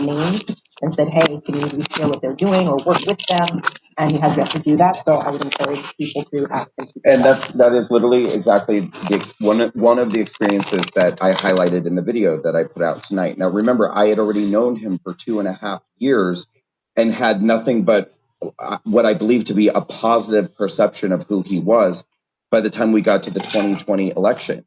names and said, hey, can you share what they're doing or work with them? And he has yet to do that. So I would encourage people to ask him to do And that. that is literally exactly one of the experiences that I highlighted in the video that I put out tonight. Now, remember, I had already known him for 2.5 years and had nothing but what I believe to be a positive perception of who he was by the time we got to the 2020 election.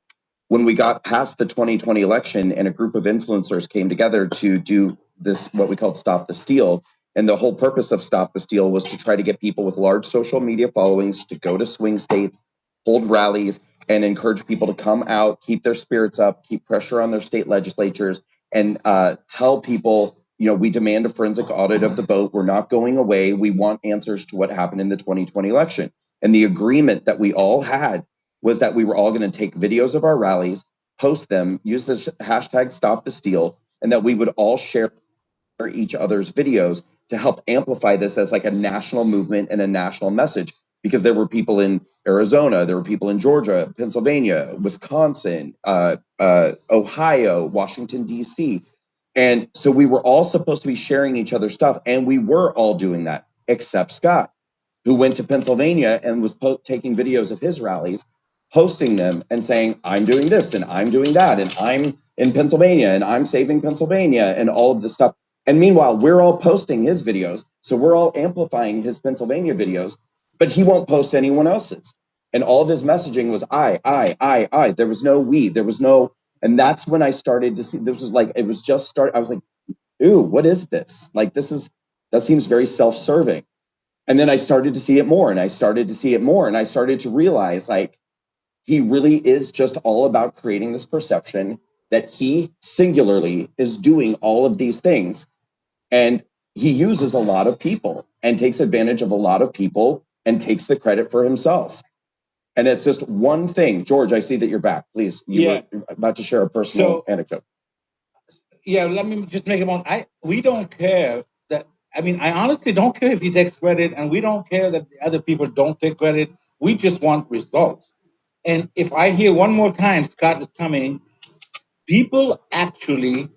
When we got past the 2020 election and a group of influencers came together to do this, what we called Stop the Steal, and the whole purpose of Stop the Steal was to try to get people with large social media followings to go to swing states, hold rallies, and encourage people to come out, keep their spirits up, keep pressure on their state legislatures, and tell people, we demand a forensic audit of the vote. We're not going away. We want answers to what happened in the 2020 election. And the agreement that we all had was that we were all going to take videos of our rallies, post them, use the hashtag Stop the Steal, and that we would all share each other's videos to help amplify this as like a national movement and a national message, because there were people in Arizona, there were people in Georgia, Pennsylvania, Wisconsin, Ohio, Washington, D.C. And so we were all supposed to be sharing each other's stuff, and we were all doing that, except Scott, who went to Pennsylvania and was taking videos of his rallies, posting them and saying, I'm doing this and I'm doing that, and I'm in Pennsylvania and I'm saving Pennsylvania and all of this stuff. And meanwhile, we're all posting his videos. So we're all amplifying his Pennsylvania videos, but he won't post anyone else's. And all of his messaging was I. There was no we, there was no, and that's when I started to see, this was like, it was just started. I was like, ooh, what is this? Like, that seems very self-serving. And then I started to see it more, and I started to see it more. And I started to realize, like, he really is just all about creating this perception that he singularly is doing all of these things. And he uses a lot of people and takes advantage of a lot of people and takes the credit for himself. And it's just one thing. George, I see that you're back. Please, you were about to share a personal anecdote. Yeah, let me just make it one. We don't care that. I mean, I honestly don't care if he takes credit, and we don't care that the other people don't take credit. We just want results. And if I hear one more time Scott is coming, people actually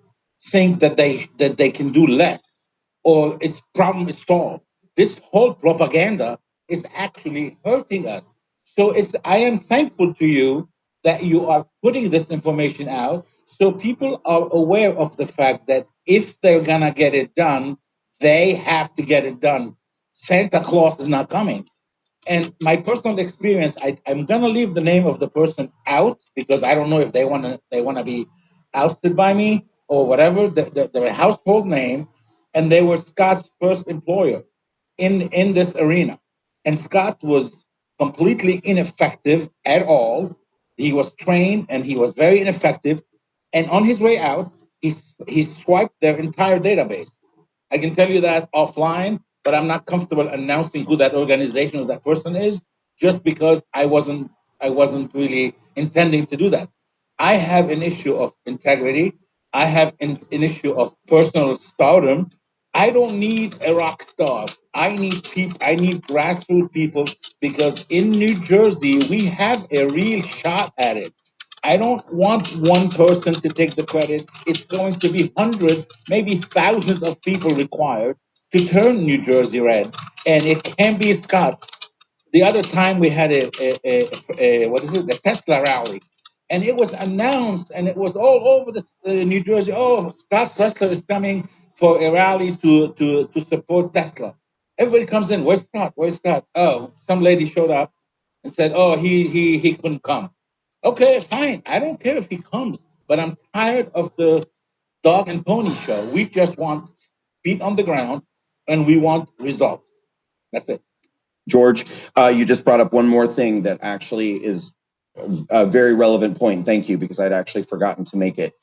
think that they can do less, or its problem is solved. This whole propaganda is actually hurting us. So I am thankful to you that you are putting this information out, so people are aware of the fact that if they're gonna get it done, they have to get it done. Santa Claus is not coming. And my personal experience, I'm gonna leave the name of the person out because I don't know if they wanna be ousted by me or whatever. Their household name, and they were Scott's first employer in this arena. And Scott was completely ineffective at all. He was trained and he was very ineffective. And on his way out, he swiped their entire database. I can tell you that offline, but I'm not comfortable announcing who that organization or that person is, just because I wasn't really intending to do that. I have an issue of integrity. I have an issue of personal stardom. I don't need a rock star. I need people. I need grassroots people, because in New Jersey we have a real shot at it. I don't want one person to take the credit. It's going to be hundreds, maybe thousands of people required to turn New Jersey red, and it can be Scott. The other time we had a what is it, the Tesla rally, and it was announced, and it was all over the New Jersey. Oh, Scott Presler is coming for a rally to support Tesla. Everybody comes in. Where's Scott? Where's Scott? Oh, some lady showed up and said, "Oh, he couldn't come." Okay, fine. I don't care if he comes, but I'm tired of the dog and pony show. We just want feet on the ground, and we want results. That's it. George, you just brought up one more thing that actually is a very relevant point. Thank you, because I'd actually forgotten to make it.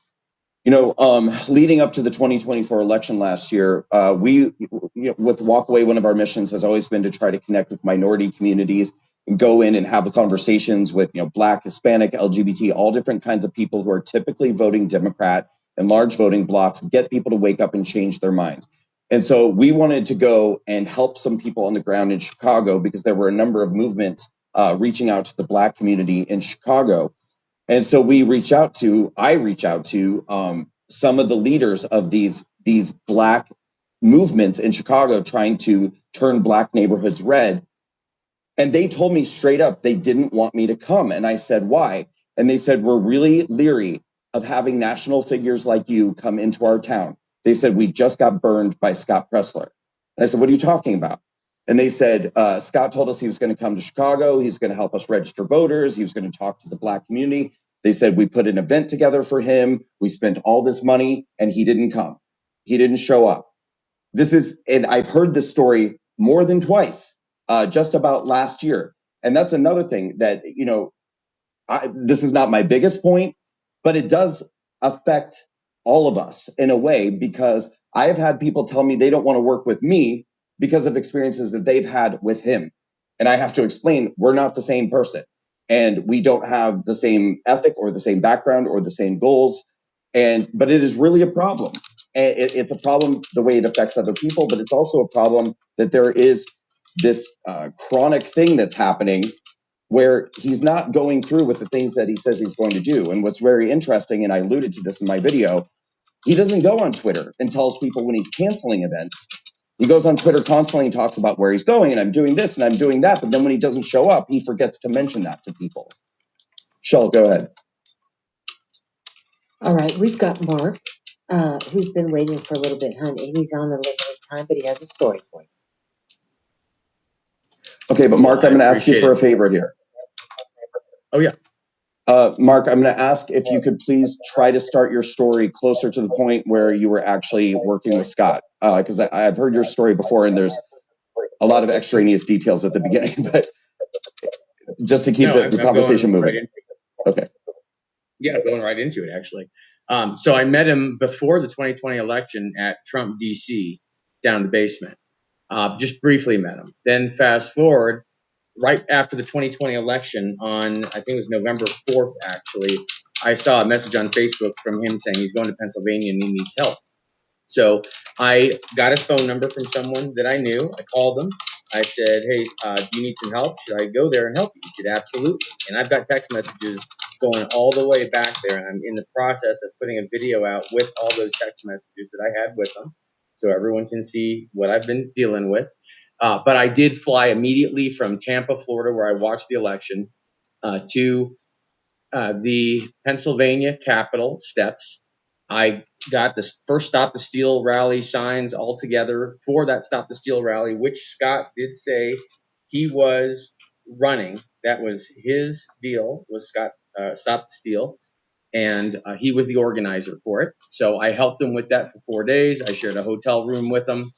Leading up to the 2024 election last year, we, with Walkaway, one of our missions has always been to try to connect with minority communities and go in and have the conversations with, Black, Hispanic, LGBT, all different kinds of people who are typically voting Democrat and large voting blocks, get people to wake up and change their minds. And so we wanted to go and help some people on the ground in Chicago, because there were a number of movements reaching out to the Black community in Chicago. And so I reach out to some of the leaders of these these Black movements in Chicago trying to turn Black neighborhoods red. And they told me straight up they didn't want me to come. And I said, why? And they said, we're really leery of having national figures like you come into our town. They said, we just got burned by Scott Presler. And I said, what are you talking about? And they said, Scott told us he was going to come to Chicago. He's going to help us register voters. He was going to talk to the Black community. They said, we put an event together for him. We spent all this money and he didn't come. He didn't show up. And I've heard this story more than twice, just about last year. And that's another thing that, this is not my biggest point, but it does affect all of us in a way, because I have had people tell me they don't want to work with me because of experiences that they've had with him. And I have to explain, we're not the same person and we don't have the same ethic or the same background or the same goals. But it is really a problem. And it's a problem the way it affects other people, but it's also a problem that there is this chronic thing that's happening where he's not going through with the things that he says he's going to do. And what's very interesting, and I alluded to this in my video, he doesn't go on Twitter and tells people when he's canceling events. He goes on Twitter constantly and talks about where he's going, and I'm doing this and I'm doing that. But then when he doesn't show up, he forgets to mention that to people. Shell, go ahead. All right, we've got Mark, who's been waiting for a little bit, honey. He's on a limited time, but he has a story for you. Okay, but Mark, I'm going to ask you for a favor here. Oh, yeah. Mark, I'm going to ask if you could please try to start your story closer to the point where you were actually working with Scott, because I've heard your story before and there's a lot of extraneous details at the beginning, but just to keep the conversation moving. Okay. Yeah, going right into it, actually. So I met him before the 2020 election at Trump, D.C., down in the basement. Just briefly met him. Then fast forward, right after the 2020 election on, I think it was November 4th, actually, I saw a message on Facebook from him saying he's going to Pennsylvania and he needs help. So I got his phone number from someone that I knew. I called him. I said, hey, do you need some help? Should I go there and help you? He said, absolutely. And I've got text messages going all the way back there. And I'm in the process of putting a video out with all those text messages that I had with him, so everyone can see what I've been dealing with. But I did fly immediately from Tampa, Florida, where I watched the election, to the Pennsylvania Capitol steps. I got the first Stop the Steal rally signs all together for that Stop the Steal rally, which Scott did say he was running. That was his deal, was Stop the Steal. And he was the organizer for it. So I helped him with that for 4 days. I shared a hotel room with him.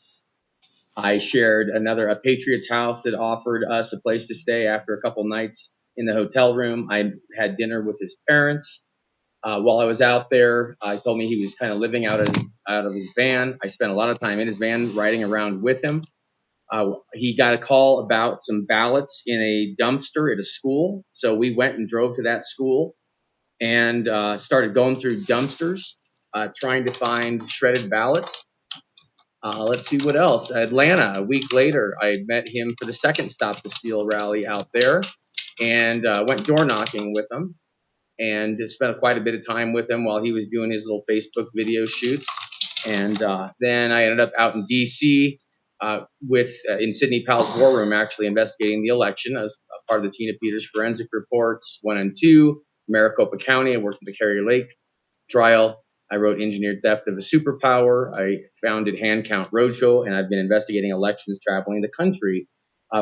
I shared a Patriots house that offered us a place to stay after a couple nights in the hotel room. I had dinner with his parents. While I was out there, he told me he was kind of living out of his van. I spent a lot of time in his van riding around with him. He got a call about some ballots in a dumpster at a school. So we went and drove to that school and started going through dumpsters, trying to find shredded ballots. Let's see what else. Atlanta, a week later, I met him for the second Stop the Steal rally out there and went door knocking with him and spent quite a bit of time with him while he was doing his little Facebook video shoots. And then I ended up out in D.C. In Sidney Powell's war room, actually investigating the election as a part of the Tina Peters forensic reports 1 and 2, Maricopa County. I worked at the Carrier Lake trial. I wrote Engineered Theft of a Superpower. I founded Hand Count Roadshow, and I've been investigating elections traveling the country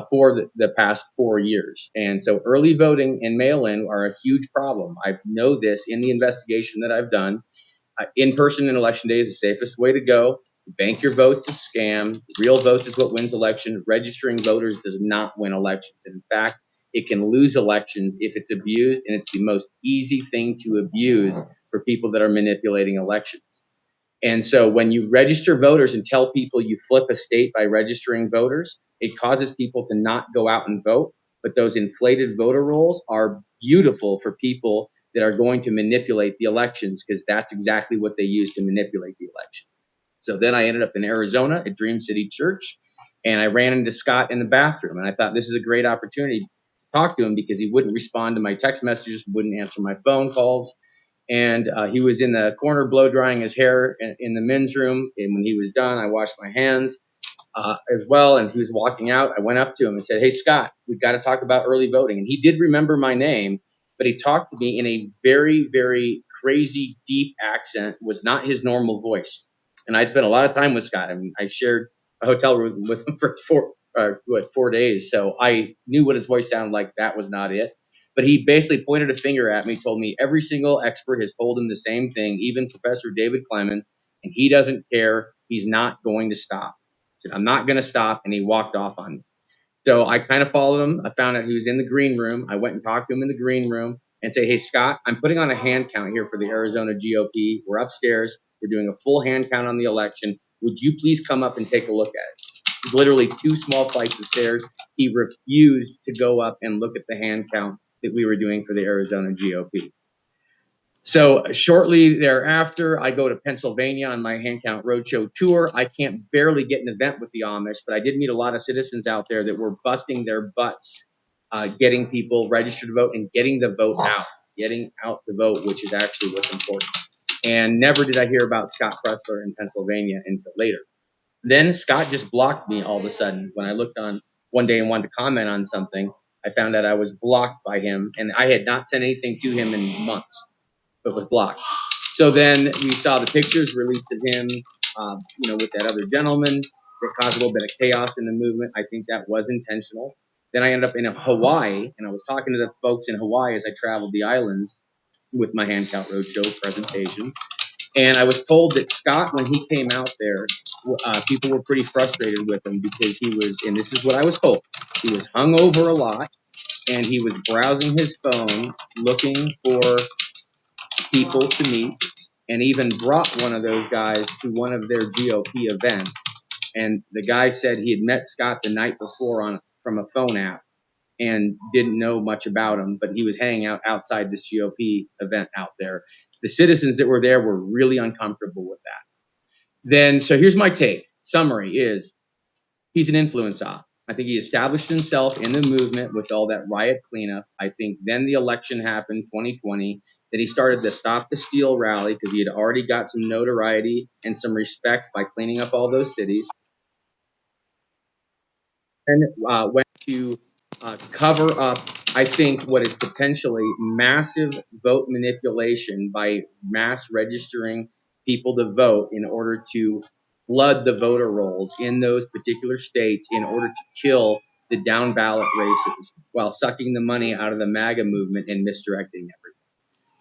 for the past 4 years. And so early voting and mail-in are a huge problem. I know this in the investigation that I've done. In-person in election day is the safest way to go. Bank your votes is scam. Real votes is what wins election. Registering voters does not win elections. And in fact, it can lose elections if it's abused, and it's the most easy thing to abuse for people that are manipulating elections. And so when you register voters and tell people you flip a state by registering voters, it causes people to not go out and vote. But those inflated voter rolls are beautiful for people that are going to manipulate the elections, because that's exactly what they use to manipulate the election. So then I ended up in Arizona at Dream City Church, and I ran into Scott in the bathroom. And I thought this is a great opportunity to talk to him, because he wouldn't respond to my text messages, wouldn't answer my phone calls. And he was in the corner blow drying his hair in the men's room. And when he was done, I washed my hands as well. And he was walking out. I went up to him and said, "Hey, Scott, we've got to talk about early voting." And he did remember my name, but he talked to me in a very, very crazy, deep accent. Was not his normal voice. And I'd spent a lot of time with Scott. I mean, I shared a hotel room with him for 4 days. So I knew what his voice sounded like. That was not it. But he basically pointed a finger at me, told me every single expert has told him the same thing, even Professor David Clemens, and he doesn't care. He's not going to stop. He said, "I'm not going to stop," and he walked off on me. So I kind of followed him. I found out he was in the green room. I went and talked to him in the green room and say, "Hey, Scott, I'm putting on a hand count here for the Arizona GOP. We're upstairs. We're doing a full hand count on the election. Would you please come up and take a look at it?" It was literally 2 small flights of stairs. He refused to go up and look at the hand count that we were doing for the Arizona GOP. So shortly thereafter, I go to Pennsylvania on my hand count roadshow tour. I can't barely get an event with the Amish, but I did meet a lot of citizens out there that were busting their butts, getting people registered to vote and getting the vote out, the vote, which is actually what's important. And never did I hear about Scott Presler in Pennsylvania until later. Then Scott just blocked me all of a sudden. When I looked on one day and wanted to comment on something, I found out I was blocked by him, and I had not sent anything to him in months, but was blocked. So then we saw the pictures released of him, with that other gentleman that caused a little bit of chaos in the movement. I think that was intentional. Then I ended up in Hawaii, and I was talking to the folks in Hawaii as I traveled the islands with my Hand Count Roadshow presentations. And I was told that Scott, when he came out there, people were pretty frustrated with him because he was, and this is what I was told, he was hungover a lot, and he was browsing his phone looking for people to meet, and even brought one of those guys to one of their GOP events. And the guy said he had met Scott the night before from a phone app and didn't know much about him, but he was hanging out outside this GOP event out there. The citizens that were there were really uncomfortable with that. Then, so here's my take. Summary is, he's an influence op. I think he established himself in the movement with all that riot cleanup. I think then the election happened, 2020. Then he started the Stop the Steal rally because he had already got some notoriety and some respect by cleaning up all those cities. And went to cover up, I think, what is potentially massive vote manipulation by mass registering people to vote in order to flood the voter rolls in those particular states in order to kill the down ballot races while sucking the money out of the MAGA movement and misdirecting everything.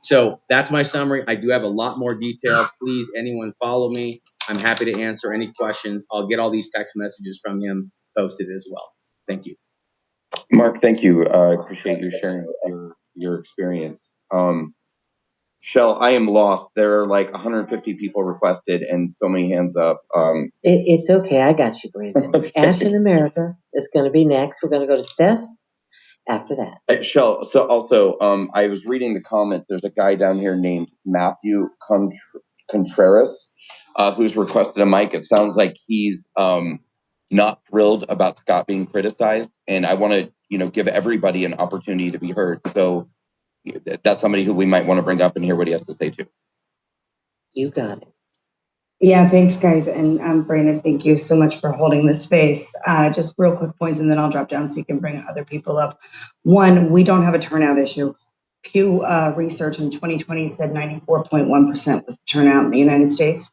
So that's my summary. I do have a lot more detail. Please, anyone follow me. I'm happy to answer any questions. I'll get all these text messages from him posted as well. Thank you. Mark, thank you. I appreciate you sharing your experience. Shell, I am lost. There are like 150 people requested and so many hands up. It's okay. I got you, Brandon. Okay. Ash in America is going to be next. We're going to go to Steph after that. Shell, so also, I was reading the comments. There's a guy down here named Matthew Contreras who's requested a mic. It sounds like he's not thrilled about Scott being criticized, and I want to, give everybody an opportunity to be heard. So that's somebody who we might want to bring up and hear what he has to say too. You got it. Yeah, thanks, guys. And Brandon, thank you so much for holding this space. Just real quick points, and then I'll drop down so you can bring other people up. One, we don't have a turnout issue. Pew Research in 2020 said 94.1% was the turnout in the United States.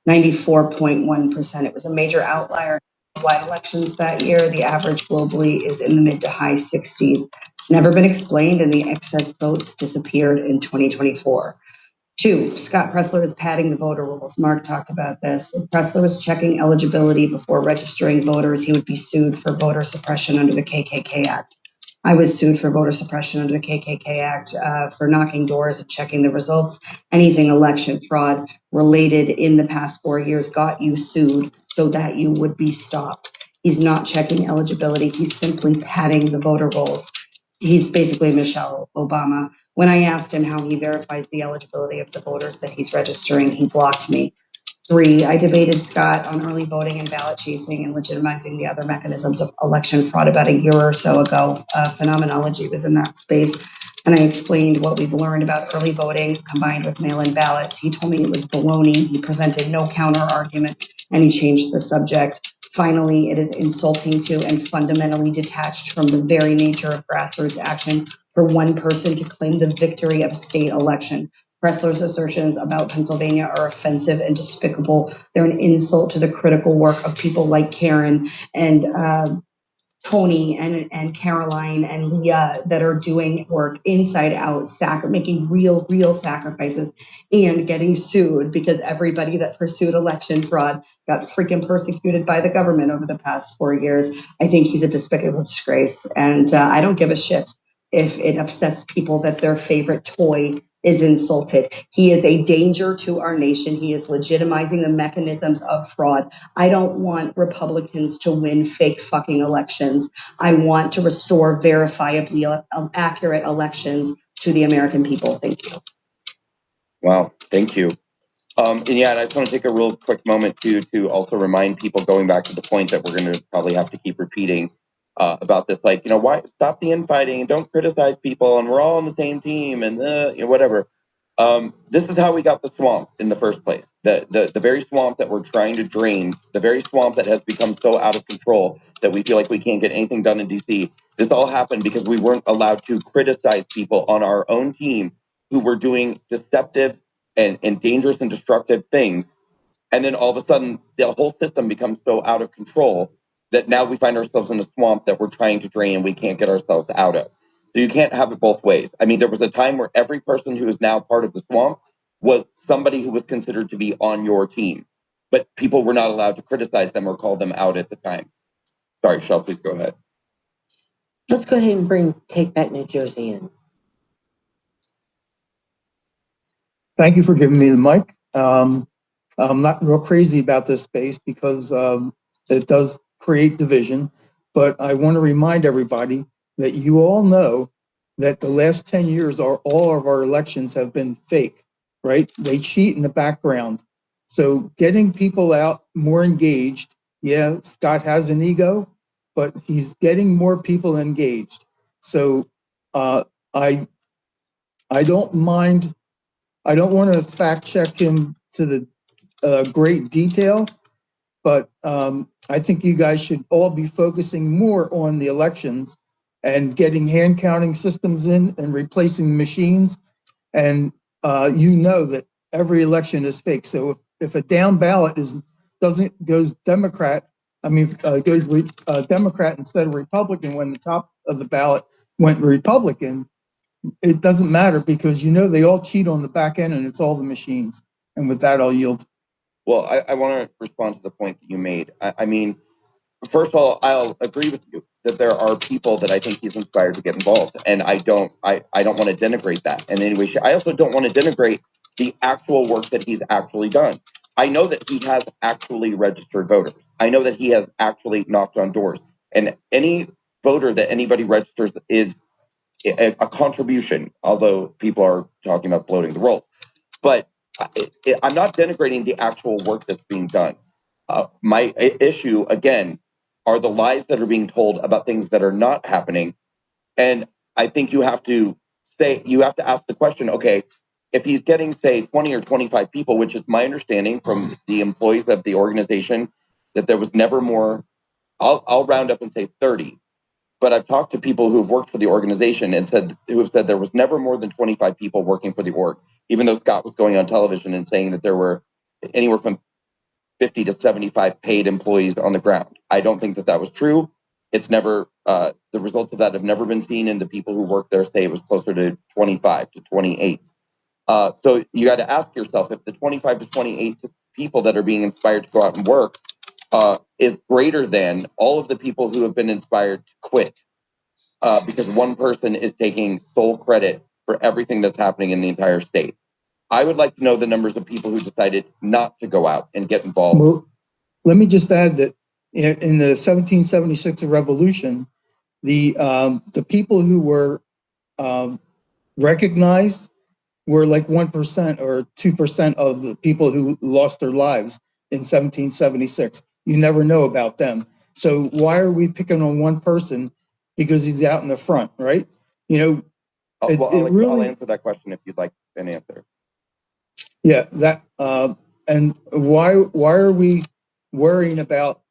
94.1%. It was a major outlier. Wide elections that year, the average globally is in the mid to high 60s. It's never been explained, and the excess votes disappeared in 2024. 2, Scott Presler is padding the voter rolls. Mark talked about this. If Presler was checking eligibility before registering voters, he would be sued for voter suppression under the KKK Act. I was sued for voter suppression under the KKK Act for knocking doors and checking the results. Anything election fraud related in the past 4 years got you sued so that you would be stopped. He's not checking eligibility. He's simply padding the voter rolls. He's basically Michelle Obama. When I asked him how he verifies the eligibility of the voters that he's registering, he blocked me. 3, I debated Scott on early voting and ballot chasing and legitimizing the other mechanisms of election fraud about a year or so ago. Phenomenology was in that space. and I explained what we've learned about early voting combined with mail-in ballots. He told me it was baloney. He presented no counter argument, and he changed the subject. Finally, it is insulting to and fundamentally detached from the very nature of grassroots action for one person to claim the victory of a state election. Presler's assertions about Pennsylvania are offensive and despicable. They're an insult to the critical work of people like Karen and Tony and Caroline and Leah that are doing work inside out, making real sacrifices and getting sued, because everybody that pursued election fraud got freaking persecuted by the government over the past 4 years. I think he's a despicable disgrace, and I don't give a shit if it upsets people that their favorite toy is insulted. He is a danger to our nation. He is legitimizing the mechanisms of fraud. I don't want Republicans to win fake fucking elections. I want to restore verifiably accurate elections to the American people. Thank you. Wow, thank you. And yeah, and I just want to take a real quick moment to also remind people, going back to the point that we're going to probably have to keep repeating about this, like, why stop the infighting and don't criticize people, and we're all on the same team, and whatever. This is how we got the swamp in the first place. The very swamp that we're trying to drain, the very swamp that has become so out of control that we feel like we can't get anything done in DC. This all happened because we weren't allowed to criticize people on our own team who were doing deceptive and dangerous and destructive things. And then all of a sudden, the whole system becomes so out of control that now we find ourselves in a swamp that we're trying to drain and we can't get ourselves out of. So you can't have it both ways. I mean, there was a time where every person who is now part of the swamp was somebody who was considered to be on your team, but people were not allowed to criticize them or call them out at the time. Sorry, Shel, please go ahead. Let's go ahead and bring Take Back New Jersey in. Thank you for giving me the mic. I'm not real crazy about this space because it does create division, but I want to remind everybody that you all know that the last 10 years all of our elections have been fake, right? They cheat in the background. So getting people out more engaged, yeah, Scott has an ego, but he's getting more people engaged. So I don't mind. I don't want to fact check him to the great detail, but I think you guys should all be focusing more on the elections and getting hand counting systems in and replacing the machines. And that every election is fake. So if a down ballot goes Democrat, goes Democrat instead of Republican when the top of the ballot went Republican, it doesn't matter because they all cheat on the back end and it's all the machines. And with that, I'll yield. Well, I want to respond to the point that you made. I mean, first of all, I'll agree with you that there are people that I think he's inspired to get involved, and I don't want to denigrate that in any way. I also don't want to denigrate the actual work that he's actually done. I know that he has actually registered voters. I know that he has actually knocked on doors, and any voter that anybody registers is a contribution. Although people are talking about bloating the rolls, but I'm not denigrating the actual work that's being done. My issue, again, are the lies that are being told about things that are not happening. And I think you have to ask the question, okay, if he's getting, say, 20 or 25 people, which is my understanding from the employees of the organization, that there was never more, I'll round up and say 30. But I've talked to people who've worked for the organization and who have said there was never more than 25 people working for the org, even though Scott was going on television and saying that there were anywhere from 50 to 75 paid employees on the ground. I don't think that was true. It's never, the results of that have never been seen, and the people who work there say it was closer to 25 to 28. So you got to ask yourself, if the 25 to 28 people that are being inspired to go out and work is greater than all of the people who have been inspired to quit because one person is taking sole credit for everything that's happening in the entire state. I would like to know the numbers of people who decided not to go out and get involved. Well, let me just add that in the 1776 revolution, the people who were recognized were like 1% or 2% of the people who lost their lives in 1776. You never know about them. So why are we picking on one person because he's out in the front, right? I'll answer that question if you'd like an answer. Yeah, that, and why are we worrying about,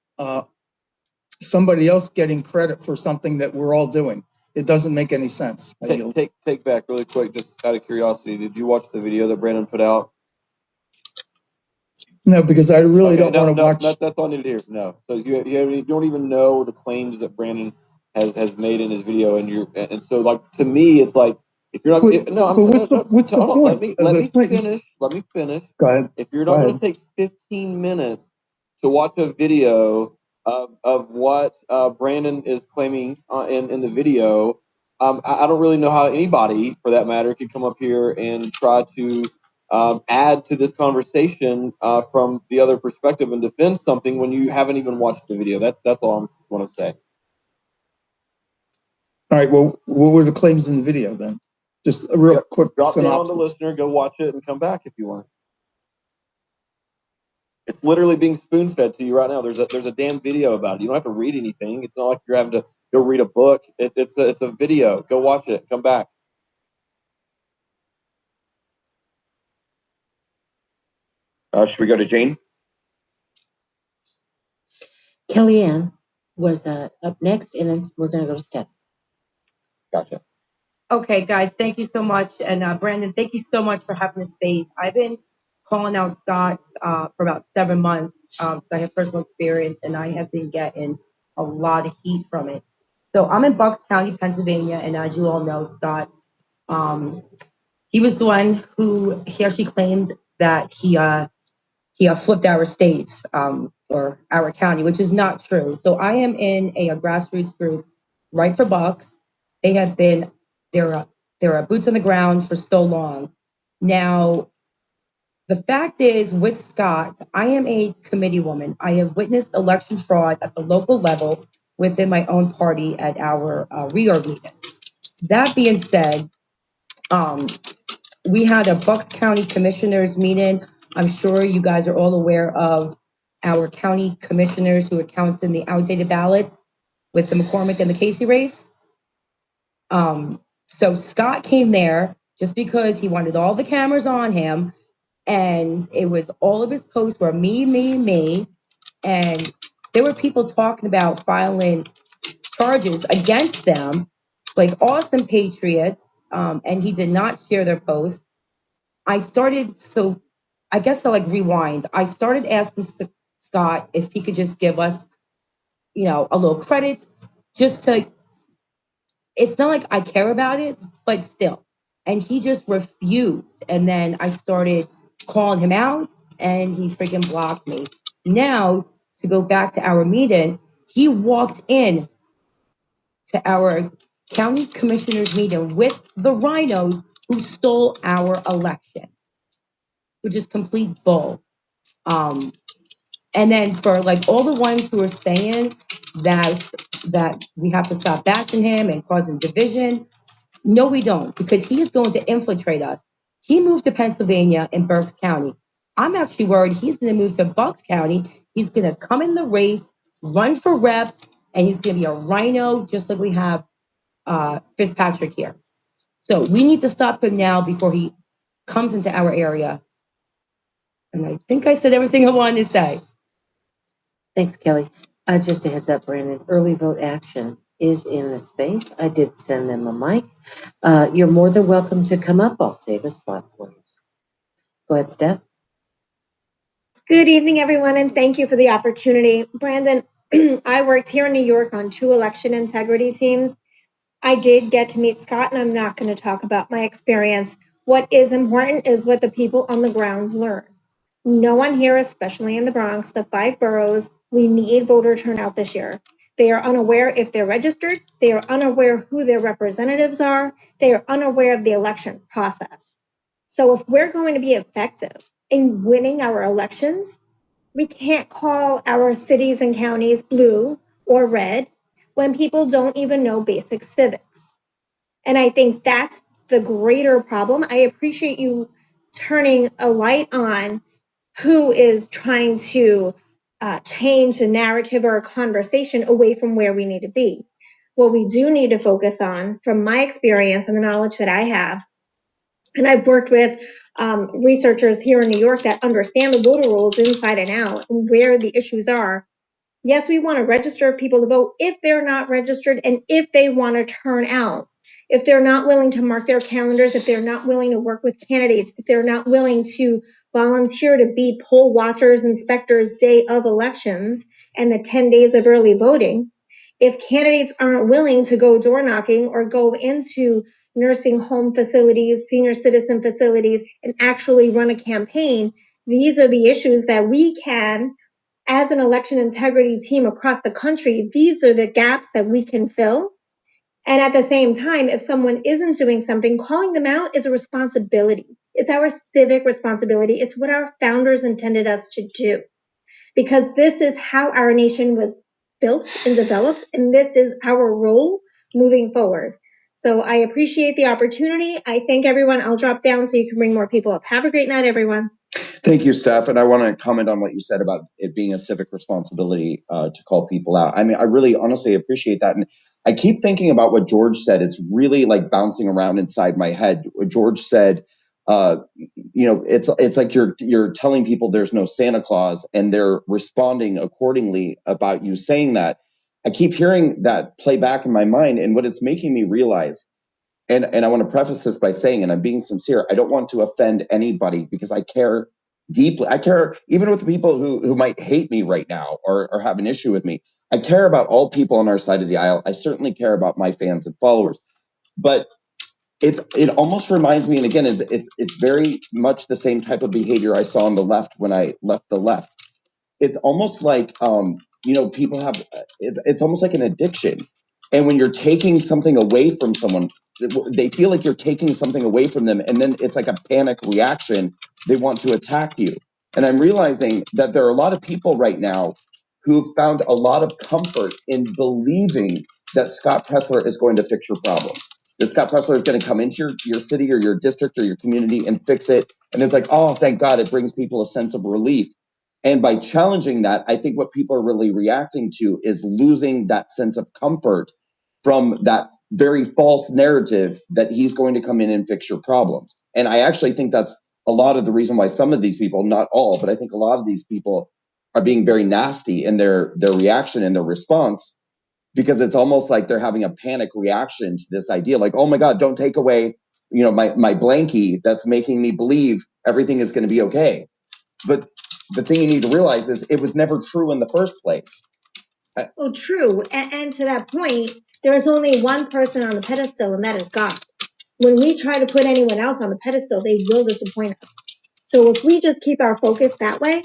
somebody else getting credit for something that we're all doing? It doesn't make any sense. Take back really quick, just out of curiosity. Did you watch the video that Brandon put out? No, because I really don't want to watch. That's all I need to hear. No, so you don't even know the claims that Brandon has made in his video, and so like to me, it's like if you're not, what's the point? Let me finish. Go ahead. If you're not going to take 15 minutes to watch a video of what Brandon is claiming in the video, I don't really know how anybody, for that matter, could come up here and try to add to this conversation from the other perspective and defend something when you haven't even watched the video. That's all I want to say. All right. Well, what were the claims in the video then? Just a real quick drop synopsis. down on the listener, go watch it, and come back if you want. It's literally being spoon-fed to you right now. There's a damn video about it. You don't have to read anything. It's not like you're having to go read a book. It's a video. Go watch it. Come back. Should we go to Jane? Kellyanne was up next, and then we're going to go to Steph. Gotcha. Okay, guys, thank you so much. And Brandon, thank you so much for having the space. I've been calling out Scott for about 7 months because I have personal experience, and I have been getting a lot of heat from it. So I'm in Bucks County, Pennsylvania, and as you all know, Scott, he was the one who he actually claimed that he flipped our states or our county, which is not true. So I am in a grassroots group, Right for Bucks. They have been there are boots on the ground for so long. Now, the fact is, with Scott, I am a committee woman. I have witnessed election fraud at the local level within my own party at our reorg meeting. That being said, we had a Bucks County Commissioners meeting. I'm sure you guys are all aware of our county commissioners who are counting the outdated ballots with the McCormick and the Casey race. So Scott came there just because he wanted all the cameras on him, and it was all of his posts were me, and there were people talking about filing charges against them, like awesome patriots, and he did not share their posts. I guess I'll like rewind. I started asking Scott if he could just give us, a little credit, just to. It's not like I care about it, but still. And he just refused. And then I started calling him out, and he freaking blocked me. Now, to go back to our meeting, he walked in to our county commissioners meeting with the rhinos who stole our election, which is complete bull. And then for like all the ones who are saying that we have to stop bashing him and causing division, no, we don't, because he is going to infiltrate us. He moved to Pennsylvania in Berks County. I'm actually worried he's going to move to Bucks County. He's going to come in the race, run for rep, and he's going to be a rhino, just like we have Fitzpatrick here. So we need to stop him now before he comes into our area. And I think I said everything I wanted to say. Thanks, Kelly. Just a heads up, Brandon. Early vote action is in the space. I did send them a mic. You're more than welcome to come up. I'll save a spot for you. Go ahead, Steph. Good evening, everyone, and thank you for the opportunity. Brandon, I worked here in New York on 2 election integrity teams. I did get to meet Scott, and I'm not going to talk about my experience. What is important is what the people on the ground learn. No one here, especially in the Bronx, the 5 boroughs, we need voter turnout this year. They are unaware if they're registered. They are unaware who their representatives are. They are unaware of the election process. So if we're going to be effective in winning our elections, we can't call our cities and counties blue or red when people don't even know basic civics. And I think that's the greater problem. I appreciate you turning a light on who is trying to change the narrative or a conversation away from where we need to be. What we do need to focus on, from my experience and the knowledge that I have, and I've worked with researchers here in New York that understand the voter rules inside and out and where the issues are. Yes, we want to register people to vote if they're not registered and if they want to turn out. If they're not willing to mark their calendars, if they're not willing to work with candidates, if they're not willing to volunteer to be poll watchers, inspectors day of elections and the 10 days of early voting, if candidates aren't willing to go door knocking or go into nursing home facilities, senior citizen facilities, and actually run a campaign, these are the issues that we can, as an election integrity team across the country, these are the gaps that we can fill. And at the same time, if someone isn't doing something, calling them out is a responsibility. It's our civic responsibility. It's what our founders intended us to do, because this is how our nation was built and developed, and this is our role moving forward. So I appreciate the opportunity. I thank everyone. I'll drop down so you can bring more people up. Have a great night, everyone. Thank you, Steph. And I want to comment on what you said about it being a civic responsibility to call people out. I mean, I really honestly appreciate that. And I keep thinking about what George said. It's really like bouncing around inside my head. George said, it's like you're telling people there's no Santa Claus and they're responding accordingly about you saying that. I keep hearing that play back in my mind. And what it's making me realize, and I want to preface this by saying, and I'm being sincere, I don't want to offend anybody because I care deeply. I care even with people who might hate me right now or have an issue with me. I care about all people on our side of the aisle. I certainly care about my fans and followers. But it almost reminds me, and again, it's very much the same type of behavior I saw on the left when I left the left. It's almost like people have it's almost like an addiction. And when you're taking something away from someone, they feel like you're taking something away from them, and then it's like a panic reaction. They want to attack you. And I'm realizing that there are a lot of people right now who've found a lot of comfort in believing that Scott Presler is going to fix your problems. That Scott Presler is going to come into your city or your district or your community and fix it. And it's like, oh, thank God, it brings people a sense of relief. And by challenging that, I think what people are really reacting to is losing that sense of comfort from that very false narrative that he's going to come in and fix your problems. And I actually think that's a lot of the reason why some of these people, not all, but I think a lot of these people are being very nasty in their reaction and their response, because it's almost like they're having a panic reaction to this idea, like, oh my God, don't take away, my blankie that's making me believe everything is going to be okay. But the thing you need to realize is it was never true in the first place. Oh, true. And to that point, there's only one person on the pedestal, and that is God. When we try to put anyone else on the pedestal, they will disappoint us. So if we just keep our focus that way,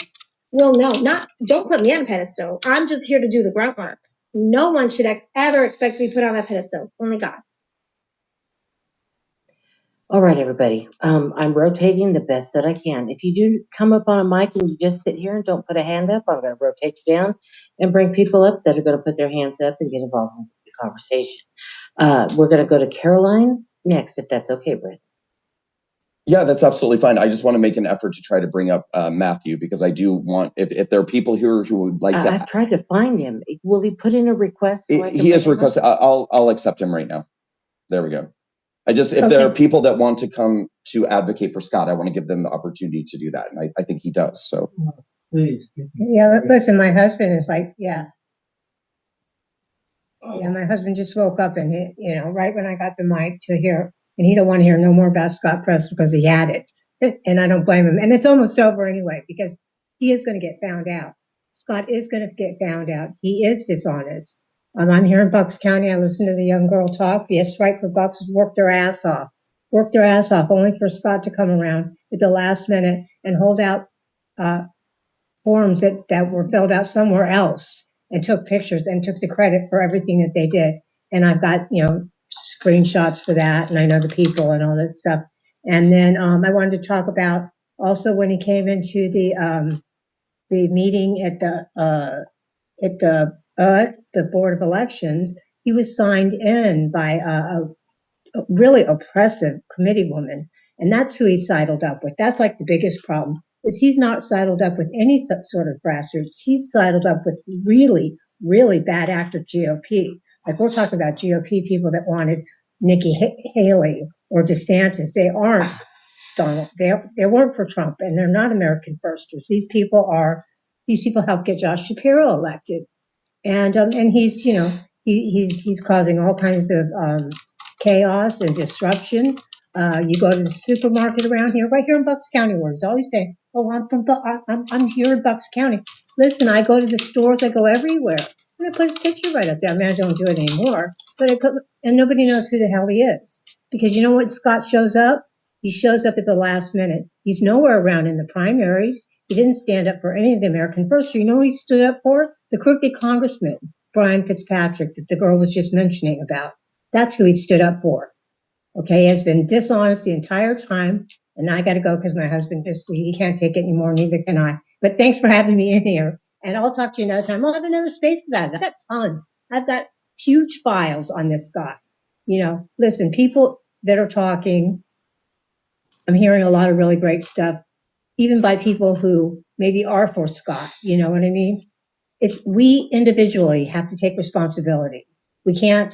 we'll know. Don't put me on a pedestal. I'm just here to do the grunt work. No one should ever expect to be put on that pedestal. Only God. All right, everybody. I'm rotating the best that I can. If you do come up on a mic and you just sit here and don't put a hand up, I'm going to rotate you down and bring people up that are going to put their hands up and get involved in the conversation. We're going to go to Caroline next, if that's okay, Brent. Yeah, that's absolutely fine. I just want to make an effort to try to bring up Matthew, because I do want, if there are people here who would like to. I've tried to find him. Will he put in a request? So he is requested. I'll accept him right now. There we go. If there are people that want to come to advocate for Scott, I want to give them the opportunity to do that. And I think he does. So please. Yeah, listen, my husband is like, yes. Yeah, my husband just woke up and, right when I got the mic to hear, and he don't want to hear no more about Scott Presler because he had it. And I don't blame him. And it's almost over anyway, because he is going to get found out. Scott is going to get found out. He is dishonest. I'm here in Bucks County. I listened to the young girl talk. Yes, right, for Bucks, worked their ass off, only for Scott to come around at the last minute and hold out forms that were filled out somewhere else and took pictures and took the credit for everything that they did. And I've got, screenshots for that, and I know the people and all that stuff. And then I wanted to talk about also when he came into the meeting at the Board of Elections, he was signed in by a really oppressive committee woman, and that's who he sidled up with. That's like the biggest problem, is he's not sidled up with any sort of grassroots. He's sidled up with really, really bad actor GOP. Like we're talking about GOP people that wanted Nikki Haley or DeSantis. They aren't Donald. They weren't for Trump, and they're not American firsters. These people helped get Josh Shapiro elected, and he's he's causing all kinds of chaos and disruption. You go to the supermarket around here, right here in Bucks County, where it's always saying, "Oh, I'm here in Bucks County." Listen, I go to the stores, I go everywhere, and I put his picture right up there. I mean, I don't do it anymore, but and nobody knows who the hell he is, because you know what? Scott shows up. He shows up at the last minute. He's nowhere around in the primaries. He didn't stand up for any of the American First. You know who he stood up for? The crooked congressman, Brian Fitzpatrick, that the girl was just mentioning about. That's who he stood up for. Okay, he has been dishonest the entire time, and I got to go because my husband he can't take it anymore, neither can I. But thanks for having me in here, and I'll talk to you another time. I'll have another space about it. I've got tons. I've got huge files on this guy. Listen, people that are talking, I'm hearing a lot of really great stuff, even by people who maybe are for Scott. You know what I mean? We individually have to take responsibility. We can't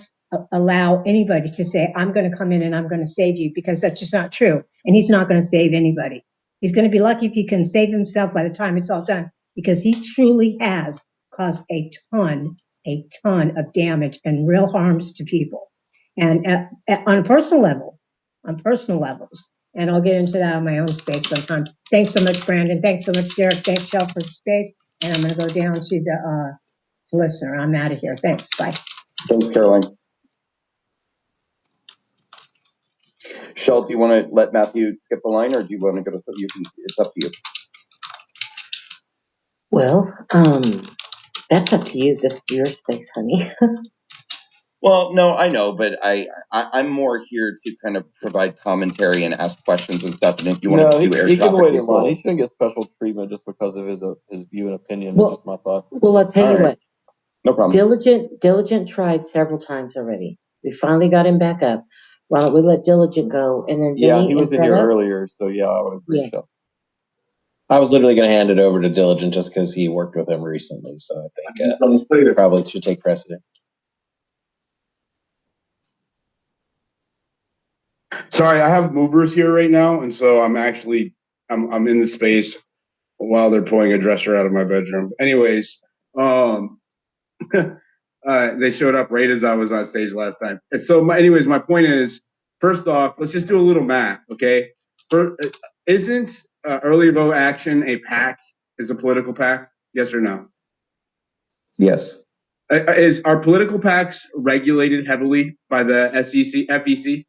allow anybody to say, I'm going to come in and I'm going to save you, because that's just not true. And he's not going to save anybody. He's going to be lucky if he can save himself by the time it's all done, because he truly has caused a ton of damage and real harms to people. And on personal levels. And I'll get into that on my own space sometime. Thanks so much, Brandon. Thanks so much, Derek. Thanks, Shel, for the space. And I'm going to go down to the listener. I'm out of here. Thanks. Bye. Thanks, Caroline. Shel, do you want to let Matthew skip the line, or do you want to go to it's up to you. Well, that's up to you. This is your space, honey. Well, no, I know, but I'm more here to kind of provide commentary and ask questions and stuff. And if you want to do air he can wait in traffic line. He shouldn't get special treatment just because of his view and opinion. Well, That's just my thought. Well, I'll tell you what. No problem. Diligent tried several times already. We finally got him back up. Why don't we let Diligent go, and then Yeah, he was in here earlier, so yeah, I would agree. Yeah. I was literally going to hand it over to Diligent just because he worked with him recently, so I think probably should take precedent. Sorry, I have movers here right now, and so I'm in the space while they're pulling a dresser out of my bedroom. Anyways, they showed up right as I was on stage last time. And so, my point is, first off, let's just do a little math, okay? Isn't early vote action a PAC? Is a political PAC? Yes or no? Yes. Are political PACs regulated heavily by the FEC?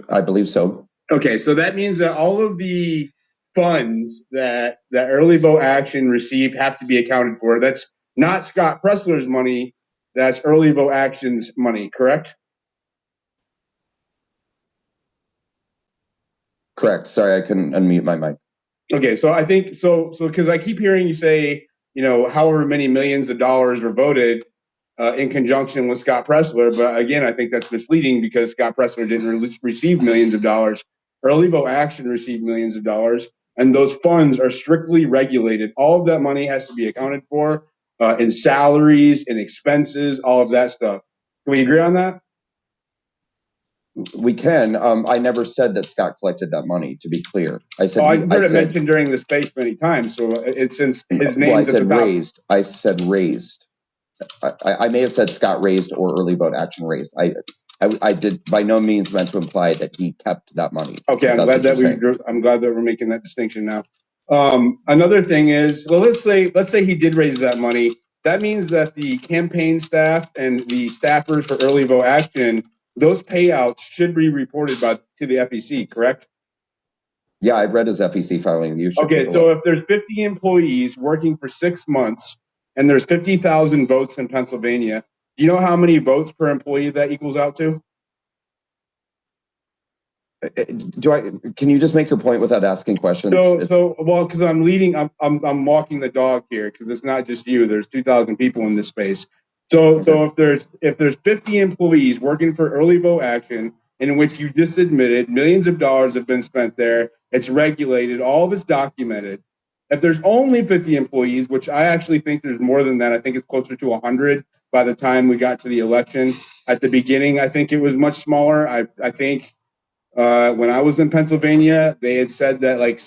I believe so. Okay, so that means that all of the funds that early vote action received have to be accounted for. That's not Scott Presler's money. That's early vote action's money, correct? Correct. Sorry, I couldn't unmute my mic. Okay, so I think so because I keep hearing you say, however many millions of dollars were voted in conjunction with Scott Presler, but again, I think that's misleading because Scott Presler didn't receive millions of dollars. Early vote action received millions of dollars, and those funds are strictly regulated. All of that money has to be accounted for in salaries and expenses, all of that stuff. Can we agree on that? We can. I never said that Scott collected that money, to be clear. I said I've heard it mentioned during the space many times, so it's since his name. I said raised. I said raised. I may have said Scott raised or early vote action raised. I did by no means meant to imply that he kept that money. Okay, I'm glad that we're making that distinction now. Another thing is, well, let's say he did raise that money. That means that the campaign staff and the staffers for early vote action, those payouts should be reported to the FEC, correct? Yeah, I've read his FEC filing. Okay, so if there's 50 employees working for 6 months and there's 50,000 votes in Pennsylvania, do you know how many votes per employee that equals out to? Can you just make your point without asking questions? Because I'm walking the dog here because it's not just you. There's 2,000 people in this space. So if there's 50 employees working for early vote action, in which you just admitted millions of dollars have been spent there, it's regulated, all of it's documented. If there's only 50 employees, which I actually think there's more than that, I think it's closer to 100 by the time we got to the election. At the beginning, I think it was much smaller. I think when I was in Pennsylvania, they had said that like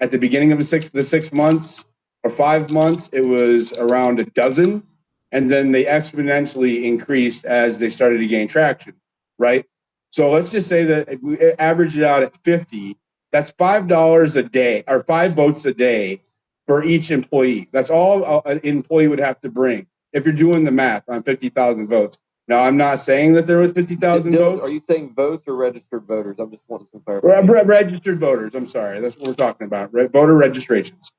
at the beginning of the 6 months or 5 months, it was around a dozen. And then they exponentially increased as they started to gain traction, right? So let's just say that if we average it out at 50, that's $5 a day or 5 votes a day for each employee. That's all an employee would have to bring if you're doing the math on 50,000 votes. Now, I'm not saying that there was 50,000 votes. Are you saying votes or registered voters? I'm just wanting some clarification. Registered voters. I'm sorry. That's what we're talking about. Voter registrations.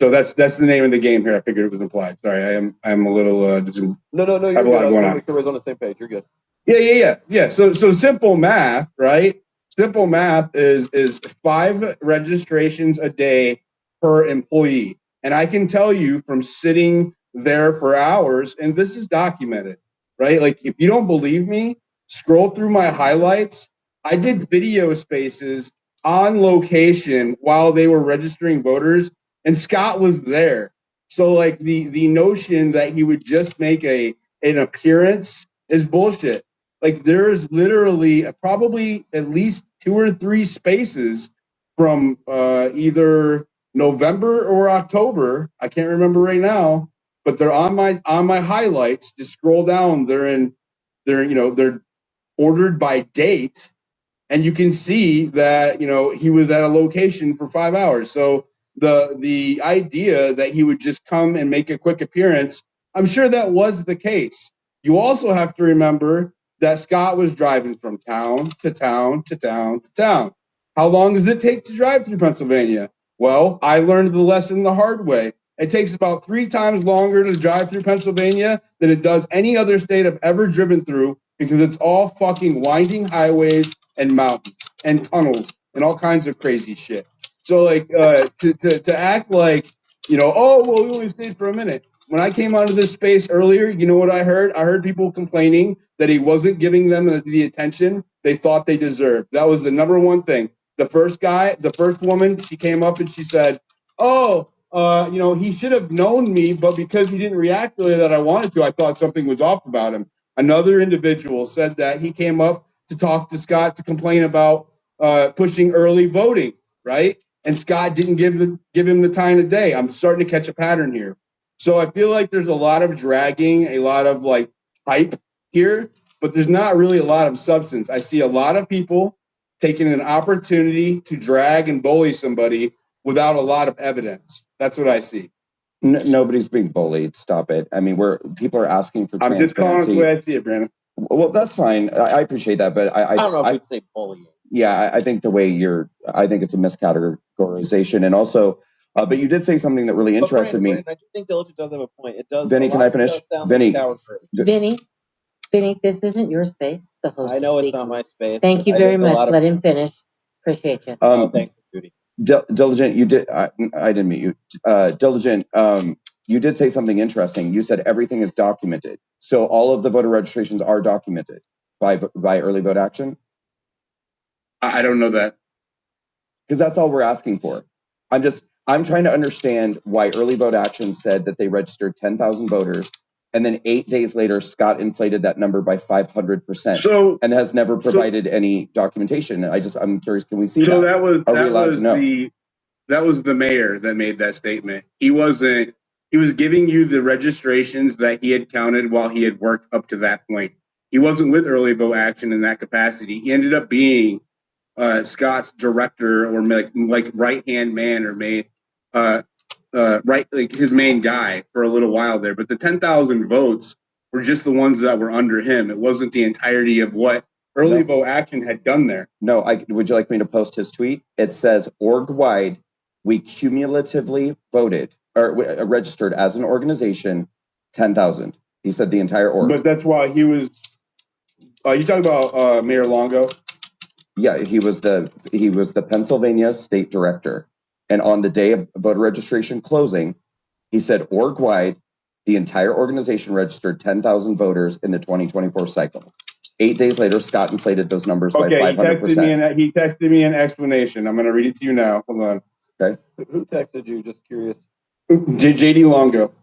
So that's the name of the game here. I figured it was implied. Sorry, I'm a little. No. You're good. I was going to make sure everybody's on the same page. You're good. Yeah. So simple math, right? Simple math is 5 registrations a day per employee, and I can tell you from sitting there for hours, and this is documented, right? Like if you don't believe me, scroll through my highlights. I did video spaces on location while they were registering voters, and Scott was there. So like the notion that he would just make an appearance is bullshit. Like there's literally probably at least 2 or 3 spaces from either November or October. I can't remember right now, but they're on my highlights. Just scroll down. They're ordered by date, and you can see that he was at a location for 5 hours. So the idea that he would just come and make a quick appearance, I'm sure that was the case. You also have to remember that Scott was driving from town to town to town to town. How long does it take to drive through Pennsylvania? Well, I learned the lesson the hard way. It takes about 3 times longer to drive through Pennsylvania than it does any other state I've ever driven through, because it's all fucking winding highways and mountains and tunnels and all kinds of crazy shit. So like to act like, oh, well, we only stayed for a minute. When I came onto this space earlier, you know what I heard? I heard people complaining that he wasn't giving them the attention they thought they deserved. That was the number one thing. The first woman, she came up and she said, oh, he should have known me, but because he didn't react the way that I wanted to, I thought something was off about him. Another individual said that he came up to talk to Scott to complain about pushing early voting, right? And Scott didn't give him the time of day. I'm starting to catch a pattern here. So I feel like there's a lot of dragging, a lot of like hype here, but there's not really a lot of substance. I see a lot of people taking an opportunity to drag and bully somebody without a lot of evidence. That's what I see. Nobody's being bullied. Stop it. I mean, people are asking for transparency. I'm just calling it the way I see it, Brandon. Well, that's fine. I appreciate that, but I don't know if we'd say bullying. Yeah, I think I think it's a miscategorization, and also, but you did say something that really interested me. I do think Diligent does have a point. It does. Vinny, can I finish? Vinny, Vinny, this isn't your space. The host. I know it's not my space. Thank you very much. Let him finish. Appreciate you. Thanks, Judy. Diligent, you did. I didn't meet you. Diligent, you did say something interesting. You said everything is documented. So all of the voter registrations are documented by Early Vote Action? I don't know that. Because that's all we're asking for. I'm trying to understand why Early Vote Action said that they registered 10,000 voters, and then 8 days later, Scott inflated that number by 500%, and has never provided any documentation. I'm curious, can we see that? So that was the mayor that made that statement. He was giving you the registrations that he had counted while he had worked up to that point. He wasn't with Early Vote Action in that capacity. He ended up being Scott's director, or like right hand man, or his main guy for a little while there. But the 10,000 votes were just the ones that were under him. It wasn't the entirety of what Early Vote Action had done there. No, would you like me to post his tweet? It says, org-wide, we cumulatively voted or registered as an organization 10,000. He said the entire org. But that's why he was. You talking about Mayor Longo? Yeah, he was the Pennsylvania state director, and on the day of voter registration closing, he said org-wide, the entire organization registered 10,000 voters in the 2024 cycle. 8 days later, Scott inflated those numbers by 500%. He texted me an explanation. I'm going to read it to you now. Hold on. Okay. Who texted you? Just curious. JD Longo.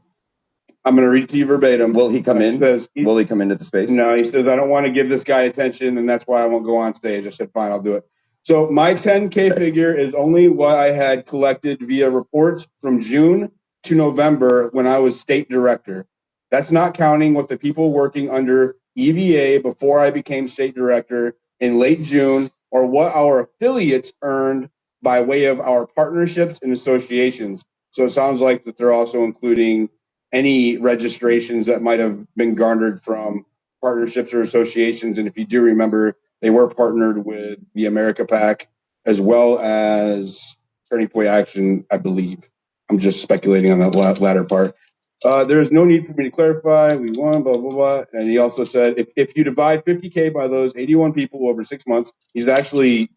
I'm going to read it to you verbatim. Will he come in? Will he come into the space? No, he says, I don't want to give this guy attention, and that's why I won't go on stage. I said, fine, I'll do it. So my 10K figure is only what I had collected via reports from June to November when I was state director. That's not counting what the people working under EVA before I became state director in late June, or what our affiliates earned by way of our partnerships and associations. So it sounds like that they're also including any registrations that might have been garnered from partnerships or associations. And if you do remember, they were partnered with the America PAC as well as Turning Point Action, I believe. I'm just speculating on that latter part. There is no need for me to clarify. We won, blah, blah, blah. And he also said, if you divide 50K by those 81 people over 6 months, he's actually,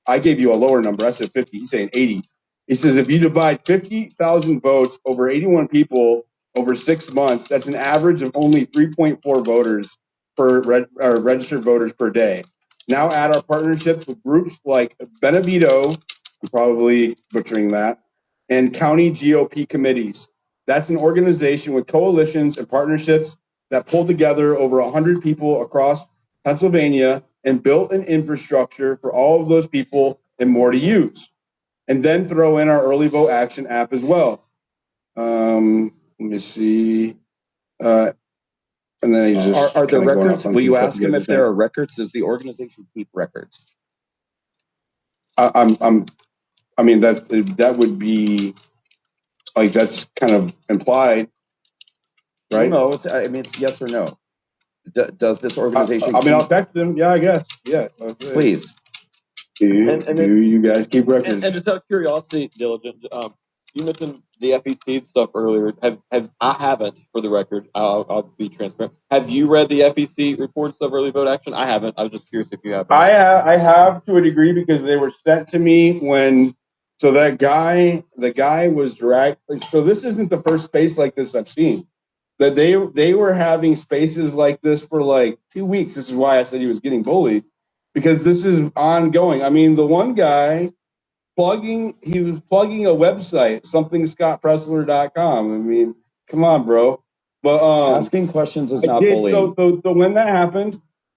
I gave you a lower number. I said 50. He's saying 80. He says, if you divide 50,000 votes over 81 people over 6 months, that's an average of only 3.4 voters per registered voters per day. Now add our partnerships with groups like Benevito, I'm probably butchering that, and county GOP committees. That's an organization with coalitions and partnerships that pull together over 100 people across Pennsylvania and built an infrastructure for all of those people and more to use. And then throw in our early vote action app as well. Let me see. And then he's just are there kinda going records? off on Will some you stuff ask you him guys if are there are records? Does the organization keep records? I mean, that would be like, that's kind of implied, right? No, it's yes or no. Does this organization? I'll text him. Yeah, I guess. Yeah. Please. Do And then- you guys keep records? And just out of curiosity, Diligent, you mentioned the FEC stuff earlier. I haven't, for the record. I'll be transparent. Have you read the FEC reports of early vote action? I haven't. I was just curious if you have. I have to a degree because they were sent to me when. So the guy was dragged. So this isn't the first space like this I've seen. That they were having spaces like this for like 2 weeks. This is why I said he was getting bullied, because this is ongoing. I mean, the one guy he was plugging a website, somethingscottpresler.com. I mean, come on, bro. But Asking questions is not bullying.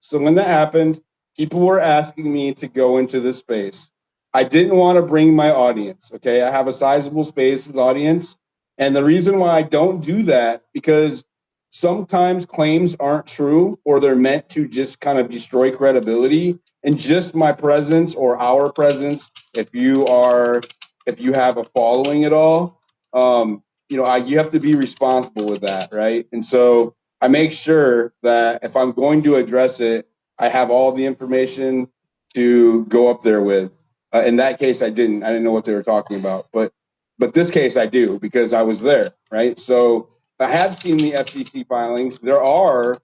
So when that happened, people were asking me to go into this space. I didn't want to bring my audience. Okay, I have a sizable space audience, and the reason why I don't do that, because sometimes claims aren't true, or they're meant to just kind of destroy credibility. And just my presence or our presence, if you have a following at all, you have to be responsible with that, right? And so I make sure that if I'm going to address it, I have all the information to go up there with. In that case, I didn't know what they were talking about, but this case I do, because I was there, right? So I have seen the FCC filings. There are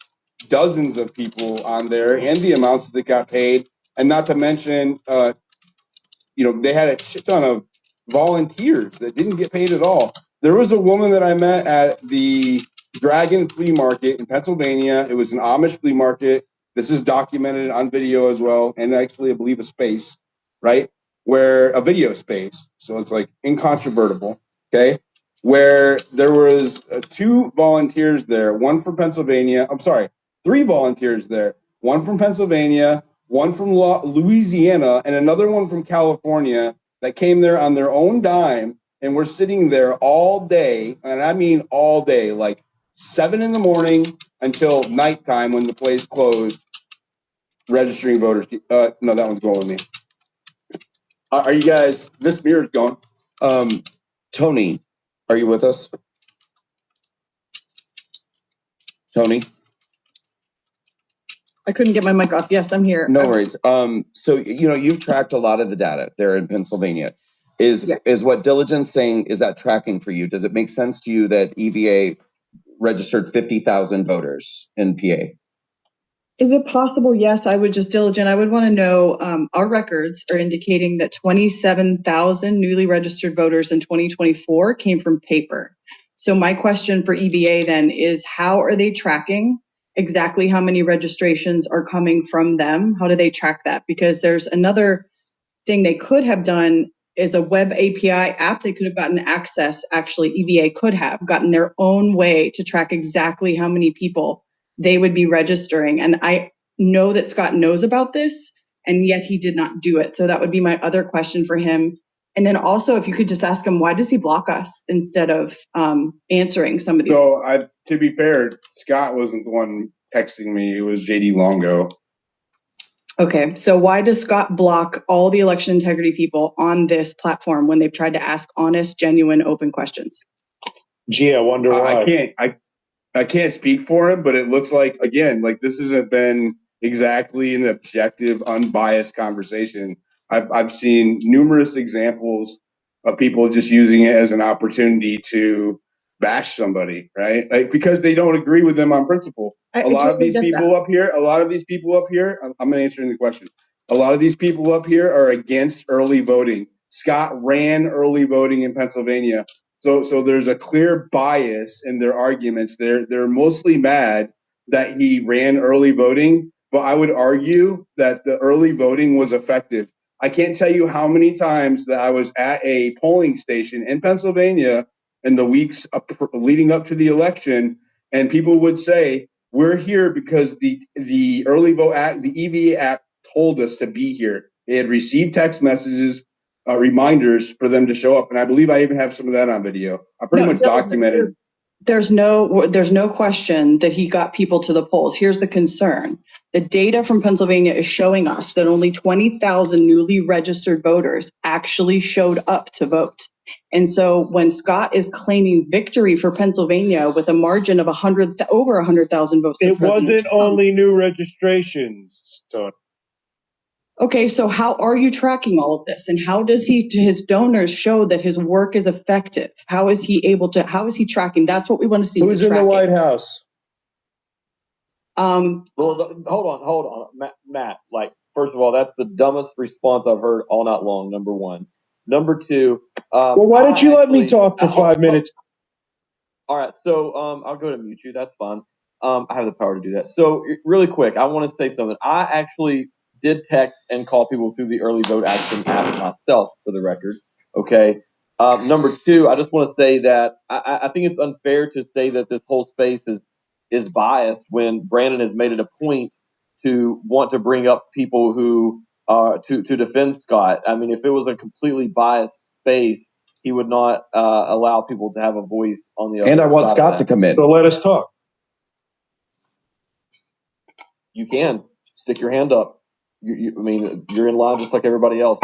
dozens of people on there and the amounts that got paid, and not to mention, they had a shit ton of volunteers that didn't get paid at all. There was a woman that I met at the Dragon Flea Market in Pennsylvania. It was an Amish flea market. This is documented on video as well, and actually, I believe a space, right? Where a video space, so it's like incontrovertible, okay? Where there was 2 volunteers there, one from Pennsylvania. I'm sorry, 3 volunteers there, one from Pennsylvania, one from Louisiana, and another one from California, that came there on their own dime and were sitting there all day, and I mean all day, like 7 in the morning until nighttime when the place closed, registering voters. No, that one's going with me. Are you guys? This mirror's going. Tony, are you with us? Tony? I couldn't get my mic off. Yes, I'm here. No worries. So you've tracked a lot of the data there in Pennsylvania. Is what Diligent's saying, is that tracking for you? Does it make sense to you that EVA registered 50,000 voters in PA? Is it possible? Yes, I would just Diligent. I would want to know, our records are indicating that 27,000 newly registered voters in 2024 came from paper. So my question for EVA then is, how are they tracking exactly how many registrations are coming from them? How do they track that? Because there's another thing they could have done is a web API app. They could have gotten access, actually, EVA could have gotten their own way to track exactly how many people they would be registering. And I know that Scott knows about this, and yet he did not do it. So that would be my other question for him. And then also, if you could just ask him, why does he block us instead of answering some of these? So, to be fair, Scott wasn't the one texting me. It was JD Longo. Okay, so why does Scott block all the election integrity people on this platform when they've tried to ask honest, genuine, open questions? Gee, I wonder why. I can't speak for him, but it looks like, again, like this hasn't been exactly an objective, unbiased conversation. I've seen numerous examples of people just using it as an opportunity to bash somebody, right? Like because they don't agree with them on principle. A lot of these people up here, I'm going to answer the question. A lot of these people up here are against early voting. Scott ran early voting in Pennsylvania. So there's a clear bias in their arguments. They're mostly mad that he ran early voting, but I would argue that the early voting was effective. I can't tell you how many times that I was at a polling station in Pennsylvania in the weeks leading up to the election, and people would say, "We're here because the early vote act, the EVA app, told us to be here." They had received text messages. Reminders for them to show up, and I believe I even have some of that on video. I pretty much documented. There's no question that he got people to the polls. Here's the concern. The data from Pennsylvania is showing us that only 20,000 newly registered voters actually showed up to vote. And so when Scott is claiming victory for Pennsylvania with a margin of over 100,000 votes, it wasn't only new registrations, Tony. Okay, so how are you tracking all of this? And how does he, to his donors, show that his work is effective? How is he tracking? That's what we want to see. Who's in the White House? Well, hold on. Matt, like, first of all, that's the dumbest response I've heard all night long, number one. Number two. Well, why don't you let me talk for 5 minutes? All right, so I'll go to mute you. That's fine. I have the power to do that. So really quick, I want to say something. I actually did text and call people through the early vote action app myself, for the record. Okay. Number two, I just want to say that I think it's unfair to say that this whole space is biased when Brandon has made it a point to want to bring up people who to defend Scott. I mean, if it was a completely biased space, he would not allow people to have a voice on the other side. And I want Scott to come in. So let us talk. You can stick your hand up. I mean, you're in line just like everybody else.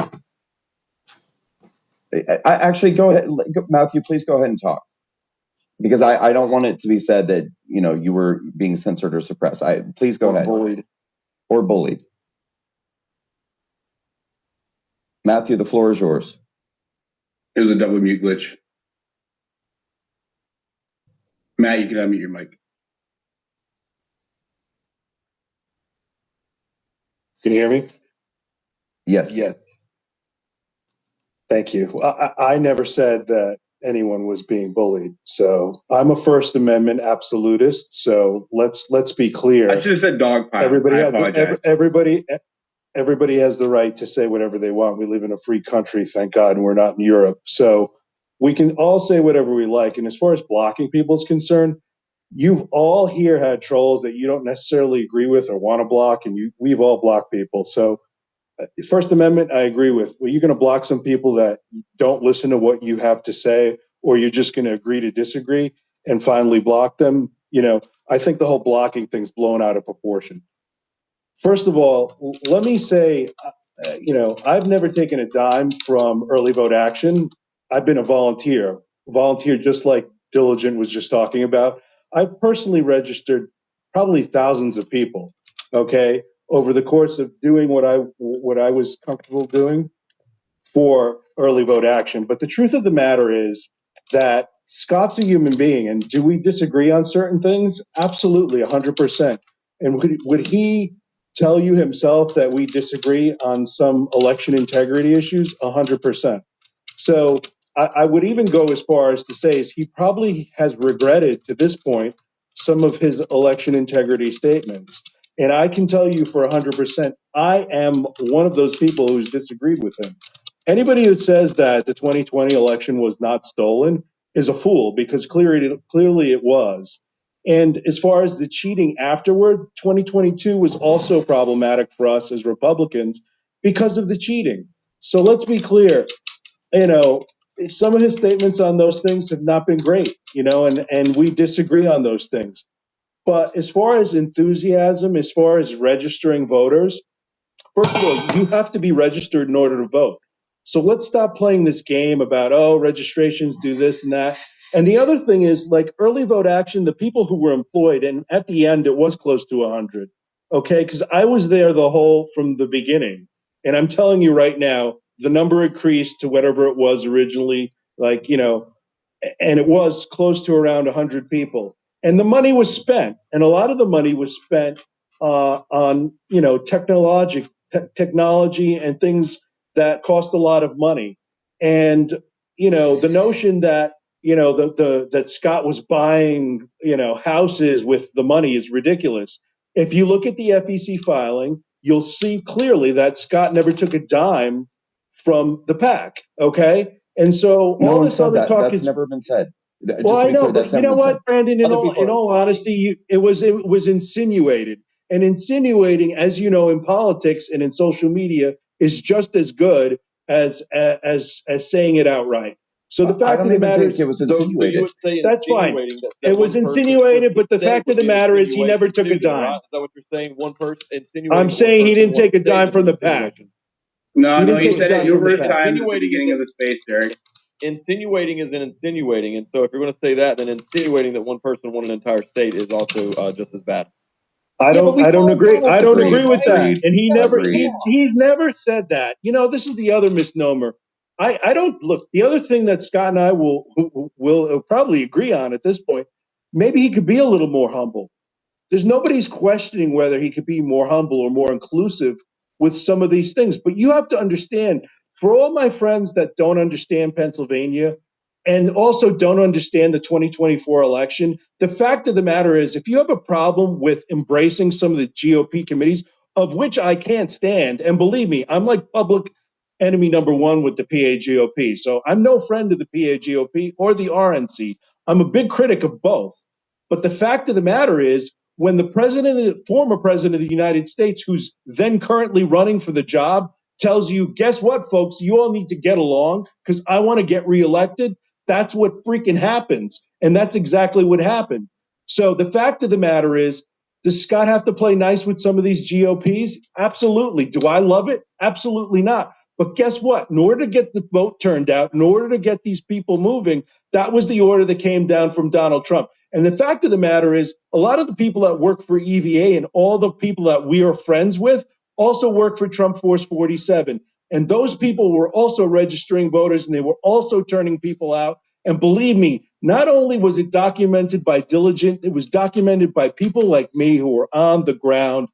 I actually go ahead, Matthew. Please go ahead and talk, because I don't want it to be said that you were being censored or suppressed. Please go ahead. Bullied. Matthew, the floor is yours. It was a double mute glitch. Matt, you can unmute your mic. Can you hear me? Yes. Thank you. I never said that anyone was being bullied. So I'm a First Amendment absolutist. So let's be clear. I should have said dog pile. Everybody has the right to say whatever they want. We live in a free country, thank God, and we're not in Europe. So we can all say whatever we like. And as far as blocking people is concerned, you've all here had trolls that you don't necessarily agree with or want to block, and we've all blocked people. So First Amendment, I agree with. Well, you're going to block some people that don't listen to what you have to say, or you're just going to agree to disagree and finally block them. I think the whole blocking thing's blown out of proportion. First of all, let me say, I've never taken a dime from early vote action. I've been a volunteer just like Diligent was just talking about. I've personally registered probably thousands of people, okay, over the course of doing what I was comfortable doing for early vote action. But the truth of the matter is that Scott's a human being, and do we disagree on certain things? Absolutely, 100%. And would he tell you himself that we disagree on some election integrity issues? 100%. So I would even go as far as to say he probably has regretted to this point some of his election integrity statements. And I can tell you for 100%, I am one of those people who's disagreed with him. Anybody who says that the 2020 election was not stolen is a fool, because clearly it was. And as far as the cheating afterward, 2022 was also problematic for us as Republicans because of the cheating. So let's be clear, some of his statements on those things have not been great, and we disagree on those things. But as far as enthusiasm, as far as registering voters, first of all, you have to be registered in order to vote. So let's stop playing this game about, registrations do this and that. And the other thing is, like, early vote action, the people who were employed, and at the end, it was close to 100. Okay, because I was there from the beginning. And I'm telling you right now, the number increased to whatever it was originally, and it was close to around 100 people. And the money was spent. And a lot of the money was spent on, technology and things that cost a lot of money. And, the notion that, that Scott was buying, houses with the money is ridiculous. If you look at the FEC filing, you'll see clearly that Scott never took a dime from the PAC. Okay. And so No all one this said other that. talk That's is never been said. well, I know, but you know what, Brandon? In all honesty, it was insinuated, and insinuating, as you know, in politics and in social media, is just as good as saying it outright. So the fact of the matter is, it was insinuated. That's fine. It was insinuated, but the fact of the matter is, he never took a dime. Right? Is that what you're saying? One person insinuating. I'm saying he didn't take a dime from the PAC. No, he said it numerous times at the insinuating beginning of the space, Derek. Insinuating is an insinuating, and so if you're going to say that, then insinuating that one person won an entire state is also just as bad. I don't agree. I don't agree with that. And Agreed. he's never said that. This is the other misnomer. I don't look. The other thing that Scott and I will probably agree on at this point, maybe he could be a little more humble. There's nobody's questioning whether he could be more humble or more inclusive with some of these things. But you have to understand, for all my friends that don't understand Pennsylvania and also don't understand the 2024 election, the fact of the matter is, if you have a problem with embracing some of the GOP committees, of which I can't stand, and believe me, I'm like public enemy number one with the PAGOP. So I'm no friend of the PAGOP or the RNC. I'm a big critic of both. But the fact of the matter is, when the former president of the United States, who's then currently running for the job, tells you, guess what, folks, you all need to get along because I want to get reelected, that's what freaking happens. And that's exactly what happened. So the fact of the matter is, does Scott have to play nice with some of these GOPs? Absolutely. Do I love it? Absolutely not. But guess what? In order to get the vote turned out, in order to get these people moving, that was the order that came down from Donald Trump. And the fact of the matter is, a lot of the people that work for EVA and all the people that we are friends with also work for Trump Force 47. And those people were also registering voters, and they were also turning people out. And believe me, not only was it documented by Diligent, it was documented by people like me who were on the ground.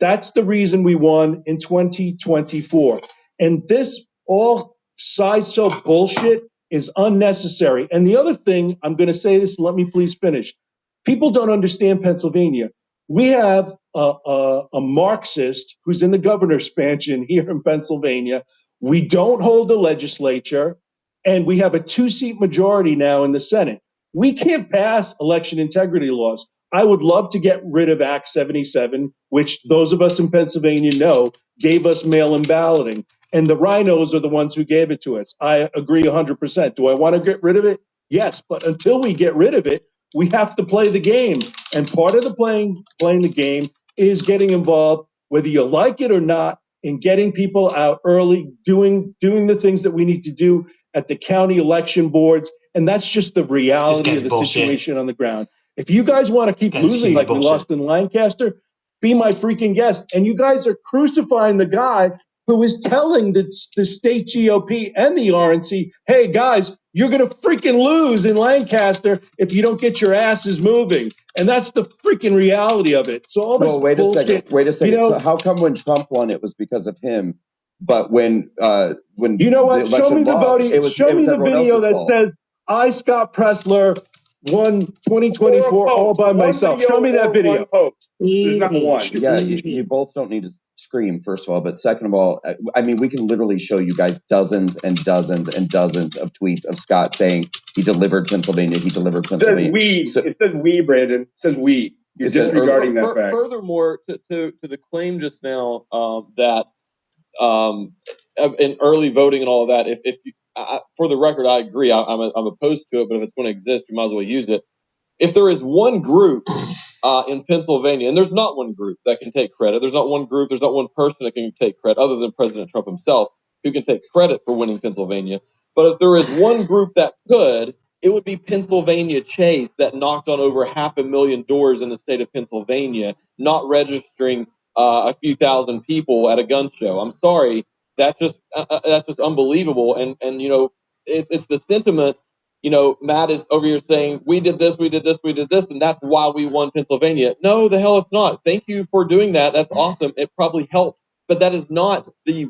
That's the reason we won in 2024. And this all sideshow bullshit is unnecessary. And the other thing, I'm going to say this, let me please finish. People don't understand Pennsylvania. We have a Marxist who's in the governor's mansion here in Pennsylvania. We don't hold the legislature, and we have a 2-seat majority now in the Senate. We can't pass election integrity laws. I would love to get rid of Act 77, which those of us in Pennsylvania know gave us mail-in balloting. And the rhinos are the ones who gave it to us. I agree 100%. Do I want to get rid of it? Yes, but until we get rid of it, we have to play the game. And part of the playing the game is getting involved, whether you like it or not, in getting people out early, doing the things that we need to do at the county election boards. And that's just the reality of the situation on the ground. If you guys want to keep losing like we lost in Lancaster, be my freaking guest. And you guys are crucifying the guy who is telling the state GOP and the RNC, hey, guys, you're going to freaking lose in Lancaster if you don't get your asses moving. And that's the freaking reality of it. So all this wait a second. So how come when Trump won, it was because of him? But when you know what? Show me the voting. Show me the video that says I, Scott Presler, won 2024 all by myself. Show me that video. There's not one. Yeah, you both don't need to scream, first of all, but second of all, I mean, we can literally show you guys dozens and dozens and dozens of tweets of Scott saying he delivered Pennsylvania, he delivered Pennsylvania. It says we, Brandon. It says we. You're disregarding that fact. Furthermore, to the claim just now that in early voting and all of that, if you, for the record, I agree. I'm opposed to it, but if it's going to exist, you might as well use it. If there is one group in Pennsylvania, and there's not one group that can take credit, there's not one group, there's not one person that can take credit other than President Trump himself who can take credit for winning Pennsylvania. But if there is one group that could, it would be Pennsylvania Chase that knocked on over 500,000 doors in the state of Pennsylvania, not registering a few thousand people at a gun show. I'm sorry, that's just unbelievable. And you know, it's the sentiment. You know, Matt is over here saying, we did this, and that's why we won Pennsylvania. No, the hell it's not. Thank you for doing that. That's awesome. It probably helped, but that is not the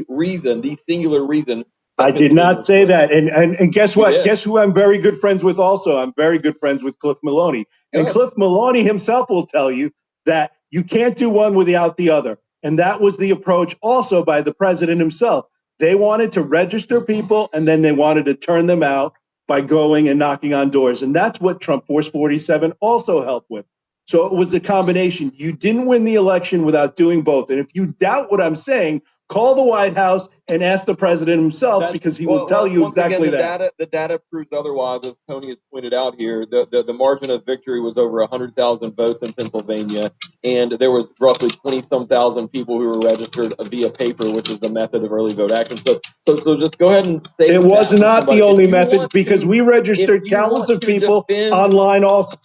reason, the singular reason. I did not say that. And guess what? Guess who I'm very good friends with also? I'm very good friends with Cliff Maloney. And Cliff Maloney himself will tell you that you can't do one without the other. And that was the approach also by the president himself. They wanted to register people, and then they wanted to turn them out by going and knocking on doors. And that's what Trump Force 47 also helped with. So it was a combination. You didn't win the election without doing both. And if you doubt what I'm saying, call the White House and ask the president himself, because he will tell you exactly that. The data proves otherwise, as Tony has pointed out here. The margin of victory was over 100,000 votes in Pennsylvania, and there was roughly 20-some thousand people who were registered via paper, which is the method of early vote action. So just go ahead and say it was not the only method, because we registered countless of people online also.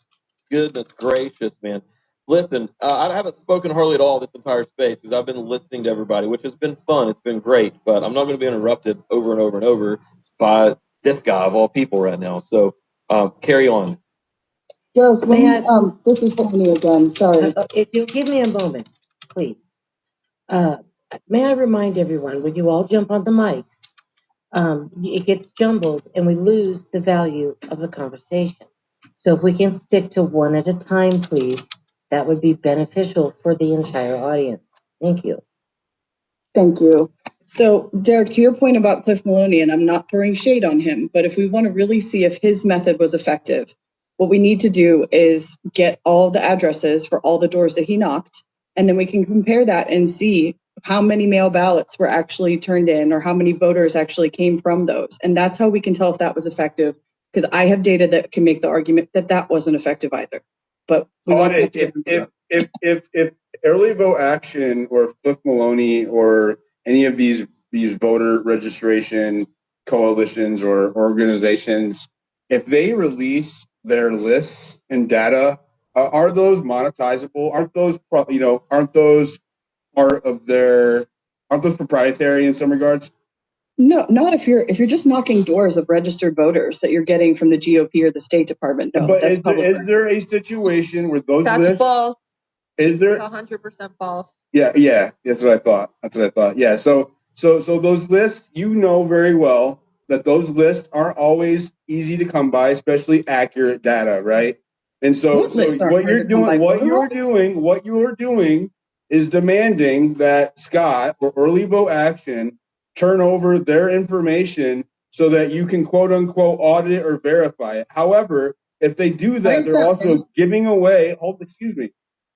Goodness gracious, man. Listen, I haven't spoken hardly at all this entire space because I've been listening to everybody, which has been fun. It's been great, but I'm not going to be interrupted over and over and over by this guy of all people right now. So carry on. So this is Tony again. Sorry. If you'll give me a moment, please. May I remind everyone, when you all jump on the mic, it gets jumbled and we lose the value of the conversation. So if we can stick to one at a time, please, that would be beneficial for the entire audience. Thank you. Thank you. So, Derek, to your point about Cliff Maloney, and I'm not throwing shade on him, but if we want to really see if his method was effective, what we need to do is get all the addresses for all the doors that he knocked, and then we can compare that and see how many mail ballots were actually turned in or how many voters actually came from those. And that's how we can tell if that was effective, because I have data that can make the argument that that wasn't effective either. But if early vote action or Cliff Maloney or any of these voter registration coalitions or organizations, if they release their lists and data, are those monetizable? Aren't those part of aren't those proprietary in some regards? No, not if you're just knocking doors of registered voters that you're getting from the GOP or the State Department. No, but that's is there a situation where those That's lists? false. Is there? 100% false. Yeah, that's what I thought. Yeah, so those lists, you know very well that those lists aren't always easy to come by, especially accurate data, right? And so what you're doing is demanding that Scott or Early Vote Action turn over their information so that you can quote unquote audit it or verify it. However, if they do that, they're also giving away.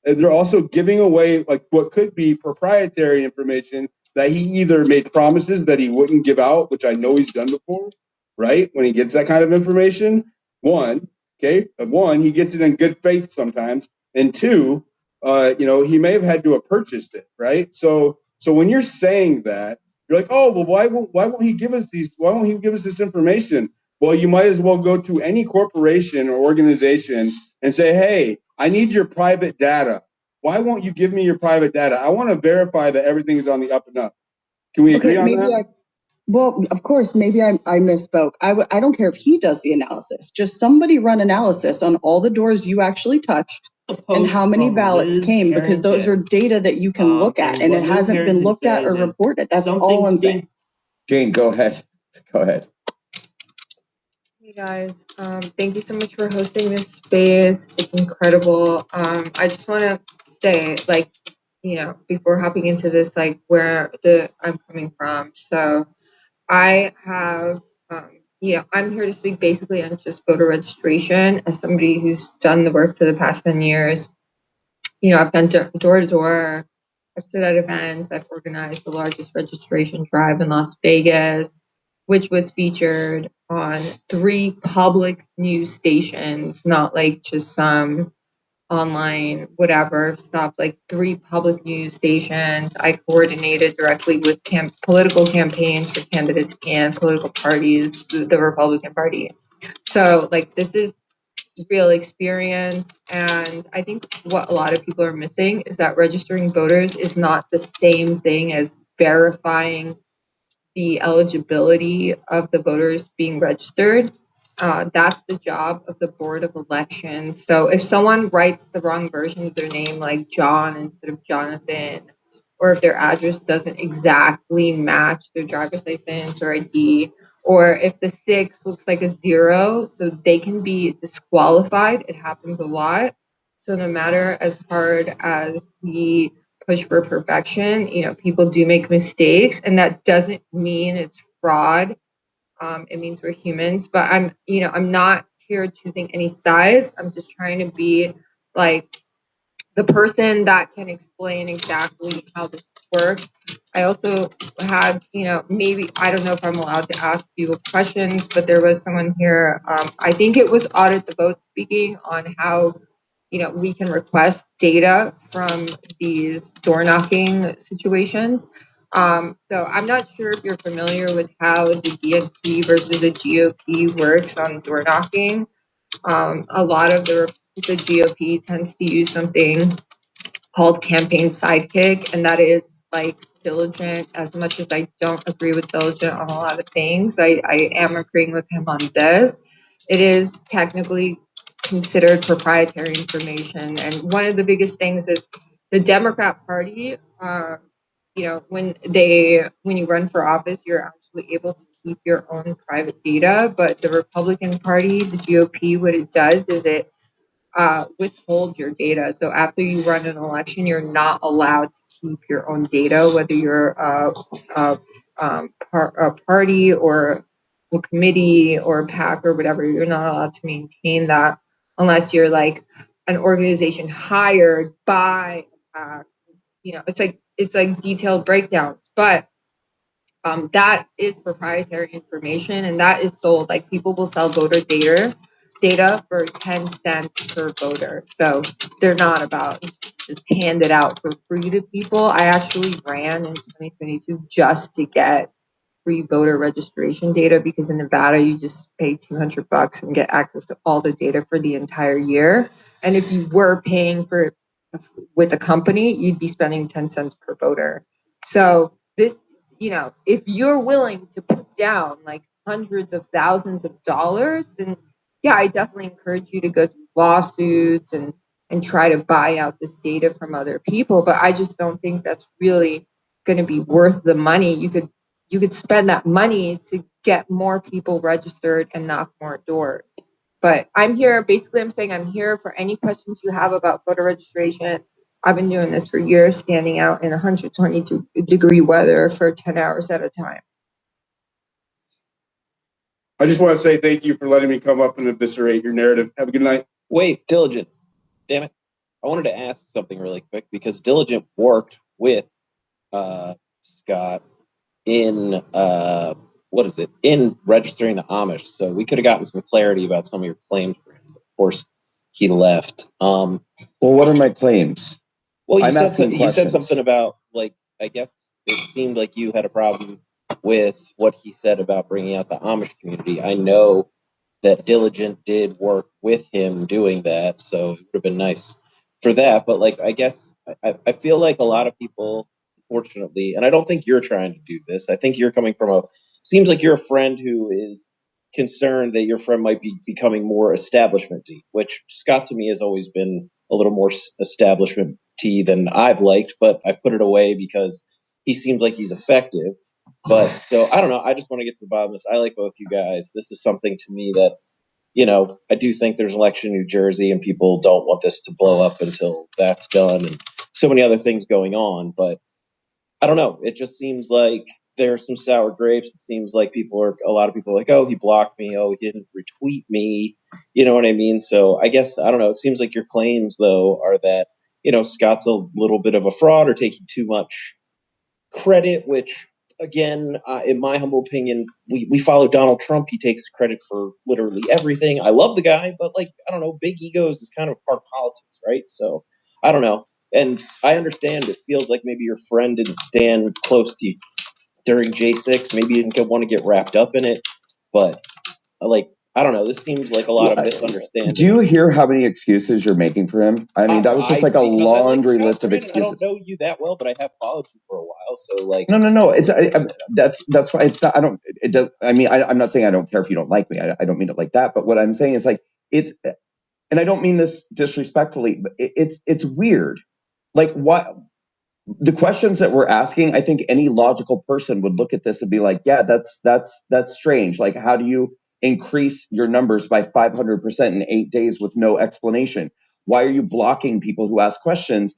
They're also giving away like what could be proprietary information that he either made promises that he wouldn't give out, which I know he's done before, right? When he gets that kind of information, one, he gets it in good faith sometimes, and two, he may have had to have purchased it, right? So when you're saying that, you're like, oh, well, why won't he give us this information? Well, you might as well go to any corporation or organization and say, hey, I need your private data. Why won't you give me your private data? I want to verify that everything is on the up and up. Can we agree on that? Well, of course, maybe I misspoke. I don't care if he does the analysis. Just somebody run analysis on all the doors you actually touched and how many ballots came, because those are data that you can look at, and it hasn't been looked at or reported. That's all I'm saying. Jane, go ahead. Hey guys, thank you so much for hosting this space. It's incredible. I just want to say, like, before hopping into this, like where I'm coming from. So I have, I'm here to speak basically on just voter registration as somebody who's done the work for the past 10 years. I've done door to door. I've stood at events. I've organized the largest registration drive in Las Vegas, which was featured on 3 public news stations, not like just some online, whatever stuff, like 3 public news stations. I coordinated directly with political campaigns for candidates and political parties, the Republican Party. So, like, this is real experience. And I think what a lot of people are missing is that registering voters is not the same thing as verifying the eligibility of the voters being registered. That's the job of the Board of Elections. So if someone writes the wrong version of their name, like John instead of Jonathan, or if their address doesn't exactly match their driver's license or ID, or if the 6 looks like a 0, so they can be disqualified. It happens a lot. So no matter as hard as we push for perfection, people do make mistakes, and that doesn't mean it's fraud. It means we're humans, but I'm not here choosing any sides. I'm just trying to be like the person that can explain exactly how this works. I also had, maybe, I don't know if I'm allowed to ask people questions, but there was someone here, I think it was Audit the Vote, speaking on how, we can request data from these door knocking situations. So I'm not sure if you're familiar with how the DNC versus the GOP works on door knocking. A lot of the GOP tends to use something called Campaign Sidekick, and that is like Diligent. As much as I don't agree with Diligent on a lot of things, I am agreeing with him on this. It is technically considered proprietary information, and one of the biggest things is the Democrat Party. When you run for office, you're actually able to keep your own private data, but the Republican Party, the GOP, what it does is it withhold your data. So after you run an election, you're not allowed to keep your own data, whether you're a party or a committee or a PAC or whatever. You're not allowed to maintain that unless you're like an organization hired by a PAC. It's like detailed breakdowns, but that is proprietary information, and that is sold. Like, people will sell voter data for 10 cents per voter. So they're not about just hand it out for free to people. I actually ran in 2022 just to get free voter registration data, because in Nevada you just pay $200 and get access to all the data for the entire year. And if you were paying for it with a company, you'd be spending 10 cents per voter. So this, if you're willing to put down like hundreds of thousands of dollars, then yeah, I definitely encourage you to go through lawsuits and try to buy out this data from other people. But I just don't think that's really going to be worth the money. You could spend that money to get more people registered and knock more doors. But I'm here, basically I'm saying I'm here for any questions you have about voter registration. I've been doing this for years, standing out in 122-degree weather for 10 hours at a time. I just want to say thank you for letting me come up and eviscerate your narrative. Have a good night. Wait, Diligent. Damn it. I wanted to ask something really quick, because Diligent worked with Scott in in registering the Amish. So we could have gotten some clarity about some of your claims for him. Of course, he left. Well, what are my claims? Well, you said something about, like, I guess it seemed like you had a problem with what he said about bringing out the Amish community. I know that Diligent did work with him doing that, so it would have been nice for that. But, like, I guess I feel like a lot of people, unfortunately, and I don't think you're trying to do this. I think you're coming from seems like you're a friend who is concerned that your friend might be becoming more establishment-y, which Scott to me has always been a little more establishment-y than I've liked, but I put it away because he seems like he's effective. But so I don't know. I just want to get to the bottom of this. I like both you guys. This is something to me that, I do think there's an election in New Jersey and people don't want this to blow up until that's done. And so many other things going on. But I don't know. It just seems like there are some sour grapes. It seems like a lot of people are like, oh, he blocked me. Oh, he didn't retweet me. You know what I mean? So I guess, I don't know. It seems like your claims, though, are that, Scott's a little bit of a fraud or taking too much credit, which, again, in my humble opinion, we follow Donald Trump. He takes credit for literally everything. I love the guy, but, like, I don't know, big egos is kind of part of politics, right? So I don't know. And I understand it feels like maybe your friend didn't stand close to you during J6. Maybe you didn't want to get wrapped up in it. But, I don't know. This seems like a lot of misunderstanding. Do you hear how many excuses you're making for him? I mean, that was just like a laundry list of excuses. I don't know you that well, but I have followed you for a while. So, like, no. It's that's why it's not. I don't. It does. I mean, I'm not saying I don't care if you don't like me. I don't mean it like that. But what I'm saying is, like, it's, and I don't mean this disrespectfully, but it's weird. Like, what the questions that we're asking, I think any logical person would look at this and be like, yeah, that's strange. Like, how do you increase your numbers by 500% in 8 days with no explanation? Why are you blocking people who ask questions?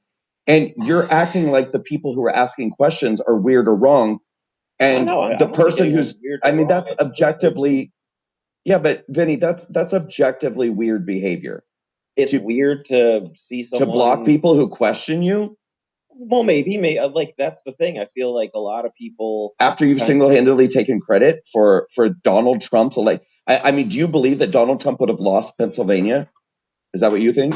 And you're acting like the people who are asking questions are weird or wrong. And the person who's, I mean, that's objectively, yeah, but Vinny, that's objectively weird behavior. It's weird to see someone to block people who question you. Well, maybe, like, that's the thing. I feel like a lot of people, after you've single-handedly taken credit for Donald Trump to, like, I mean, do you believe that Donald Trump would have lost Pennsylvania? Is that what you think?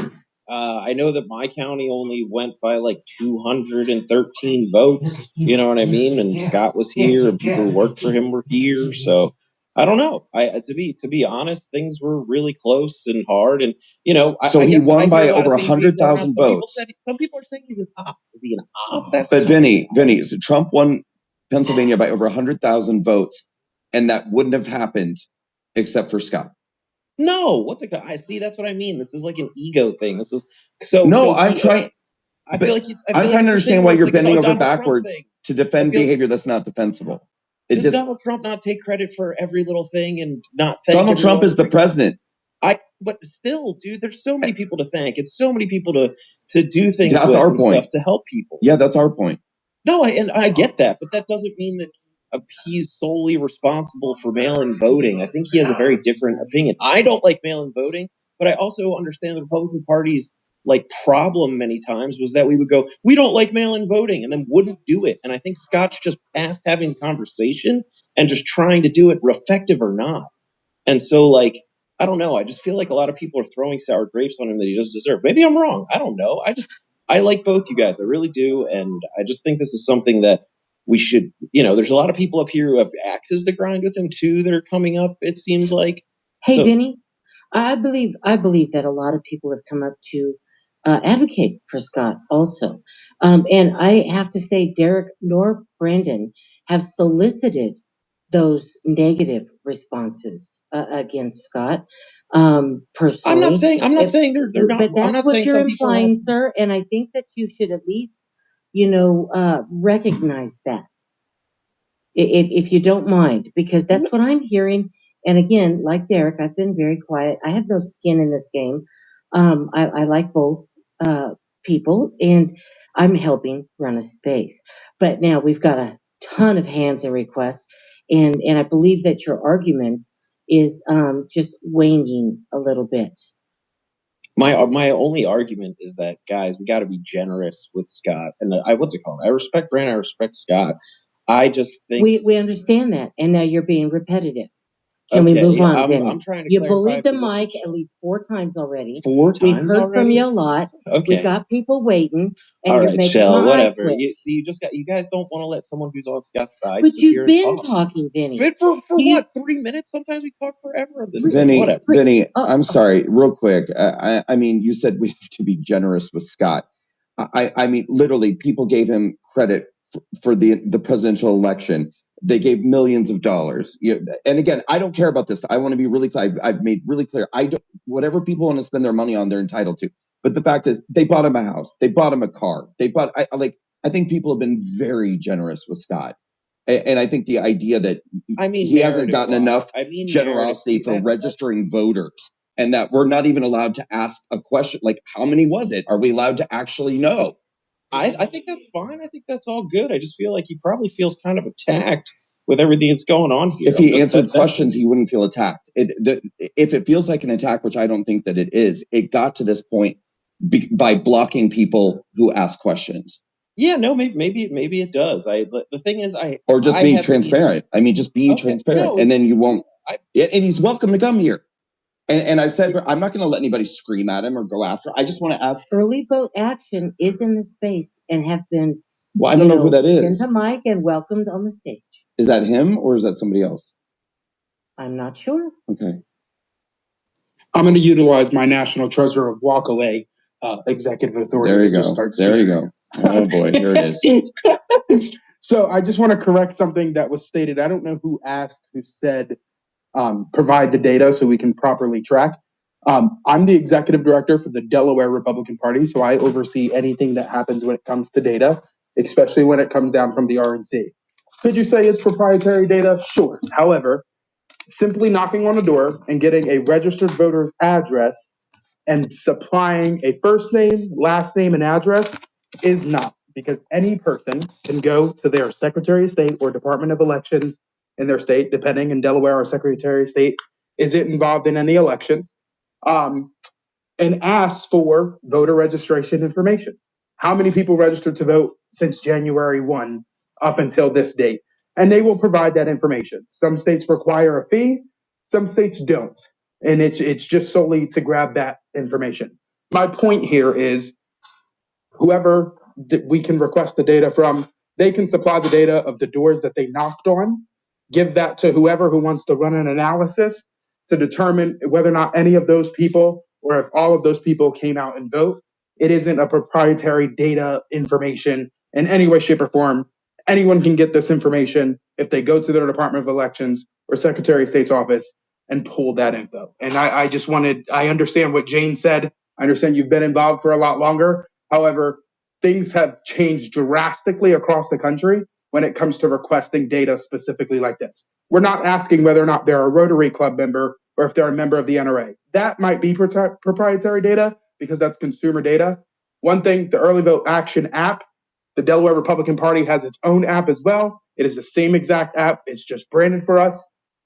I know that my county only went by like 213 votes. You know what I mean? And Scott was here, and people who worked for him were here. So I don't know. To be honest, things were really close and hard. And so he won by over 100,000 votes. Some people are saying he's an op. Is he an op? But Vinny, so Trump won Pennsylvania by over 100,000 votes, and that wouldn't have happened except for Scott. No, I see. That's what I mean. This is like an ego thing. This is so. No, so I'm trying. I feel like I'm trying to understand why you're bending over backwards to defend behavior that's not defensible. Does Donald Trump not take credit for every little thing and not thank Donald Trump is the president? But still, dude, there's so many people to thank. It's so many people to do things. That's our point. To help people. Yeah, that's our point. No, I get that, but that doesn't mean that he's solely responsible for mail-in voting. I think he has a very different opinion. I don't like mail-in voting, but I also understand the Republican Party's problem many times was that we would go, we don't like mail-in voting, and then wouldn't do it. And I think Scott's just past having a conversation and just trying to do it, effective or not. And so, I don't know. I just feel like a lot of people are throwing sour grapes on him that he doesn't deserve. Maybe I'm wrong. I don't know. I like both you guys. I really do. And I just think this is something that we should, there's a lot of people up here who have axes to grind with him too that are coming up, it seems like. Hey, Vinny, I believe that a lot of people have come up to advocate for Scott also. And I have to say, Derek nor Brandon have solicited those negative responses against Scott. Personally, I'm not saying they're not. But that's I'm not what saying you're some people implying, sir. And I think that you should at least, recognize that. If you don't mind, because that's what I'm hearing. And again, like Derek, I've been very quiet. I have no skin in this game. I like both people, and I'm helping run a space. But now we've got a ton of hands and requests, and I believe that your argument is just waning a little bit. My only argument is that, guys, we got to be generous with Scott. And what's it called? I respect Brandon. I respect Scott. I just think we understand that, and now you're being repetitive. Can we move on, Vinny? I'm trying to you bullied the mic at least 4 times already. 4 times We've heard already? from you a lot. Okay. We've got people waiting, and all you're right, making Shell, my whatever. quit. You guys don't want to let someone who's on Scott's side. But you've been talking, Vinny. For what? 3 minutes? Sometimes we talk forever on this. Vinny, I'm sorry, real quick. I mean, you said we have to be generous with Scott. I mean, literally, people gave him credit for the presidential election. They gave millions of dollars. And again, I don't care about this. I want to be really clear. I've made really clear. Whatever people want to spend their money on, they're entitled to. But the fact is, they bought him a house. They bought him a car. I think people have been very generous with Scott. And I think the idea that he hasn't gotten enough generosity for registering voters, and that we're not even allowed to ask a question like, how many was it? Are we allowed to actually know? I think that's fine. I think that's all good. I just feel like he probably feels kind of attacked with everything that's going on here. If he answered questions, he wouldn't feel attacked. If it feels like an attack, which I don't think that it is, it got to this point by blocking people who ask questions. Yeah, no, maybe it does. The thing is, or just be transparent. I mean, just be transparent, and then you won't. And he's welcome to come here. And I said, I'm not going to let anybody scream at him or go after. I just want to ask. Early vote action is in the space and have been. Well, I don't know who that is. Sent a mic and welcomed on the stage. Is that him or is that somebody else? I'm not sure. Okay. I'm going to utilize my national treasure of walk away executive authority. There you go. There you go. Oh boy, here it is. So I just want to correct something that was stated. I don't know who said provide the data so we can properly track. I'm the executive director for the Delaware Republican Party, so I oversee anything that happens when it comes to data, especially when it comes down from the RNC. Could you say it's proprietary data? Sure. However, simply knocking on a door and getting a registered voter's address and supplying a first name, last name, and address is not, because any person can go to their Secretary of State or Department of Elections in their state, depending. In Delaware, our Secretary of State isn't involved in any elections, and ask for voter registration information. How many people registered to vote since January 1 up until this date? And they will provide that information. Some states require a fee, some states don't. And it's just solely to grab that information. My point here is whoever we can request the data from, they can supply the data of the doors that they knocked on, give that to whoever who wants to run an analysis to determine whether or not any of those people or if all of those people came out and vote. It isn't a proprietary data information in any way, shape, or form. Anyone can get this information if they go to their Department of Elections or Secretary of State's office and pull that info. And I understand what Jane said. I understand you've been involved for a lot longer. However, things have changed drastically across the country when it comes to requesting data specifically like this. We're not asking whether or not they're a Rotary Club member or if they're a member of the NRA. That might be proprietary data because that's consumer data. One thing, the Early Vote Action app, the Delaware Republican Party has its own app as well. It is the same exact app. It's just branded for us.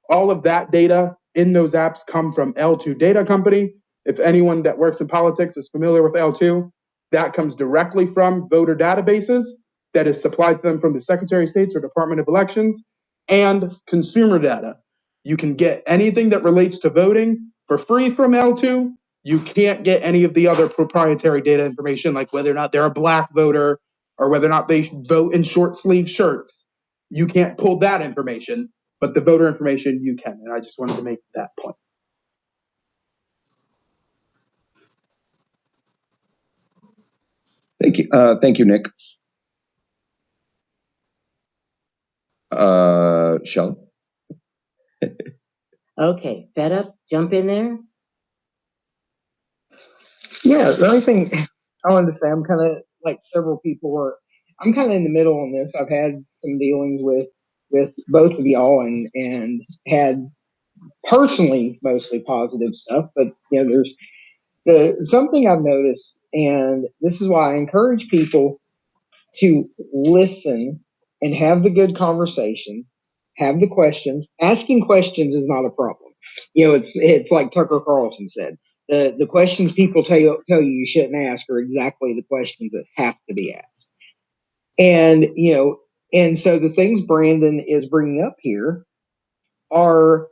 All of that data in those apps come from L2 Data Company. If anyone that works in politics is familiar with L2, that comes directly from voter databases that is supplied to them from the Secretary of State or Department of Elections, and consumer data. You can get anything that relates to voting for free from L2. You can't get any of the other proprietary data information, like whether or not they're a black voter or whether or not they vote in short sleeve shirts. You can't pull that information, but the voter information you can. And I just wanted to make that point. Thank you. Thank you, Nick. Shelley? Okay, fed up, jump in there. Yeah, the only thing I wanted to say, I'm kind of like several people I'm kind of in the middle on this. I've had some dealings with both of y'all and had personally mostly positive stuff, but there's something I've noticed, and this is why I encourage people to listen and have the good conversations, have the questions. Asking questions is not a problem. It's like Tucker Carlson said. The questions people tell you shouldn't ask are exactly the questions that have to be asked. And so the things Brandon is bringing up here are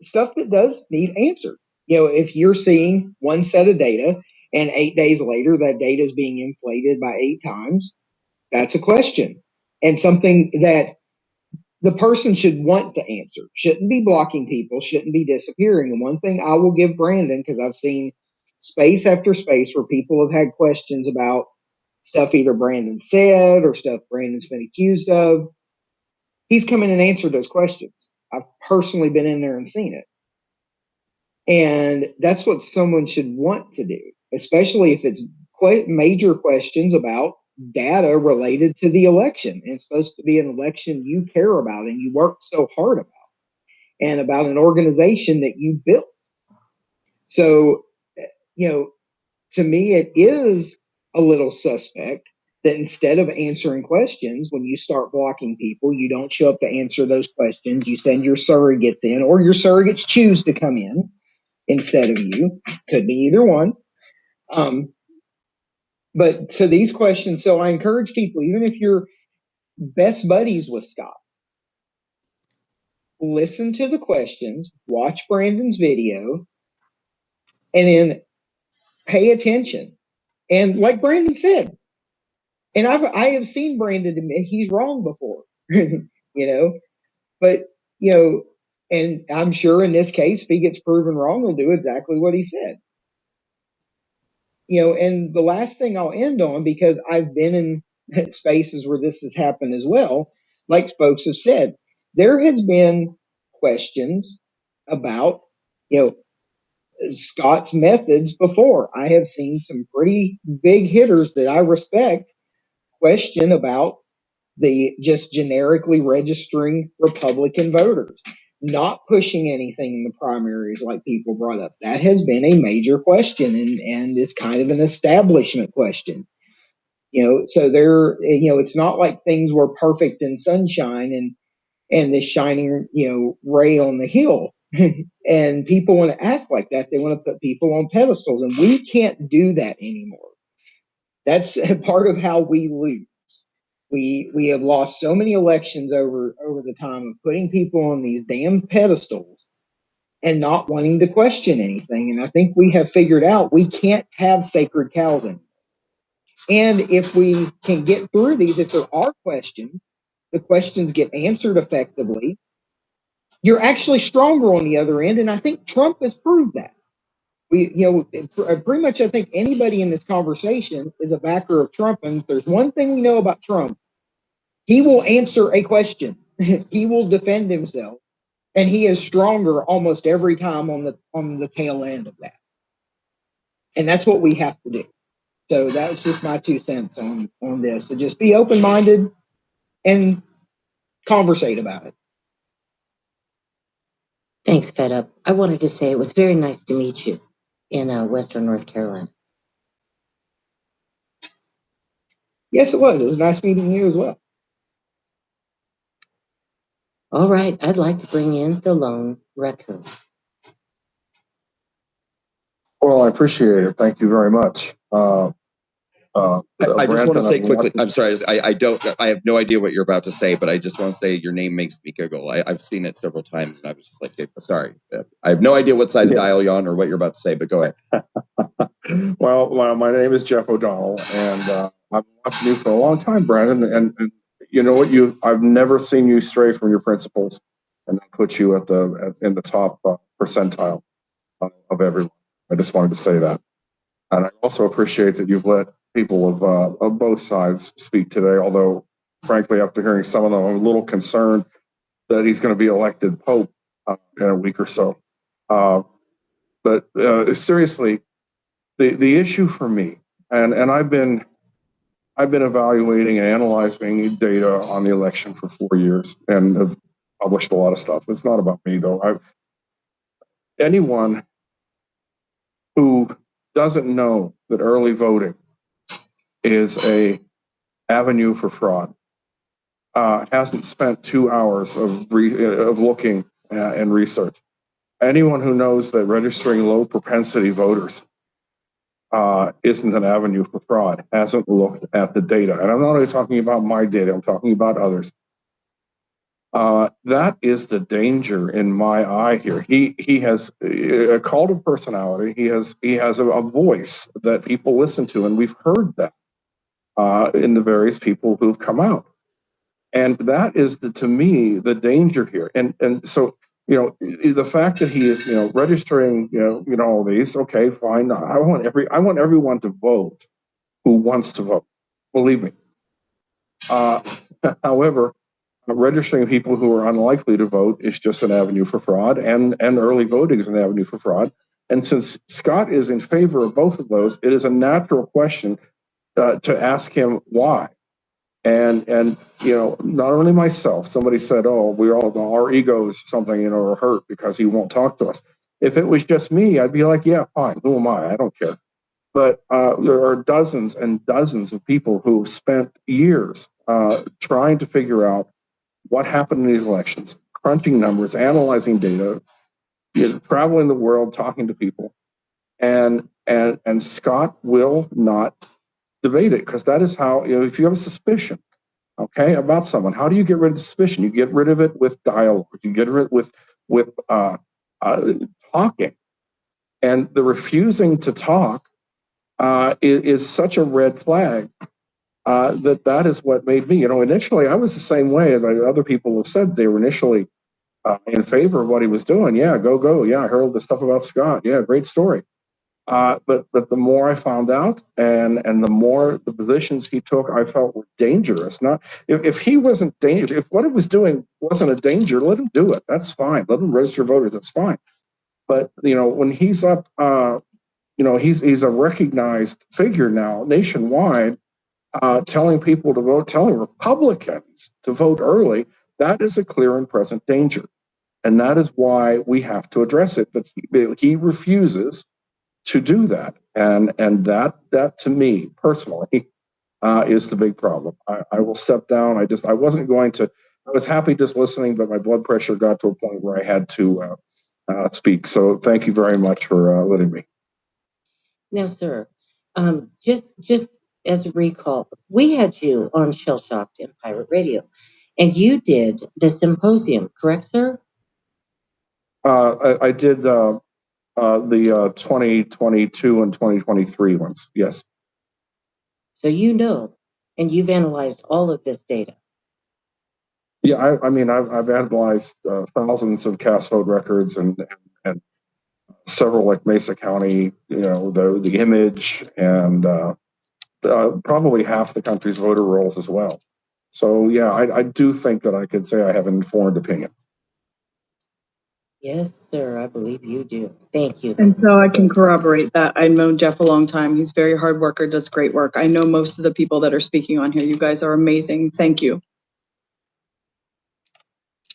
stuff that does need answered. If you're seeing one set of data and 8 days later that data is being inflated by 8 times, that's a question and something that the person should want to answer. Shouldn't be blocking people, shouldn't be disappearing. And one thing I will give Brandon, because I've seen space after space where people have had questions about stuff either Brandon said or stuff Brandon's been accused of. He's come in and answered those questions. I've personally been in there and seen it. And that's what someone should want to do, especially if it's quite major questions about data related to the election. And it's supposed to be an election you care about and you work so hard about, and about an organization that you built. So, to me, it is a little suspect that instead of answering questions, when you start blocking people, you don't show up to answer those questions. You send your surrogates in, or your surrogates choose to come in instead of you. Could be either one. But so these questions, so I encourage people, even if you're best buddies with Scott, listen to the questions, watch Brandon's video, and then pay attention. And like Brandon said, and I have seen Brandon admit he's wrong before, but and I'm sure in this case, if he gets proven wrong, he'll do exactly what he said. And the last thing I'll end on, because I've been in spaces where this has happened as well, like folks have said, there has been questions about, Scott's methods before. I have seen some pretty big hitters that I respect question about the just generically registering Republican voters, not pushing anything in the primaries like people brought up. That has been a major question and is kind of an establishment question. So it's not like things were perfect and sunshine and this shining, ray on the hill. And people want to act like that. They want to put people on pedestals, and we can't do that anymore. That's part of how we lose. We have lost so many elections over the time of putting people on these damn pedestals and not wanting to question anything. And I think we have figured out we can't have sacred cows anymore. And if we can get through these, if there are questions, the questions get answered effectively, you're actually stronger on the other end. And I think Trump has proved that. Pretty much I think anybody in this conversation is a backer of Trump. And if there's one thing we know about Trump, he will answer a question. He will defend himself. And he is stronger almost every time on the tail end of that. And that's what we have to do. So that's just my 2 cents on this. So just be open-minded and conversate about it. Thanks, Fed Up. I wanted to say it was very nice to meet you in Western North Carolina. Yes, it was. It was nice meeting you as well. All right, I'd like to bring in the lone raccoon. Well, I appreciate it. Thank you very much. I just want to say quickly, I'm sorry, I have no idea what you're about to say, but I just want to say your name makes me giggle. I've seen it several times and I was just like, hey, sorry. I have no idea what side of the dial you're on or what you're about to say, but go ahead. Well, my name is Jeff O'Donnell and I've been watching you for a long time, Brandon, and you know what, I've never seen you stray from your principles and that puts you in the top percentile of everyone. I just wanted to say that. And I also appreciate that you've let people of both sides speak today, although, frankly, after hearing some of them, I'm a little concerned that he's going to be elected Pope in a week or so. But seriously, the issue for me, and I've been evaluating and analyzing data on the election for 4 years and have published a lot of stuff. It's not about me, though. Anyone who doesn't know that early voting is a avenue for fraud hasn't spent 2 hours of looking and research. Anyone who knows that registering low propensity voters isn't an avenue for fraud hasn't looked at the data. And I'm not only talking about my data, I'm talking about others. That is the danger in my eye here. He has a cult of personality. He has a voice that people listen to, and we've heard that in the various people who've come out. And that is to me the danger here. And so the fact that he is registering all these, okay, fine. I want everyone to vote who wants to vote. Believe me. However, registering people who are unlikely to vote is just an avenue for fraud, and early voting is an avenue for fraud. And since Scott is in favor of both of those, it is a natural question to ask him why. And not only myself, somebody said, oh, our egos something, are hurt because he won't talk to us. If it was just me, I'd be like, yeah, fine. Who am I? I don't care. But there are dozens and dozens of people who spent years trying to figure out what happened in these elections, crunching numbers, analyzing data, traveling the world, talking to people. And Scott will not debate it, because that is how, if you have a suspicion, okay, about someone, how do you get rid of the suspicion? You get rid of it with dialogue. You get rid with talking. And the refusing to talk is such a red flag that is what made me. Initially I was the same way as other people have said. They were initially in favor of what he was doing. Yeah, go. Yeah, I heard the stuff about Scott. Yeah, great story. But the more I found out, and the more the positions he took, I felt were dangerous. Not if he wasn't dangerous, if what he was doing wasn't a danger, let him do it. That's fine. Let him register voters. That's fine. But when he's up, he's a recognized figure now nationwide, telling people to vote, telling Republicans to vote early. That is a clear and present danger, and that is why we have to address it. But he refuses to do that, and that to me personally is the big problem. I will step down. I wasn't going to. I was happy just listening, but my blood pressure got to a point where I had to speak. So thank you very much for letting me. Now, sir, just as a recall, we had you on Shell Shocked and Pirate Radio, and you did the symposium, correct, sir? I did the 2022 and 2023 ones. Yes. So and you've analyzed all of this data. Yeah, I mean, I've analyzed thousands of cast vote records and several, like Mesa County, the image, and probably half the country's voter rolls as well. So yeah, I do think that I could say I have an informed opinion. Yes, sir, I believe you do. Thank you. And so I can corroborate that. I've known Jeff a long time. He's a very hard worker, does great work. I know most of the people that are speaking on here. You guys are amazing. Thank you.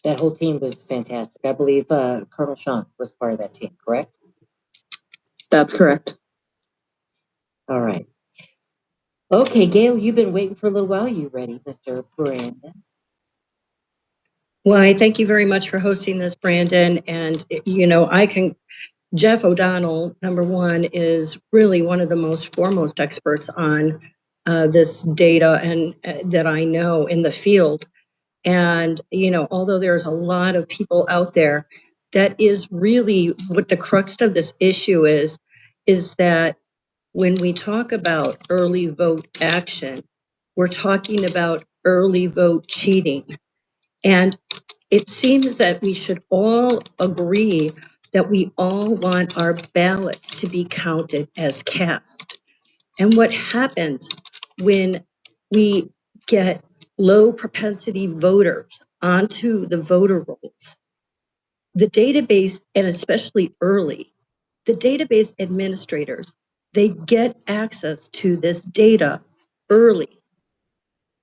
That whole team was fantastic. I believe Colonel Sean was part of that team, correct? That's correct. All right. Okay, Gail, you've been waiting for a little while. You ready, Mr. Brandon? Well, I thank you very much for hosting this, Brandon. And, Jeff O'Donnell, number one, is really one of the most foremost experts on this data and that I know in the field. And, although there's a lot of people out there, that is really what the crux of this issue is that when we talk about early vote action, we're talking about early vote cheating. And it seems that we should all agree that we all want our ballots to be counted as cast. And what happens when we get low propensity voters onto the voter rolls? The database, and especially early, the database administrators, they get access to this data early.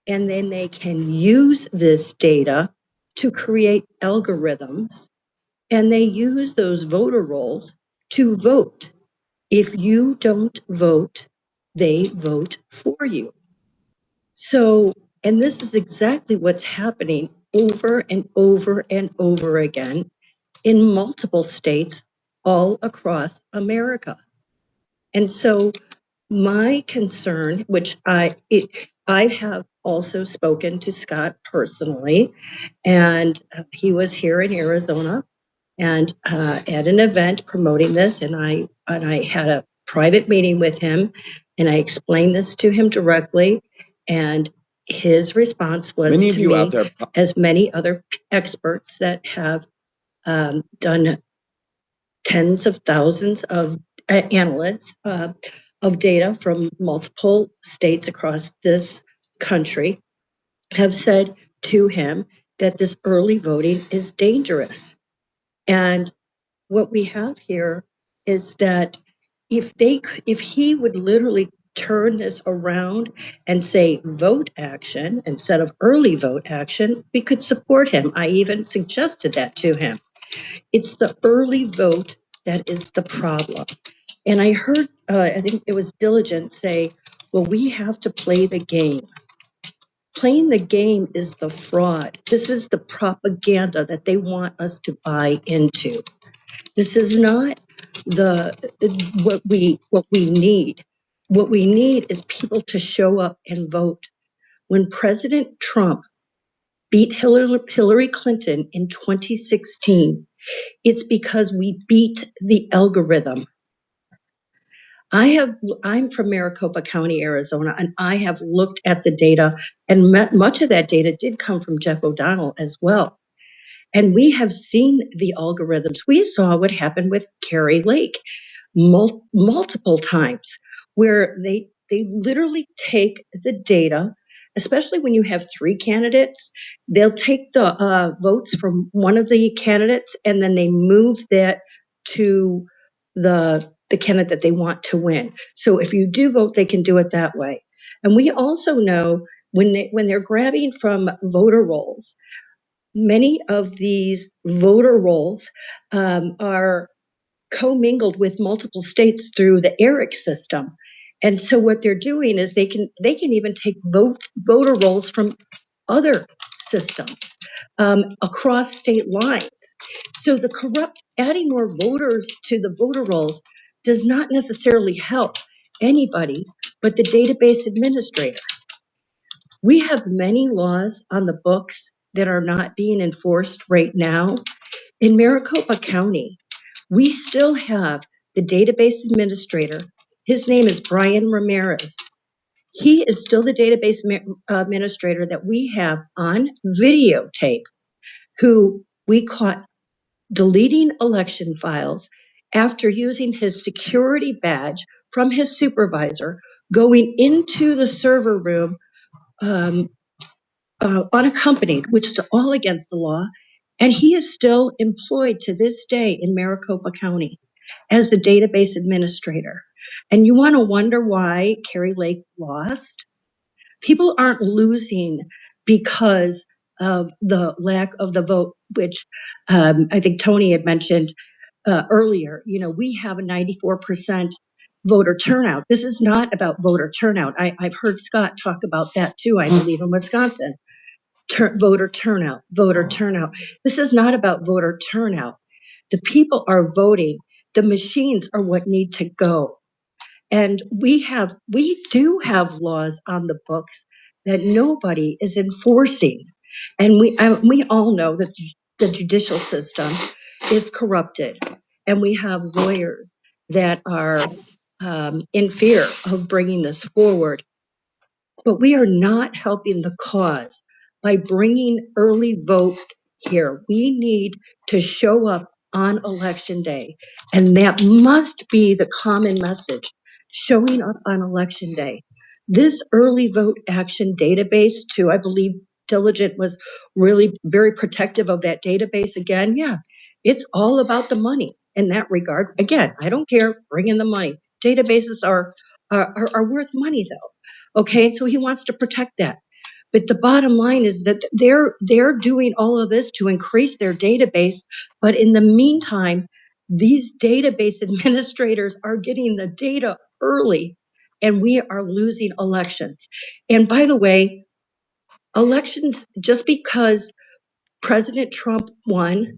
And then they can use this data to create algorithms, and they use those voter rolls to vote. If you don't vote, they vote for you. So, and this is exactly what's happening over and over and over again in multiple states all across America. And so my concern, which I have also spoken to Scott personally, and he was here in Arizona and at an event promoting this, and I had a private meeting with him, and I explained this to him directly, and his response was Many of to you me, out there, as many other experts that have done tens of thousands of analysts of data from multiple states across this country, have said to him that this early voting is dangerous. And what we have here is that if he would literally turn this around and say vote action instead of early vote action, we could support him. I even suggested that to him. It's the early vote that is the problem. And I heard I think it was Diligent, say, well, we have to play the game. Playing the game is the fraud. This is the propaganda that they want us to buy into. This is not what we need. What we need is people to show up and vote. When President Trump beat Hillary Clinton in 2016, it's because we beat the algorithm. I'm from Maricopa County, Arizona, and I have looked at the data, and much of that data did come from Jeff O'Donnell as well. And we have seen the algorithms. We saw what happened with Kari Lake multiple times, where they literally take the data, especially when you have three candidates, they'll take the votes from one of the candidates and then they move that to the candidate that they want to win. So if you do vote, they can do it that way. And we also know when they're grabbing from voter rolls, many of these voter rolls are commingled with multiple states through the ERIC system. And so what they're doing is they can even take voter rolls from other systems across state lines. So adding more voters to the voter rolls does not necessarily help anybody but the database administrator. We have many laws on the books that are not being enforced right now. In Maricopa County, we still have the database administrator. His name is Brian Ramirez. He is still the database administrator that we have on videotape, who we caught deleting election files after using his security badge from his supervisor, going into the server room unaccompanied, which is all against the law. And he is still employed to this day in Maricopa County as the database administrator. And you want to wonder why Kari Lake lost? People aren't losing because of the lack of the vote, which I think Tony had mentioned earlier. You know, we have a 94% voter turnout. This is not about voter turnout. I've heard Scott talk about that too, I believe, in Wisconsin. Voter turnout. This is not about voter turnout. The people are voting. The machines are what need to go. And we do have laws on the books that nobody is enforcing. And we all know that the judicial system is corrupted. And we have lawyers that are in fear of bringing this forward. But we are not helping the cause by bringing early vote here. We need to show up on election day, and that must be the common message, showing up on election day. This early vote action database, too, I believe Diligent was really very protective of that database. Again, yeah, it's all about the money in that regard. Again, I don't care, bring in the money. Databases are worth money, though. Okay, so he wants to protect that. But the bottom line is that they're doing all of this to increase their database. But in the meantime, these database administrators are getting the data early, and we are losing elections. And by the way, elections, just because President Trump won,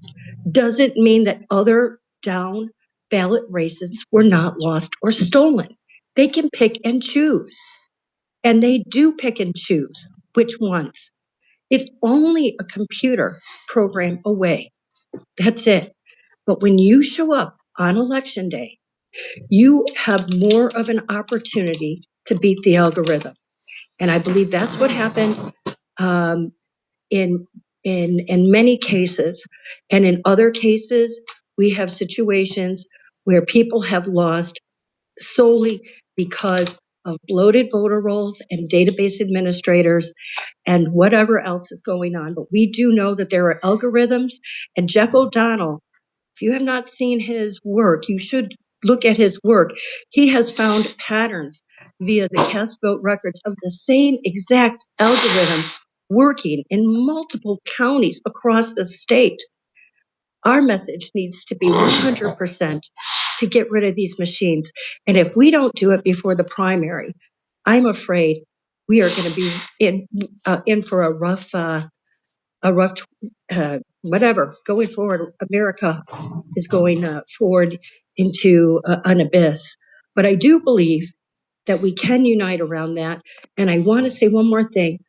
doesn't mean that other down ballot races were not lost or stolen. They can pick and choose. And they do pick and choose which ones. It's only a computer program away. That's it. But when you show up on election day, you have more of an opportunity to beat the algorithm. And I believe that's what happened in many cases. And in other cases, we have situations where people have lost solely because of bloated voter rolls and database administrators and whatever else is going on. But we do know that there are algorithms, and Jeff O'Donnell, if you have not seen his work, you should look at his work. He has found patterns via the cast vote records of the same exact algorithm working in multiple counties across the state. Our message needs to be 100% to get rid of these machines. And if we don't do it before the primary, I'm afraid we are going to be in for a rough whatever going forward. America is going forward into an abyss. But I do believe that we can unite around that. And I want to say one more thing.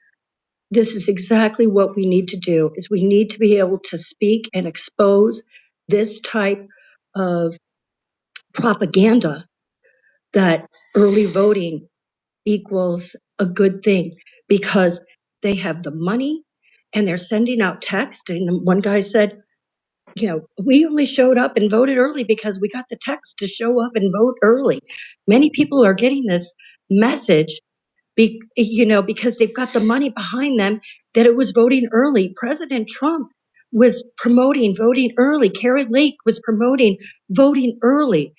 This is exactly what we need to do, is we need to be able to speak and expose this type of propaganda that early voting equals a good thing, because they have the money and they're sending out text. And one guy said, we only showed up and voted early because we got the text to show up and vote early. Many people are getting this message because they've got the money behind them, that it was voting early. President Trump was promoting voting early. Kari Lake was promoting voting early.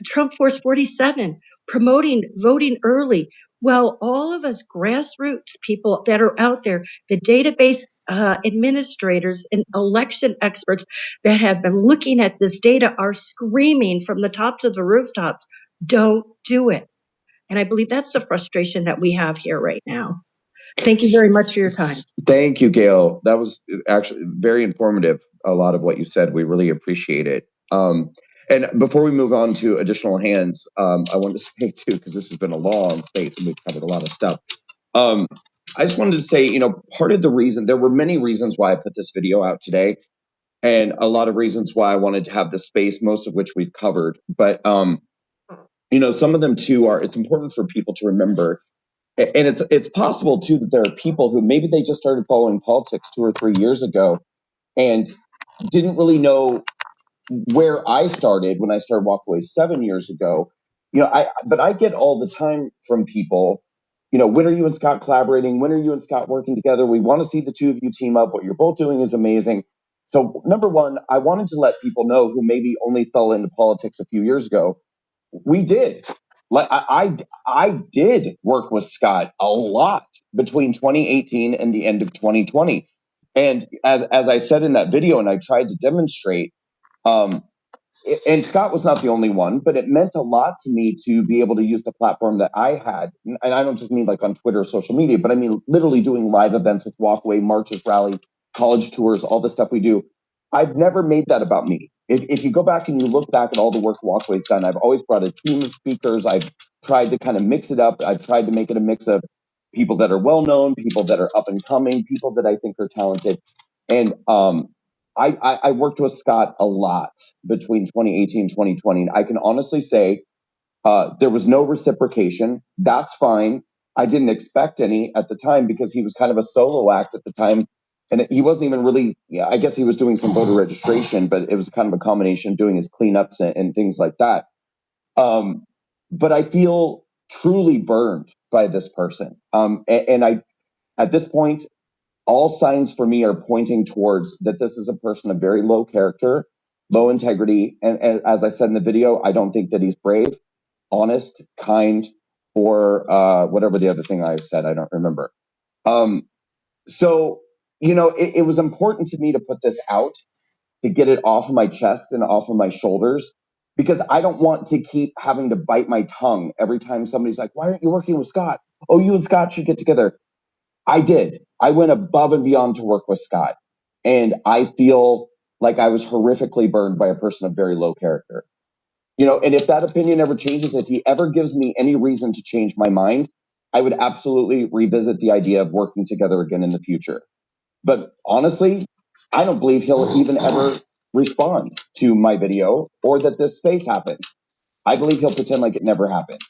Trump Force 47 promoting voting early. Well, all of us grassroots people that are out there, the database administrators and election experts that have been looking at this data, are screaming from the tops of the rooftops, don't do it. And I believe that's the frustration that we have here right now. Thank you very much for your time. Thank you, Gail. That was actually very informative. A lot of what you said, we really appreciate it. And before we move on to additional hands, I wanted to say too, because this has been a long space and we've covered a lot of stuff. I just wanted to say, part of the reason, there were many reasons why I put this video out today, and a lot of reasons why I wanted to have this space, most of which we've covered. But, some of them too it's important for people to remember. And it's possible too that there are people who maybe they just started following politics 2 or 3 years ago and didn't really know where I started when I started Walkaway 7 years ago. But I get all the time from people, when are you and Scott collaborating? When are you and Scott working together? We want to see the two of you team up. What you're both doing is amazing. So number one, I wanted to let people know who maybe only fell into politics a few years ago. We did. Like I did work with Scott a lot between 2018 and the end of 2020. And as I said in that video, and I tried to demonstrate, and Scott was not the only one, but it meant a lot to me to be able to use the platform that I had. And I don't just mean like on Twitter or social media, but I mean literally doing live events with Walkaway, marches, rallies, college tours, all the stuff we do. I've never made that about me. If you go back and you look back at all the work Walkaway's done, I've always brought a team of speakers. I've tried to kind of mix it up. I've tried to make it a mix of people that are well-known, people that are up and coming, people that I think are talented. And I worked with Scott a lot between 2018 and 2020. And I can honestly say there was no reciprocation. That's fine. I didn't expect any at the time because he was kind of a solo act at the time. And he wasn't even really, I guess he was doing some voter registration, but it was kind of a combination of doing his cleanups and things like that. But I feel truly burned by this person. And I, at this point, all signs for me are pointing towards that this is a person of very low character, low integrity. And as I said in the video, I don't think that he's brave, honest, kind, or whatever the other thing I've said, I don't remember. So, it was important to me to put this out, to get it off of my chest and off of my shoulders, because I don't want to keep having to bite my tongue every time somebody's like, why aren't you working with Scott? Oh, you and Scott should get together. I did. I went above and beyond to work with Scott. And I feel like I was horrifically burned by a person of very low character. And if that opinion ever changes, if he ever gives me any reason to change my mind, I would absolutely revisit the idea of working together again in the future. But honestly, I don't believe he'll even ever respond to my video or that this space happened. I believe he'll pretend like it never happened.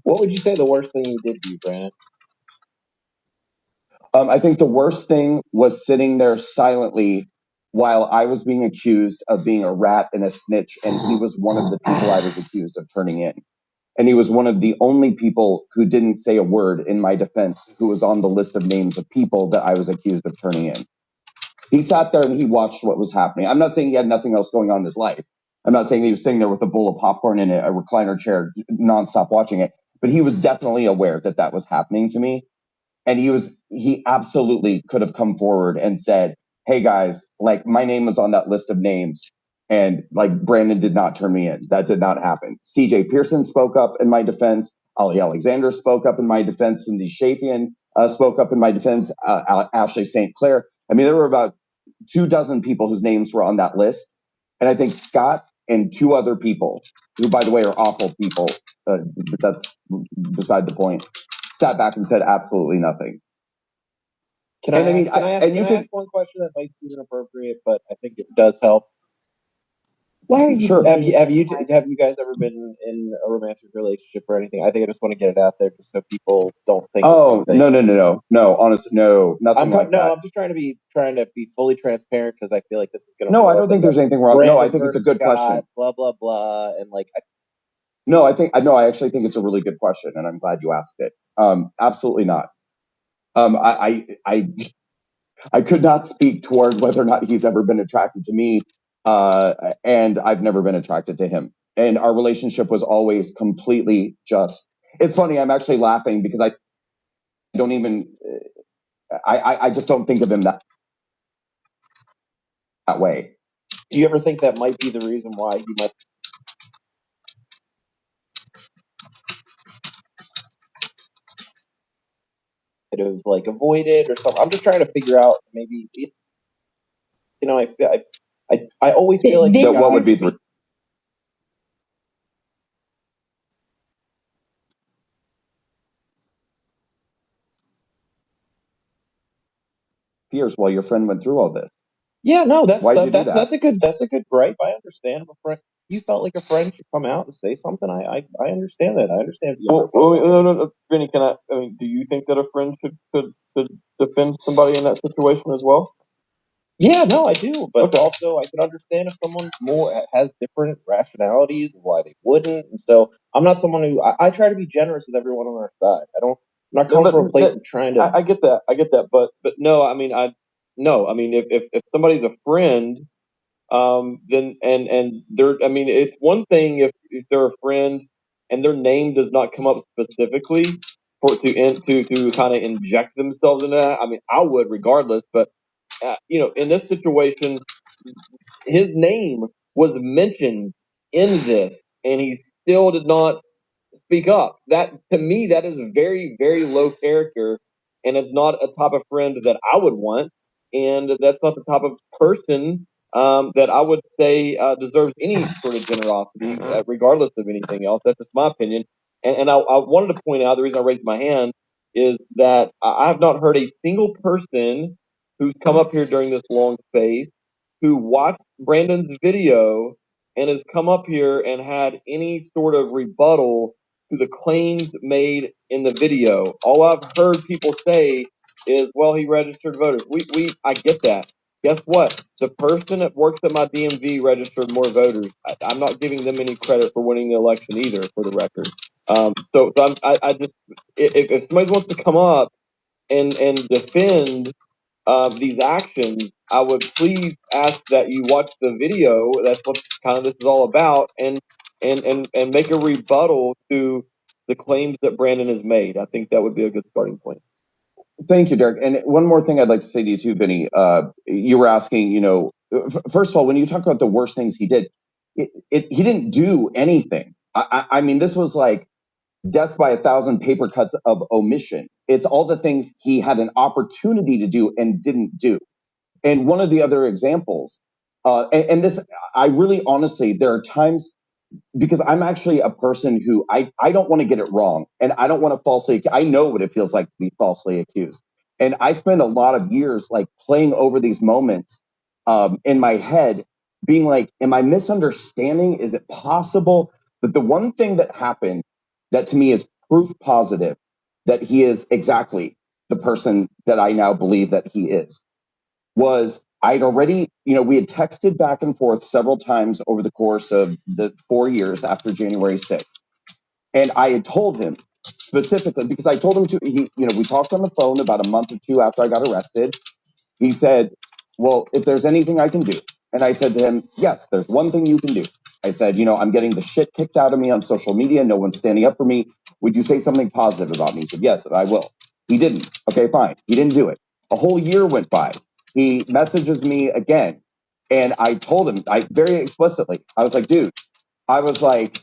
What would you say the worst thing he did to you, Brandon? I think the worst thing was sitting there silently while I was being accused of being a rat and a snitch, and he was one of the people I was accused of turning in. And he was one of the only people who didn't say a word in my defense, who was on the list of names of people that I was accused of turning in. He sat there and he watched what was happening. I'm not saying he had nothing else going on in his life. I'm not saying he was sitting there with a bowl of popcorn in a recliner chair, nonstop watching it, but he was definitely aware that that was happening to me. And he absolutely could have come forward and said, hey guys, like my name was on that list of names. And like Brandon did not turn me in. That did not happen. CJ Pearson spoke up in my defense. Ali Alexander spoke up in my defense. Cindy Shafian spoke up in my defense. Ashley St. Clair. I mean, there were about 24 people whose names were on that list. And I think Scott and 2 other people, who, by the way, are awful people, but that's beside the point, sat back and said absolutely nothing. Can I ask one question that might seem inappropriate, but I think it does help? Why are you? Sure. Have you guys ever been in a romantic relationship or anything? I think I just want to get it out there just so people don't think. Oh, no, honestly, no, nothing like that. I'm just trying to be fully transparent because I feel like this is going to. No, I don't think there's anything wrong. No, I think it's a good question. Blah blah blah, and like. I actually think it's a really good question, and I'm glad you asked it. Absolutely not. I could not speak toward whether or not he's ever been attracted to me, and I've never been attracted to him. And our relationship was always completely just. It's funny. I'm actually laughing because I don't even. I just don't think of him that way. Do you ever think that might be the reason why he might have like avoided or something? I'm just trying to figure out maybe. I always feel like that. What would be the fears while your friend went through all this? Yeah, no, that's a good gripe. I understand. A friend, you felt like a friend should come out and say something. I understand that. I understand. No, Vinny, do you think that a friend should defend somebody in that situation as well? Yeah, no, I do. But also, I can understand if someone has different rationalities of why they wouldn't. And so, I'm not someone who I try to be generous with everyone on our side. I'm not coming from a place of trying to. I get that. But no, if somebody's a friend, then and they're. I mean, it's one thing if they're a friend and their name does not come up specifically to kind of inject themselves into that. I mean, I would regardless, but. In this situation, his name was mentioned in this, and he still did not speak up. That, to me, that is very, very low character, and it's not a type of friend that I would want, and that's not the type of person that I would say deserves any sort of generosity, regardless of anything else. That's just my opinion. And I wanted to point out, the reason I raised my hand is that I have not heard a single person who's come up here during this long space who watched Brandon's video and has come up here and had any sort of rebuttal to the claims made in the video. All I've heard people say is, well, he registered voters. I get that. Guess what? The person that works at my DMV registered more voters. I'm not giving them any credit for winning the election either, for the record. I just, if somebody wants to come up and defend these actions, I would please ask that you watch the video. That's what kind of this is all about, and make a rebuttal to the claims that Brandon has made. I think that would be a good starting point. Thank you, Derek. And one more thing I'd like to say to you too, Vinny. You were asking, first of all, when you talk about the worst things he did, he didn't do anything. I mean, this was like death by 1,000 paper cuts of omission. It's all the things he had an opportunity to do and didn't do. And one of the other examples, and this, I really honestly, there are times, because I'm actually a person who I don't want to get it wrong, and I don't want to I know what it feels like to be falsely accused. And I spend a lot of years like playing over these moments in my head, being like, am I misunderstanding? Is it possible? But the one thing that happened that to me is proof positive that he is exactly the person that I now believe that he is, was I'd already, we had texted back and forth several times over the course of the 4 years after January 6th. And I had told him specifically, because I told him we talked on the phone about a month or two after I got arrested. He said, well, if there's anything I can do. And I said to him, yes, there's one thing you can do. I said, I'm getting the shit kicked out of me on social media. No one's standing up for me. Would you say something positive about me? He said, yes, I will. He didn't. Okay, fine. He didn't do it. A whole year went by. He messages me again. And I told him, I very explicitly, I was like, dude, I was like,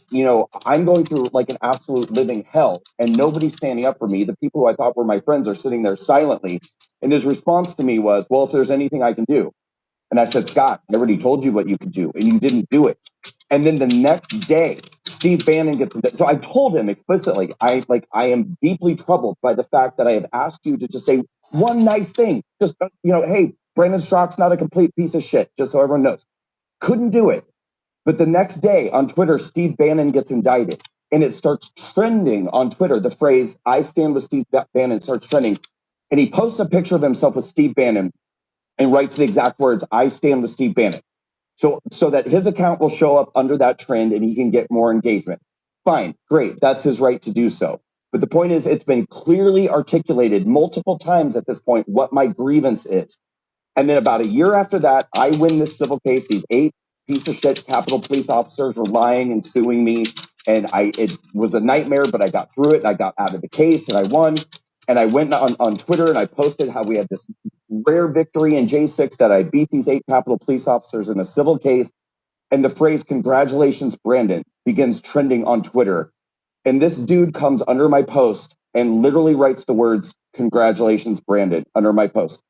I'm going through like an absolute living hell and nobody's standing up for me. The people who I thought were my friends are sitting there silently. And his response to me was, well, if there's anything I can do. And I said, Scott, I already told you what you could do and you didn't do it. And then the next day, Steve Bannon gets, so I told him explicitly, I am deeply troubled by the fact that I have asked you to just say one nice thing. Just, hey, Brandon Straka's not a complete piece of shit, just so everyone knows. Couldn't do it. But the next day on Twitter, Steve Bannon gets indicted and it starts trending on Twitter. The phrase, I stand with Steve Bannon, starts trending. And he posts a picture of himself with Steve Bannon and writes the exact words, I stand with Steve Bannon. So that his account will show up under that trend and he can get more engagement. Fine, great. That's his right to do so. But the point is, it's been clearly articulated multiple times at this point what my grievance is. And then about a year after that, I win this civil case. These 8 piece of shit Capitol police officers were lying and suing me. And it was a nightmare, but I got through it and I got out of the case and I won. And I went on Twitter and I posted how we had this rare victory in J6 that I beat these 8 Capitol police officers in a civil case. And the phrase, congratulations, Brandon, begins trending on Twitter. And this dude comes under my post and literally writes the words, congratulations, Brandon, under my post.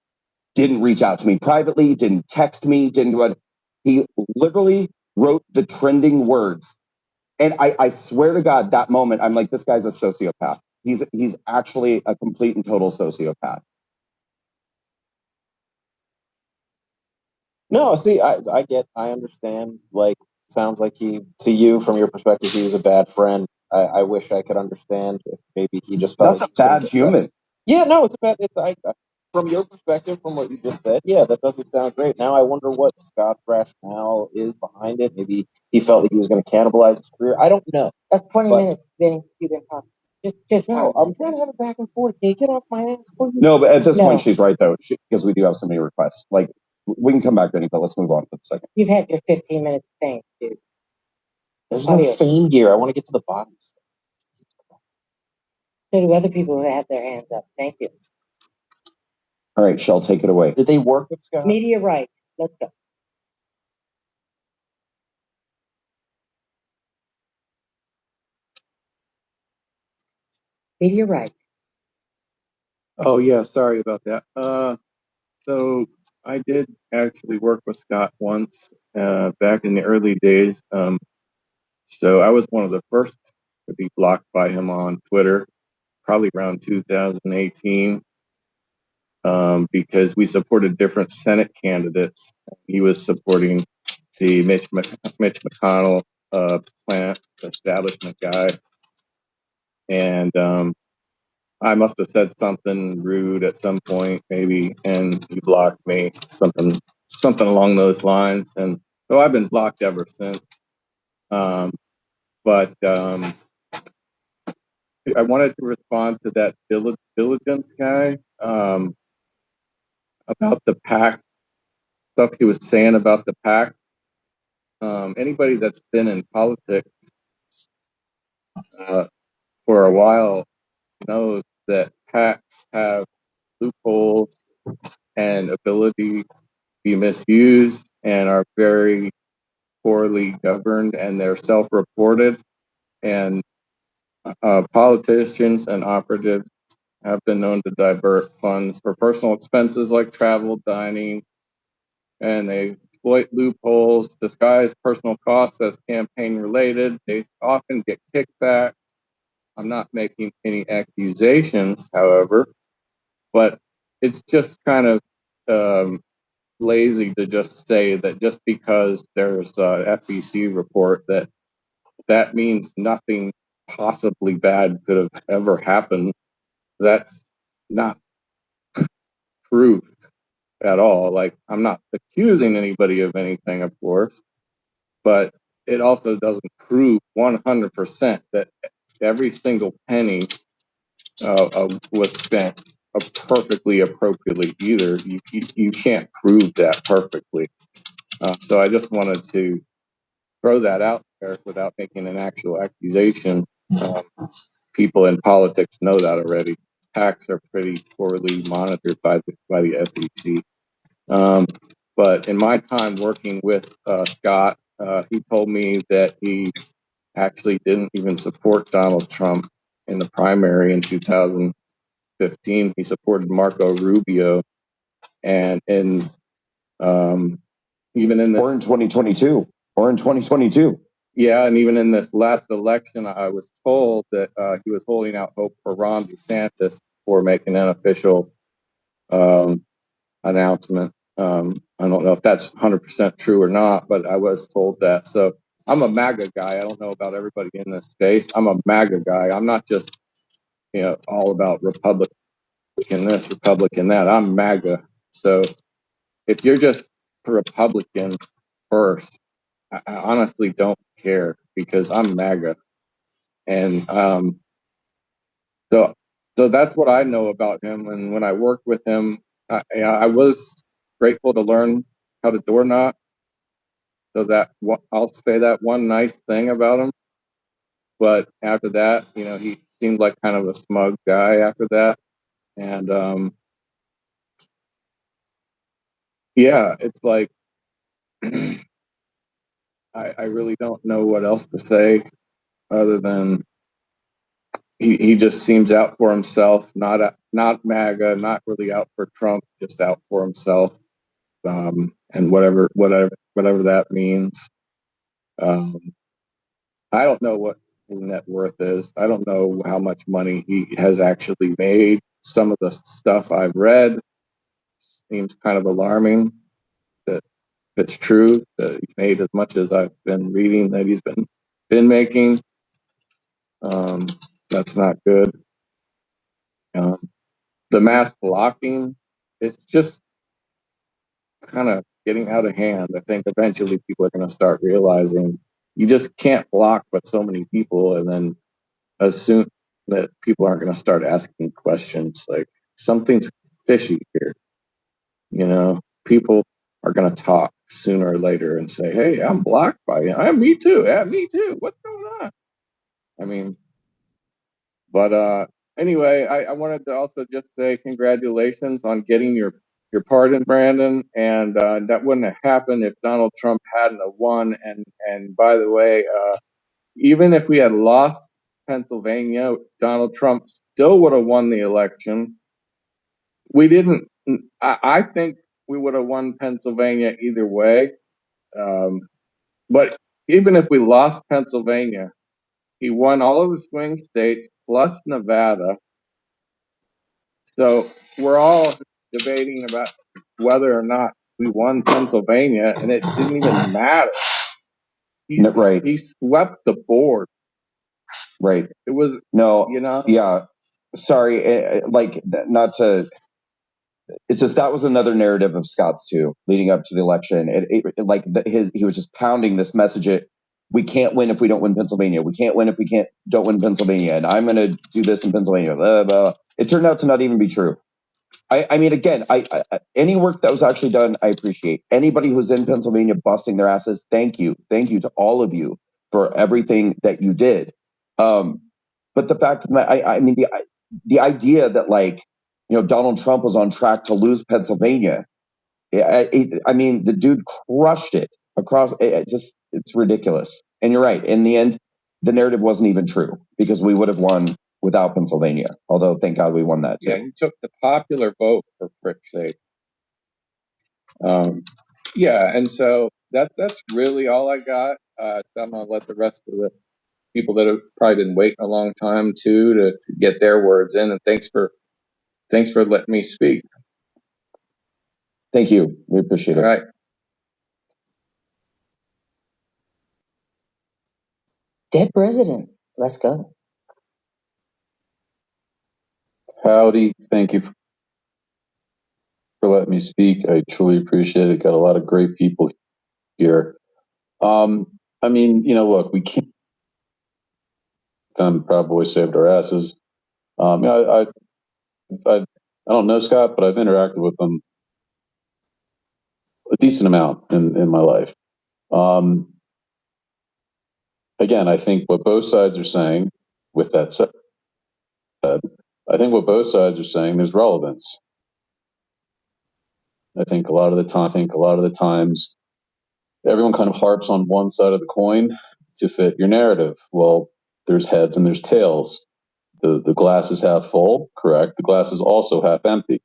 Didn't reach out to me privately, didn't text me, didn't what. He literally wrote the trending words. And I swear to God, that moment, I'm like, this guy's a sociopath. He's actually a complete and total sociopath. No, see, I understand. Like, sounds like to you, from your perspective, he was a bad friend. I wish I could understand if maybe he just felt that's a bad human. Yeah, no, it's a bad. From your perspective, from what you just said, yeah, that doesn't sound great. Now I wonder what Scott's rationale is behind it. Maybe he felt like he was going to cannibalize his career. I don't know. That's 20 minutes. Then you can talk. Just no. I'm trying to have a back and forth. Can you get off my ass? No, but at this point, she's right though, because we do have so many requests. Like, we can come back to any, but let's move on for a second. You've had your 15 minutes fame, dude. There's no fame here. I want to get to the bottom. So do other people who have their hands up. Thank you. All right, Shell, take it away. Did they work with Scott? Media rights. Let's go. Media rights. Oh yeah, sorry about that. So I did actually work with Scott once back in the early days. So I was one of the first to be blocked by him on Twitter, probably around 2018, because we supported different Senate candidates. He was supporting the Mitch McConnell plant establishment guy, and I must have said something rude at some point, maybe, and he blocked me, something along those lines. And so I've been blocked ever since. But I wanted to respond to that diligence guy about the PAC stuff he was saying about the PAC. Anybody that's been in politics for a while knows that PACs have loopholes and ability to be misused and are very poorly governed, and they're self-reported. And politicians and operatives have been known to divert funds for personal expenses like travel, dining, and they exploit loopholes, disguise personal costs as campaign related. They often get kickbacks. I'm not making any accusations, however, but it's just kind of lazy to just say that just because there's a FEC report that means nothing possibly bad could have ever happened. That's not proof at all. Like, I'm not accusing anybody of anything, of course, but it also doesn't prove 100% that every single penny was spent perfectly appropriately either. You can't prove that perfectly. So I just wanted to throw that out there without making an actual accusation. People in politics know that already. PACs are pretty poorly monitored by the SEC. But in my time working with Scott, he told me that he actually didn't even support Donald Trump in the primary in 2015. He supported Marco Rubio, and even in or in 2022, yeah, and even in this last election, I was told that he was holding out hope for Ron DeSantis for making an official announcement. I don't know if that's 100% true or not, but I was told that. So I'm a MAGA guy. I don't know about everybody in this space. I'm a MAGA guy. I'm not just, all about Republican this, Republican that. I'm MAGA. So if you're just Republican first, I honestly don't care because I'm MAGA. And so that's what I know about him. And when I worked with him, I was grateful to learn how to door knock. So I'll say that one nice thing about him. But after that, he seemed like kind of a smug guy after that. And yeah, it's like I really don't know what else to say other than he just seems out for himself, not MAGA, not really out for Trump, just out for himself. And whatever that means. I don't know what his net worth is. I don't know how much money he has actually made. Some of the stuff I've read seems kind of alarming that if it's true that he's made as much as I've been reading that he's been making. That's not good. The mass blocking, it's just kind of getting out of hand. I think eventually people are going to start realizing you just can't block but so many people, and then assume that people aren't going to start asking questions like something's fishy here. People are going to talk sooner or later and say, "Hey, I'm blocked by you." Me too. Yeah, me too. What's going on? I mean, but anyway, I wanted to also just say congratulations on getting your pardon, Brandon. And that wouldn't have happened if Donald Trump hadn't have won. And by the way, even if we had lost Pennsylvania, Donald Trump still would have won the election. We didn't. I think we would have won Pennsylvania either way. But even if we lost Pennsylvania, he won all of the swing states plus Nevada. So we're all debating about whether or not we won Pennsylvania, and it didn't even matter. Right. He swept the board. Right. It was Yeah. Sorry, not to. It's just that was another narrative of Scott's too, leading up to the election. He was just pounding this message. We can't win if we don't win Pennsylvania. We can't win if we don't win Pennsylvania. And I'm going to do this in Pennsylvania. Blah, blah. It turned out to not even be true. I mean, again, any work that was actually done, I appreciate. Anybody who's in Pennsylvania busting their asses, thank you to all of you for everything that you did. But the fact that I mean, the idea that Donald Trump was on track to lose Pennsylvania. I mean, the dude crushed it across. It's ridiculous. And you're right. In the end, the narrative wasn't even true because we would have won without Pennsylvania. Although, thank God we won that too. Yeah, he took the popular vote for frick's sake. Yeah, and so that's really all I got. So I'm gonna let the rest of the people that have probably been waiting a long time too to get their words in. And thanks for letting me speak. Thank you. We appreciate it. All right. Dead president. Let's go. Howdy. Thank you for letting me speak. I truly appreciate it. Got a lot of great people here. I mean, look, we can't. Proud Boys saved our asses. I don't know Scott, but I've interacted with him a decent amount in my life. Again, I think what both sides are saying, with that said, I think what both sides are saying, there's relevance. I think a lot of the times everyone kind of harps on one side of the coin to fit your narrative. Well, there's heads and there's tails. The glass is half full, correct. The glass is also half empty.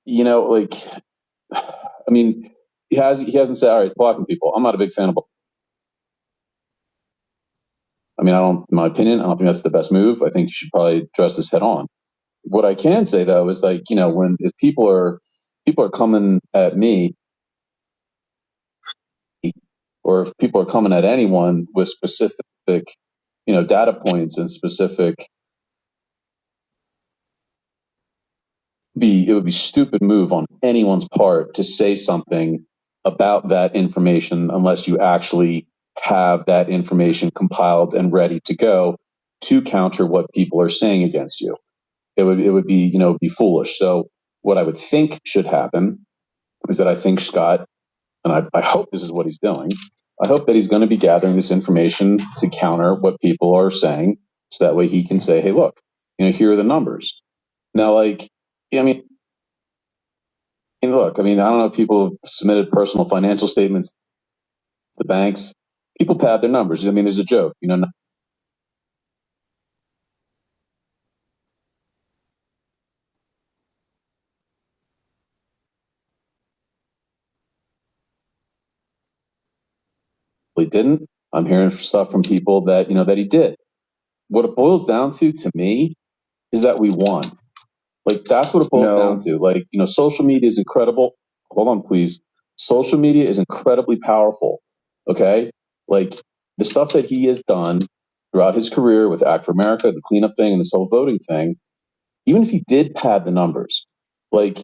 You know, like, I mean, he hasn't said, all right, blocking people. I'm not a big fan of. I mean, in my opinion, I don't think that's the best move. I think you should probably address this head on. What I can say though is, like, you know, if people are coming at me, or if people are coming at anyone with specific, you know, data points and specific, it would be stupid move on anyone's part to say something about that information unless you actually have that information compiled and ready to go to counter what people are saying against you. It would be, you know, be foolish. So what I would think should happen is that I think Scott, and I hope this is what he's doing, I hope that he's going to be gathering this information to counter what people are saying, so that way he can say, hey, look, you know, here are the numbers. Now, like, I mean, look, I mean, I don't know if people have submitted personal financial statements to the banks. People pad their numbers. I mean, there's a joke, you know. He didn't. I'm hearing stuff from people that, you know, that he did. What it boils down to me, is that we won. Like, that's what it boils down to. Like, you know, social media is incredible. Hold on, please. Social media is incredibly powerful. Okay? Like, the stuff that he has done throughout his career with Act for America, the cleanup thing, and this whole voting thing, even if he did pad the numbers, like,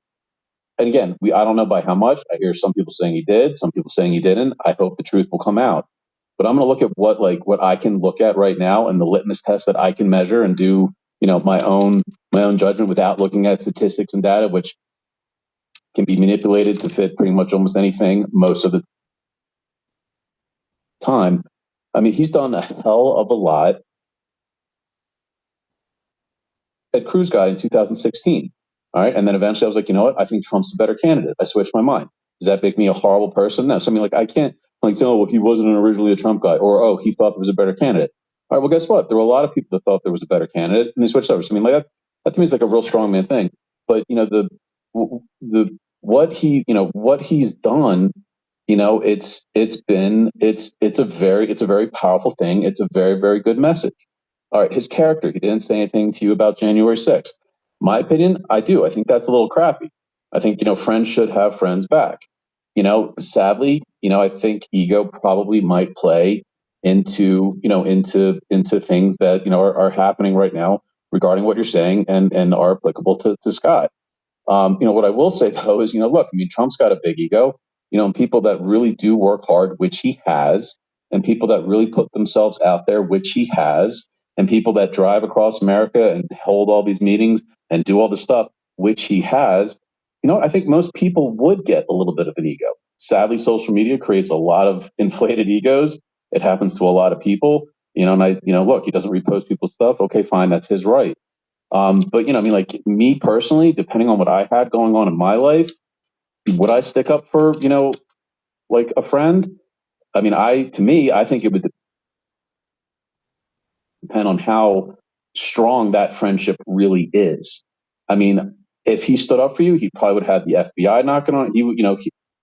and again, I don't know by how much. I hear some people saying he did, some people saying he didn't. I hope the truth will come out. But I'm going to look at what I can look at right now, and the litmus test that I can measure and do, you know, my own judgment without looking at statistics and data, which can be manipulated to fit pretty much almost anything most of the time. I mean, he's done a hell of a lot. Ted Cruz guy in 2016. All right. And then eventually I was like, you know what? I think Trump's a better candidate. I switched my mind. Does that make me a horrible person? No. So I mean, like, I can't like say, oh, well, he wasn't originally a Trump guy, or, oh, he thought there was a better candidate. All right. Well, guess what? There were a lot of people that thought there was a better candidate, and they switched over. So I mean, like, that to me is like a real strongman thing. But, you know, what he's done, you know, it's a very powerful thing. It's a very, very good message. All right, his character, he didn't say anything to you about January 6th. My opinion, I do. I think that's a little crappy. I think, you know, friends should have friends back. You know, sadly, you know, I think ego probably might play into things that, you know, are happening right now regarding what you're saying, and are applicable to Scott. You know, what I will say though is, you know, look, I mean, Trump's got a big ego, you know, and people that really do work hard, which he has, and people that really put themselves out there, which he has, and people that drive across America and hold all these meetings and do all the stuff, which he has, you know, I think most people would get a little bit of an ego. Sadly, social media creates a lot of inflated egos. It happens to a lot of people, you know, and look, he doesn't repost people's stuff. Okay, fine. That's his right. But, you know, I mean, like, me personally, depending on what I had going on in my life, would I stick up for, you know, like a friend? I mean, to me, I think it would depend on how strong that friendship really is. I mean, if he stood up for you, he probably would have the FBI knocking on.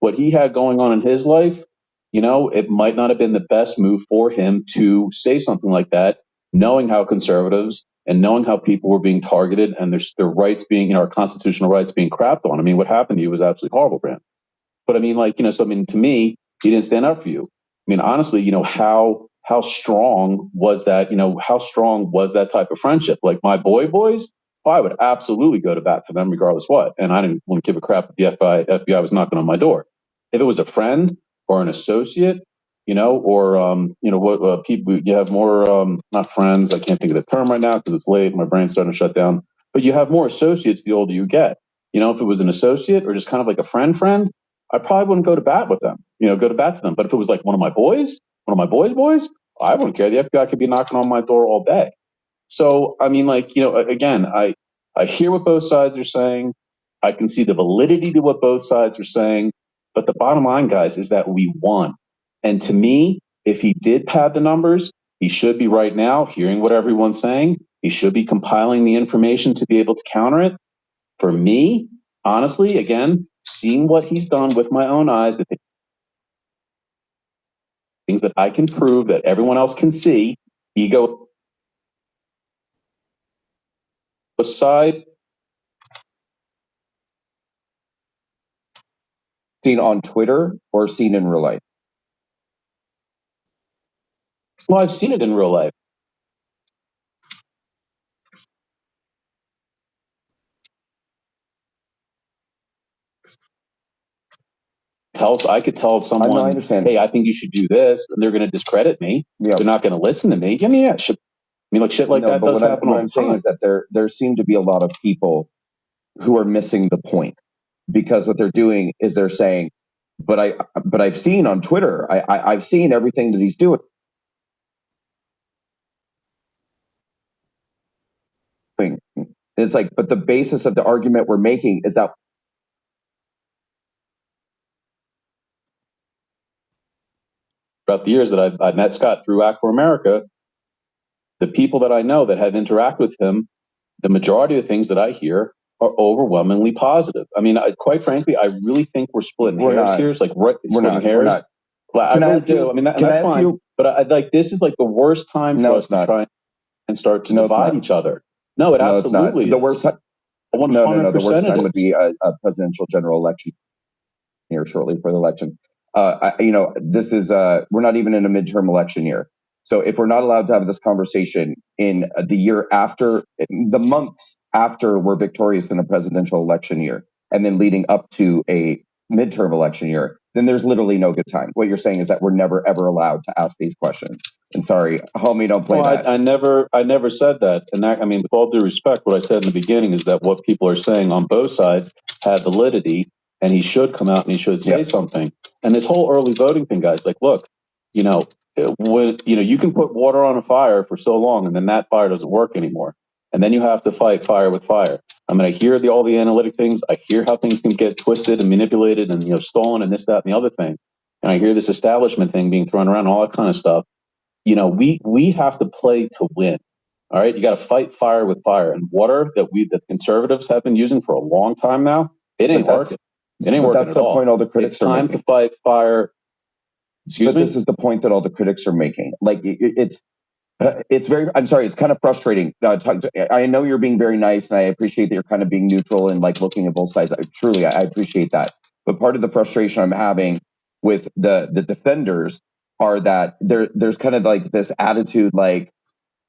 What he had going on in his life, you know, it might not have been the best move for him to say something like that, knowing how conservatives and knowing how people were being targeted and their rights being, you know, our constitutional rights being crapped on. I mean, what happened to you was absolutely horrible, Brand. But I mean, like, you know, so I mean, to me, he didn't stand up for you. I mean, honestly, you know, how strong was that? You know, how strong was that type of friendship? Like my boys, I would absolutely go to bat for them regardless what. And I didn't want to give a crap if the FBI was knocking on my door. If it was a friend or an associate, or what people, you have more, not friends, I can't think of the term right now because it's late, my brain's starting to shut down, but you have more associates the older you get. If it was an associate or just kind of like a friend, I probably wouldn't go to bat with them, go to bat to them. But if it was like one of my boys, I wouldn't care. The FBI could be knocking on my door all day. So, I mean, again, I hear what both sides are saying. I can see the validity to what both sides are saying. But the bottom line, guys, is that we won. And to me, if he did pad the numbers, he should be right now hearing what everyone's saying. He should be compiling the information to be able to counter it. For me, honestly, again, seeing what he's done with my own eyes, the things that I can prove that everyone else can see, ego aside. Seen on Twitter or seen in real life? Well, I've seen it in real life. I could tell someone, I understand. hey, I think you should do this, and they're going to discredit me. Yeah. They're not going to listen to me. Shit like that does happen. What I'm saying is that there seem to be a lot of people who are missing the point, because what they're doing is they're saying, but I've seen on Twitter, I've seen everything that he's doing. It's like, but the basis of the argument we're making is that throughout the years that I've met Scott through Act for America, the people that I know that have interacted with him, the majority of the things that I hear are overwhelmingly positive. I mean, quite frankly, I really think we're splitting hairs here. It's like splitting hairs. I really do. I mean, that's fine. But I like, this is like the worst time for us to try and start to divide each other. No, it absolutely is. The worst time. 100% the worst time would be a presidential general election here shortly before the election. This is we're not even in a midterm election year. So if we're not allowed to have this conversation in the year after, the months after we're victorious in a presidential election year, and then leading up to a midterm election year, then there's literally no good time. What you're saying is that we're never ever allowed to ask these questions. And sorry, homie, don't play that. I never said that. And that, I mean, with all due respect, what I said in the beginning is that what people are saying on both sides have validity, and he should come out and he should say something. And this whole early voting thing, guys, like, look, you can put water on a fire for so long, and then that fire doesn't work anymore. And then you have to fight fire with fire. I mean, I hear all the analytic things. I hear how things can get twisted and manipulated and, stolen and this, that, and the other thing. And I hear this establishment thing being thrown around, all that kind of stuff. We have to play to win. All right. You got to fight fire with fire, and water that the conservatives have been using for a long time now. It ain't working. It ain't working that's the point all the critics are making. It's time to fight fire. Excuse me? This is the point that all the critics are making. Like it's very, I'm sorry, it's kind of frustrating. I know you're being very nice, and I appreciate that you're kind of being neutral and like looking at both sides. I appreciate that. But part of the frustration I'm having with the defenders are that there's kind of like this attitude like,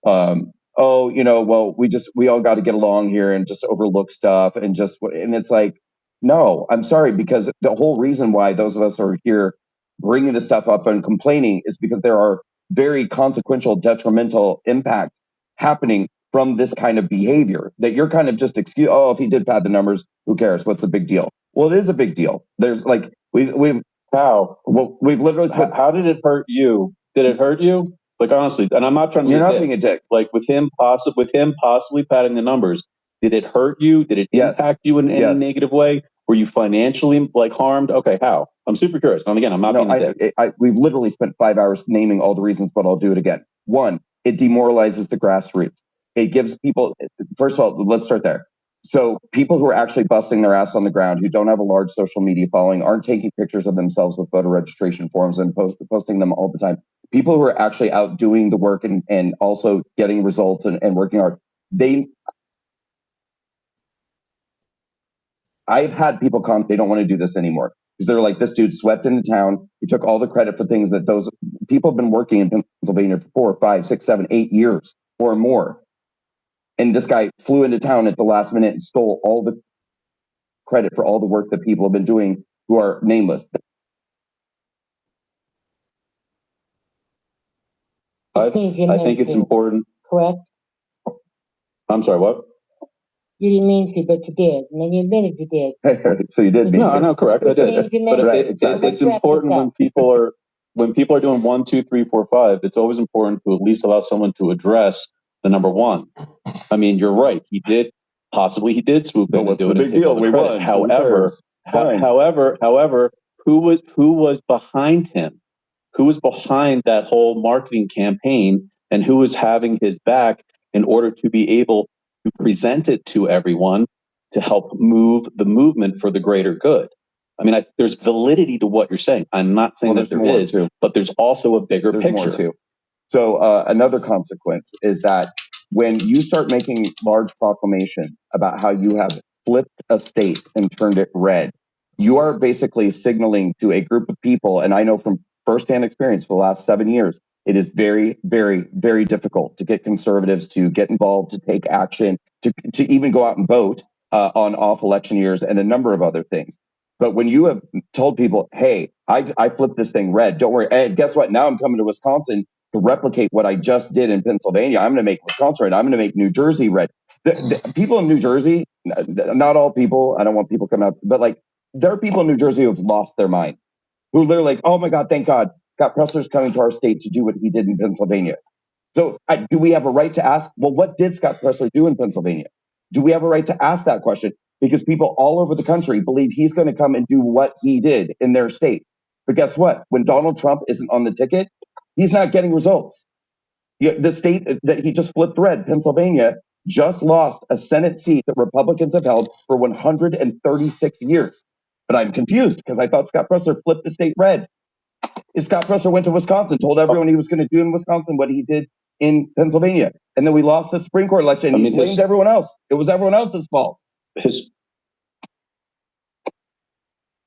well, we all got to get along here and just overlook stuff and it's like, no, I'm sorry, because the whole reason why those of us are here bringing this stuff up and complaining is because there are very consequential, detrimental impacts happening from this kind of behavior that you're kind of just excuse. Oh, if he did pad the numbers, who cares? What's the big deal? Well, it is a big deal. There's like we've literally. How did it hurt you? Did it hurt you? Like, honestly, and I'm not trying to. You're not being a dick. Like with him possibly padding the numbers. Did it hurt you? Did it impact you in any negative way? Were you financially harmed? Okay, how? I'm super curious. And again, I'm not being a dick. We've literally spent 5 hours naming all the reasons, but I'll do it again. One, it demoralizes the grassroots. It gives people. First of all, let's start there. So people who are actually busting their ass on the ground, who don't have a large social media following, aren't taking pictures of themselves with voter registration forms and posting them all the time. People who are actually out doing the work and also getting results and working hard. I've had people come, they don't want to do this anymore because they're like, this dude swept into town. He took all the credit for things that those people have been working in Pennsylvania for 4, 5, 6, 7, 8 years or more. And this guy flew into town at the last minute and stole all the credit for all the work that people have been doing who are nameless. I think it's important. Correct? I'm sorry, what? You didn't mean to, but you did. And then you admitted you did. So you did mean No, to. no, correct. I did. But it's important when people are doing 1, 2, 3, 4, 5. It's always important to at least allow someone to address the number one. I mean, you're right. He did swoop in and do it. Big deal. We won. However, who was behind him? Who was behind that whole marketing campaign, and who was having his back in order to be able to present it to everyone to help move the movement for the greater good? I mean, there's validity to what you're saying. I'm not saying that there is, but there's also a bigger picture. More too. So another consequence is that when you start making large proclamation about how you have flipped a state and turned it red, you are basically signaling to a group of people, and I know from firsthand experience for the last 7 years, it is very, very, very difficult to get conservatives to get involved, to take action, to even go out and vote on off election years and a number of other things. But when you have told people, hey, I flipped this thing red, don't worry. And guess what? Now I'm coming to Wisconsin to replicate what I just did in Pennsylvania. I'm going to make Wisconsin red. I'm going to make New Jersey red. The people in New Jersey, not all people, I don't want people coming up, but like there are people in New Jersey who have lost their mind, who literally like, oh my God, thank God, Scott Presler's coming to our state to do what he did in Pennsylvania. So do we have a right to ask, well, what did Scott Presler do in Pennsylvania? Do we have a right to ask that question? Because people all over the country believe he's going to come and do what he did in their state. But guess what? When Donald Trump isn't on the ticket, he's not getting results. The state that he just flipped red, Pennsylvania, just lost a Senate seat that Republicans have held for 136 years. But I'm confused because I thought Scott Presler flipped the state red. Scott Presler went to Wisconsin, told everyone he was going to do in Wisconsin what he did in Pennsylvania. And then we lost the Supreme Court election. He blamed everyone else. It was everyone else's fault.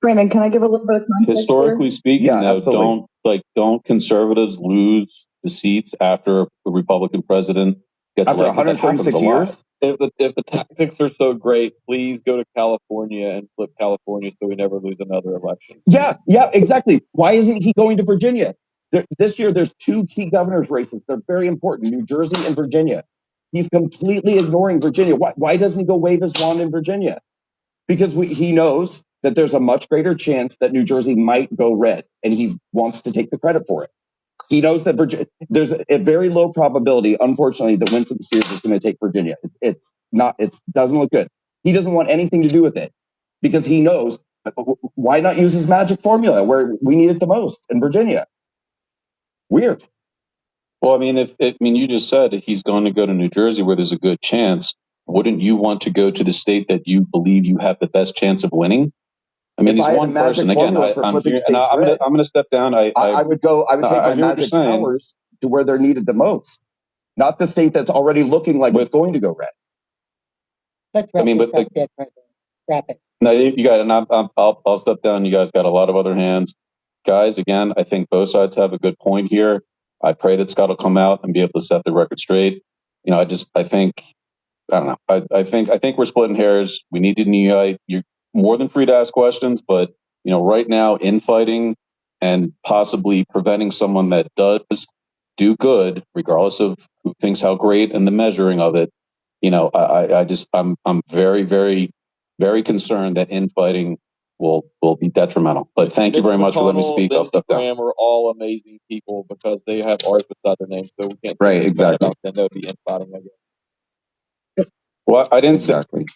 Brandon, can I give a little bit of context? Historically speaking, though, don't conservatives lose the seats after a Republican president gets after elected? 136 years? If the tactics are so great, please go to California and flip California so we never lose another election. Yeah, exactly. Why isn't he going to Virginia? This year, there's 2 key governor's races. They're very important, New Jersey and Virginia. He's completely ignoring Virginia. Why doesn't he go wave his wand in Virginia? Because he knows that there's a much greater chance that New Jersey might go red, and he wants to take the credit for it. He knows that there's a very low probability, unfortunately, that Winston Sears is going to take Virginia. It doesn't look good. He doesn't want anything to do with it because he knows, why not use his magic formula where we need it the most in Virginia? Weird. Well, I mean, you just said he's going to go to New Jersey where there's a good chance. Wouldn't you want to go to the state that you believe you have the best chance of winning? I mean, he's one person. Again, I'm here, and I'm going to step down. I would take my magic powers to where they're needed the most, not the state that's already looking like it's going to go red. Let's wrap this up there, President. Wrap it. No, you got it. And I'll step down. You guys got a lot of other hands. Guys, again, I think both sides have a good point here. I pray that Scott will come out and be able to set the record straight. You know, I think we're splitting hairs. We need to unite. You're more than free to ask questions, but right now, infighting and possibly preventing someone that does do good, regardless of who thinks how great and the measuring of it. I'm very, very, very concerned that infighting will be detrimental. But thank you very much for letting me speak. I'll step down. We're all amazing people because they have art beside their name, so we can't. Right, exactly. Then they'll be infighting, I guess. Well, I didn't exactly.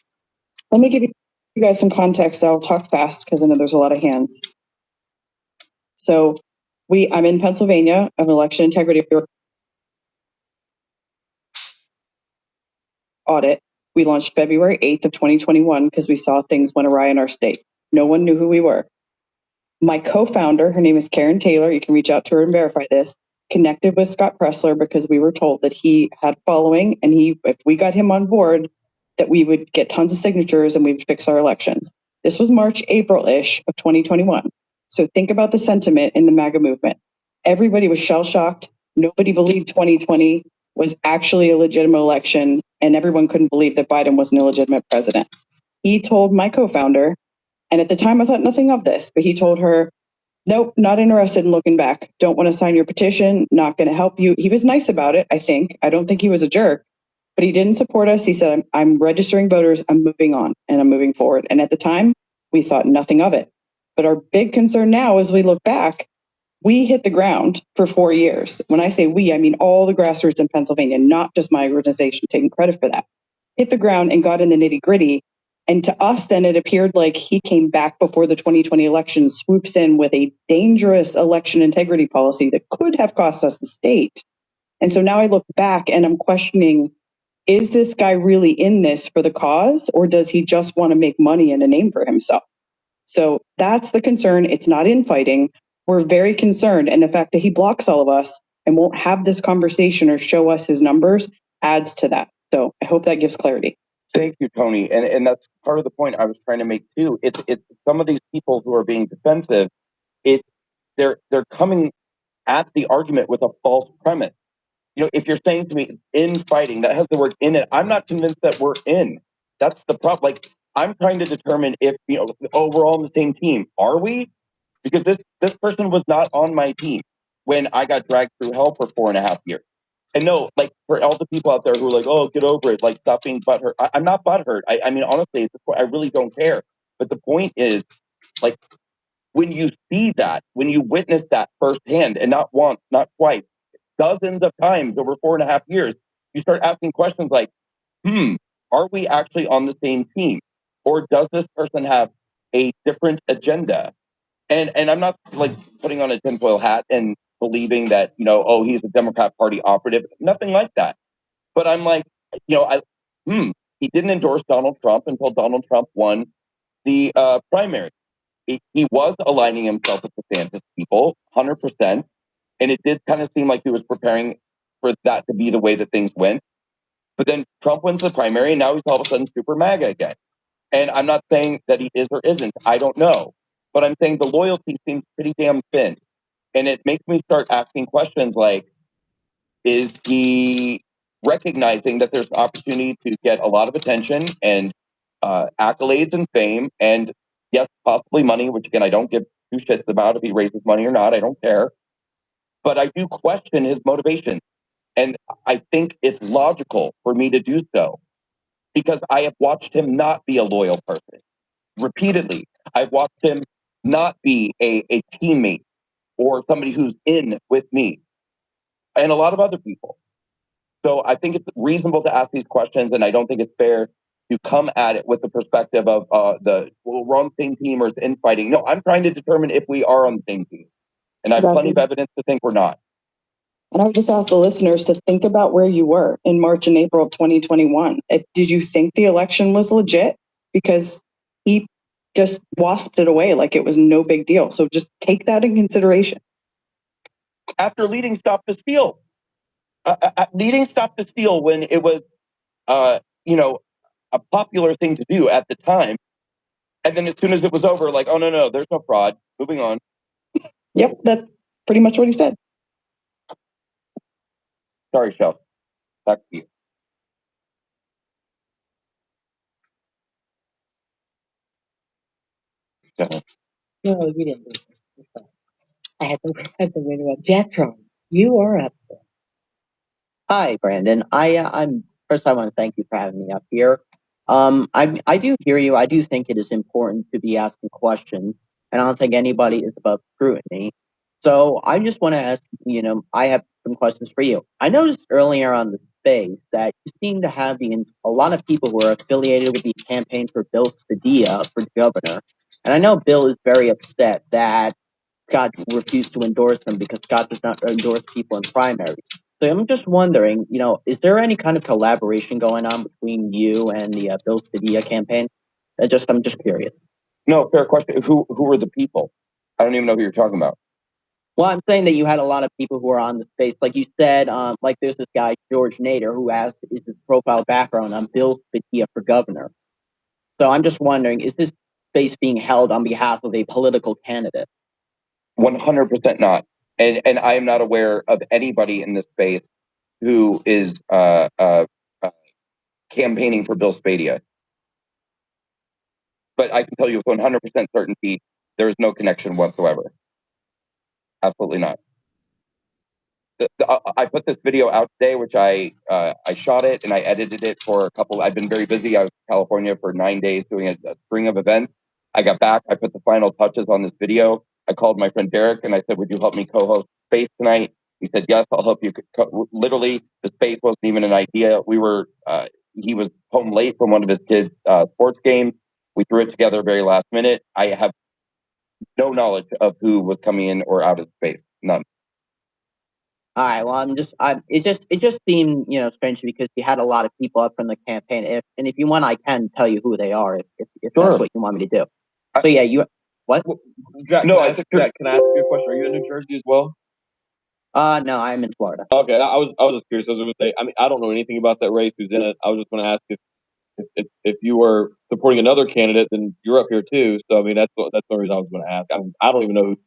Let me give you guys some context. I'll talk fast because I know there's a lot of hands. So I'm in Pennsylvania. I'm an election integrity audit. We launched February 8th of 2021 because we saw things went awry in our state. No one knew who we were. My co-founder, her name is Karen Taylor. You can reach out to her and verify this. Connected with Scott Presler because we were told that he had following, and if we got him on board, that we would get tons of signatures and we would fix our elections. This was March, April-ish of 2021. So think about the sentiment in the MAGA movement. Everybody was shell-shocked. Nobody believed 2020 was actually a legitimate election, and everyone couldn't believe that Biden was an illegitimate president. He told my co-founder, and at the time I thought nothing of this, but he told her, Nope, not interested in looking back. Don't want to sign your petition. Not going to help you. He was nice about it, I think. I don't think he was a jerk, but he didn't support us. He said, I'm registering voters. I'm moving on and I'm moving forward. And at the time, we thought nothing of it. But our big concern now, as we look back, we hit the ground for 4 years. When I say we, I mean all the grassroots in Pennsylvania, not just my organization taking credit for that. Hit the ground and got in the nitty gritty. And to us, then it appeared like he came back before the 2020 election, swoops in with a dangerous election integrity policy that could have cost us the state. And so now I look back and I'm questioning, is this guy really in this for the cause, or does he just want to make money and a name for himself? So that's the concern. It's not infighting. We're very concerned. And the fact that he blocks all of us and won't have this conversation or show us his numbers adds to that. So I hope that gives clarity. Thank you, Tony. And that's part of the point I was trying to make too. It's some of these people who are being defensive, they're coming at the argument with a false premise. You know, if you're saying to me in fighting, that has the word in it, I'm not convinced that we're in. That's the problem. Like, I'm trying to determine if, you know, oh, we're all on the same team. Are we? Because this person was not on my team when I got dragged through hell for 4.5 years. And no, like, for all the people out there who are like, oh, get over it, like, stop being butthurt. I'm not butthurt. I mean, honestly, at this point, I really don't care. But the point is, like, when you see that, when you witness that firsthand, and not once, not twice, dozens of times over 4.5 years, you start asking questions like, are we actually on the same team? Or does this person have a different agenda? And I'm not like putting on a tinfoil hat and believing that, you know, oh, he's a Democrat Party operative. Nothing like that. But I'm like, you know, he didn't endorse Donald Trump until Donald Trump won the primary. He was aligning himself with the DeSantis people, 100%. And it did kind of seem like he was preparing for that to be the way that things went. But then Trump wins the primary, and now he's all of a sudden super MAGA again. And I'm not saying that he is or isn't. I don't know. But I'm saying the loyalty seems pretty damn thin. And it makes me start asking questions like, is he recognizing that there's opportunity to get a lot of attention and accolades and fame, and yes, possibly money, which again, I don't give two shits about if he raises money or not. I don't care. But I do question his motivation. And I think it's logical for me to do so because I have watched him not be a loyal person repeatedly. I've watched him not be a teammate or somebody who's in with me and a lot of other people. So I think it's reasonable to ask these questions, and I don't think it's fair to come at it with the perspective of we're on the same team or it's infighting. No, I'm trying to determine if we are on the same team. And I have plenty of evidence to think we're not. And I would just ask the listeners to think about where you were in March and April of 2021. Did you think the election was legit? Because he just wasped it away like it was no big deal. So just take that in consideration. After leading Stop the Steal, leading Stop the Steal when it was, you know, a popular thing to do at the time. And then as soon as it was over, like, oh, no, there's no fraud. Moving on. Yep, that's pretty much what he said. Sorry, Shel. Back to you. No, you didn't. I had to interrupt. Jacktron, you are up. Hi, Brandon. I'm first. I want to thank you for having me up here. I do hear you. I do think it is important to be asking questions, and I don't think anybody is above scrutiny. So I just want to ask. You know, I have some questions for you. I noticed earlier on the space that you seem to have a lot of people who are affiliated with the campaign for Bill Padilla for governor, and I know Bill is very upset that Scott refused to endorse him because Scott does not endorse people in primaries. So I'm just wondering, you know, is there any kind of collaboration going on between you and the Bill Padilla campaign? I'm just curious. No, fair question. Who are the people? I don't even know who you're talking about. Well, I'm saying that you had a lot of people who are on the space, like you said, like there's this guy George Nader who asked is his profile background on Bill Padilla for governor. So I'm just wondering, is this space being held on behalf of a political candidate? 100% not. And I am not aware of anybody in this space who is campaigning for Bill Padilla. But I can tell you with 100% certainty, there is no connection whatsoever. Absolutely not. I put this video out today, which I shot it and I edited it for a couple. I've been very busy. I was in California for 9 days doing a string of events. I got back. I put the final touches on this video. I called my friend Derek and I said, "Would you help me co-host Space tonight?" He said, "Yes, I'll help you." Literally, the space wasn't even an idea. He was home late from one of his kids' sports games. We threw it together very last minute. I have no knowledge of who was coming in or out of space. None. All right. Well, it just seemed, strange because you had a lot of people up from the campaign. And if you want, I can tell you who they are if Sure. that's what you want me to do. So yeah, what? Jack, Jack, can I ask you a question? Are you in New Jersey as well? No, I'm in Florida. Okay, I was just curious. I was going to say, I mean, I don't know anything about that race. Who's in it? I was just going to ask if you were supporting another candidate, then you're up here too. So I mean, that's the reason I was going to ask. I don't even know who's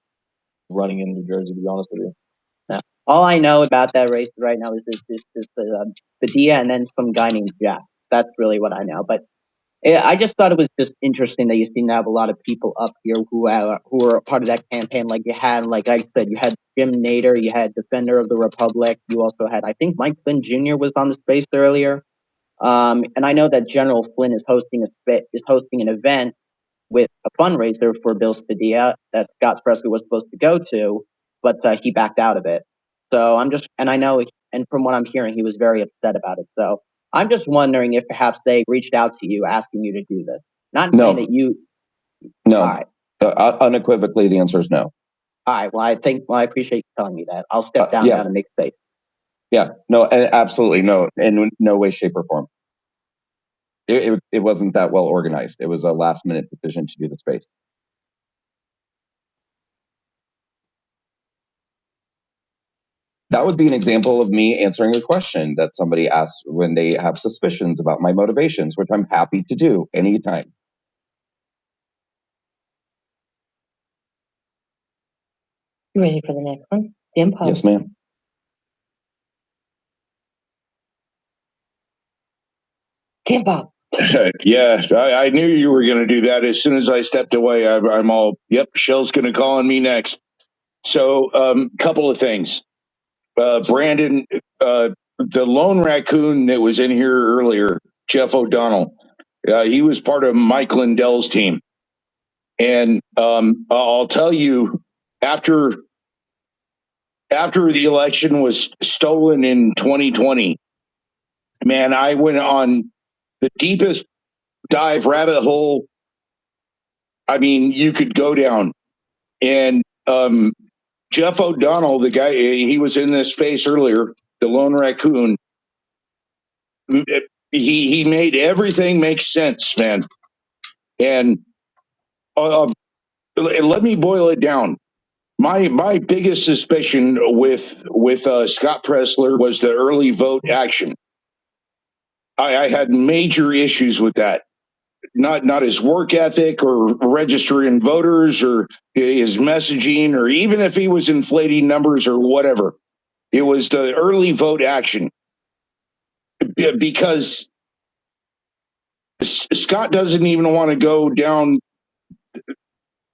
running in New Jersey, to be honest with you. No. All I know about that race right now is Padilla and then some guy named Jack. That's really what I know. But I just thought it was just interesting that you seem to have a lot of people up here who are a part of that campaign. Like you had, like I said, you had Jim Nader, you had Defender of the Republic, you also had, I think Mike Flynn Jr. was on the space earlier. And I know that General Flynn is hosting an event with a fundraiser for Bill Padilla that Scott Presler was supposed to go to, but he backed out of it. So and I know, and from what I'm hearing, he was very upset about it. So I'm just wondering if perhaps they reached out to you asking you to do this. Not saying that you. No. All right. Unequivocally, the answer is no. All right. Well, I appreciate you telling me that. I'll step down now to make space. Yeah. No. Absolutely no. In no way, shape, or form. It wasn't that well organized. It was a last minute decision to do the space. That would be an example of me answering a question that somebody asks when they have suspicions about my motivations, which I'm happy to do anytime. You ready for the next one? Jim Pop. Yes, ma'am. Jim Pop. Yeah, I knew you were going to do that. As soon as I stepped away, I'm all, yep, Shell's going to call on me next. So, couple of things. Brandon, the lone raccoon that was in here earlier, Jeff O'Donnell, he was part of Mike Lindell's team. And I'll tell you, after the election was stolen in 2020, man, I went on the deepest dive rabbit hole. I mean, you could go down. And Jeff O'Donnell, the guy, he was in this space earlier, the lone raccoon. He made everything make sense, man. And let me boil it down. My biggest suspicion with Scott Presler was the early vote action. I had major issues with that. Not his work ethic or registering voters or his messaging or even if he was inflating numbers or whatever. It was the early vote action because Scott doesn't even want to go down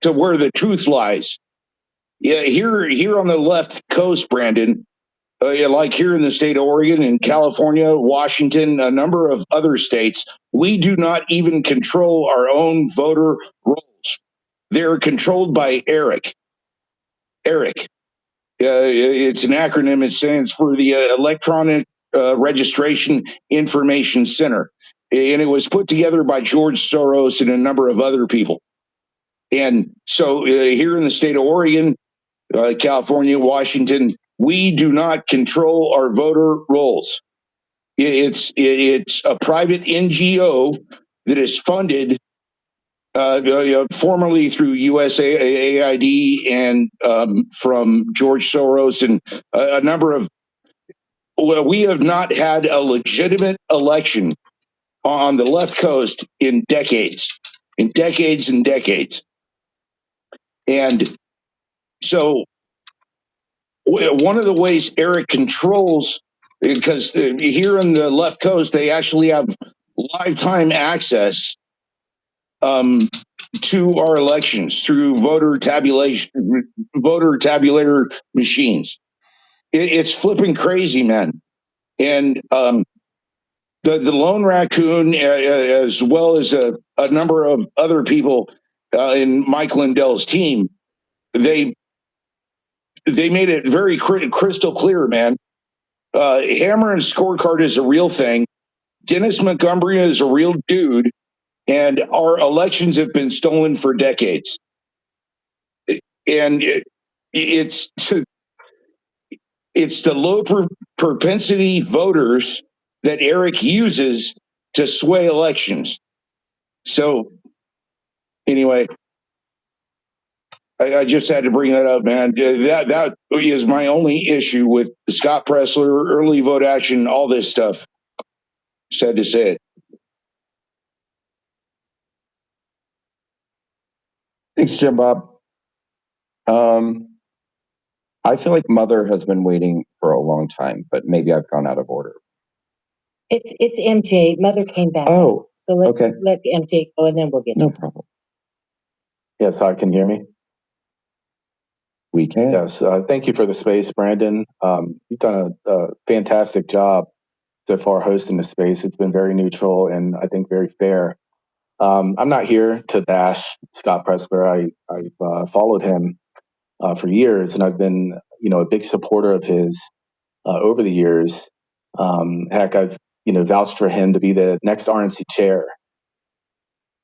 to where the truth lies. Yeah, here on the left coast, Brandon, like here in the state of Oregon and California, Washington, a number of other states, we do not even control our own voter rolls. They're controlled by ERIC. ERIC. It's an acronym. It stands for the Electronic Registration Information Center. And it was put together by George Soros and a number of other people. And so here in the state of Oregon, California, Washington, we do not control our voter rolls. It's a private NGO that is funded formerly through USAID and from George Soros and a number of. Well, we have not had a legitimate election on the left coast in decades. And so one of the ways Eric controls, because here on the left coast, they actually have lifetime access to our elections through voter tabulator machines. It's flipping crazy, man. And the lone raccoon, as well as a number of other people in Mike Lindell's team, they made it very crystal clear, man. Hammer and scorecard is a real thing. Dennis Montgomery is a real dude, and our elections have been stolen for decades. And it's the low propensity voters that Eric uses to sway elections. So anyway, I just had to bring that up, man. That is my only issue with Scott Presler, early vote action, all this stuff. Sad to say it. Thanks, Jim Bob. I feel like Mother has been waiting for a long time, but maybe I've gone out of order. It's MJ. Mother came back. Oh, so let's okay. let MJ go, and then we'll get No problem. Yes, I can hear me. We can. Yes, thank you for the space, Brandon. You've done a fantastic job so far hosting the space. It's been very neutral and I think very fair. I'm not here to bash Scott Presler. I've followed him for years, and I've been, a big supporter of his over the years. Heck, I've, vouched for him to be the next RNC chair.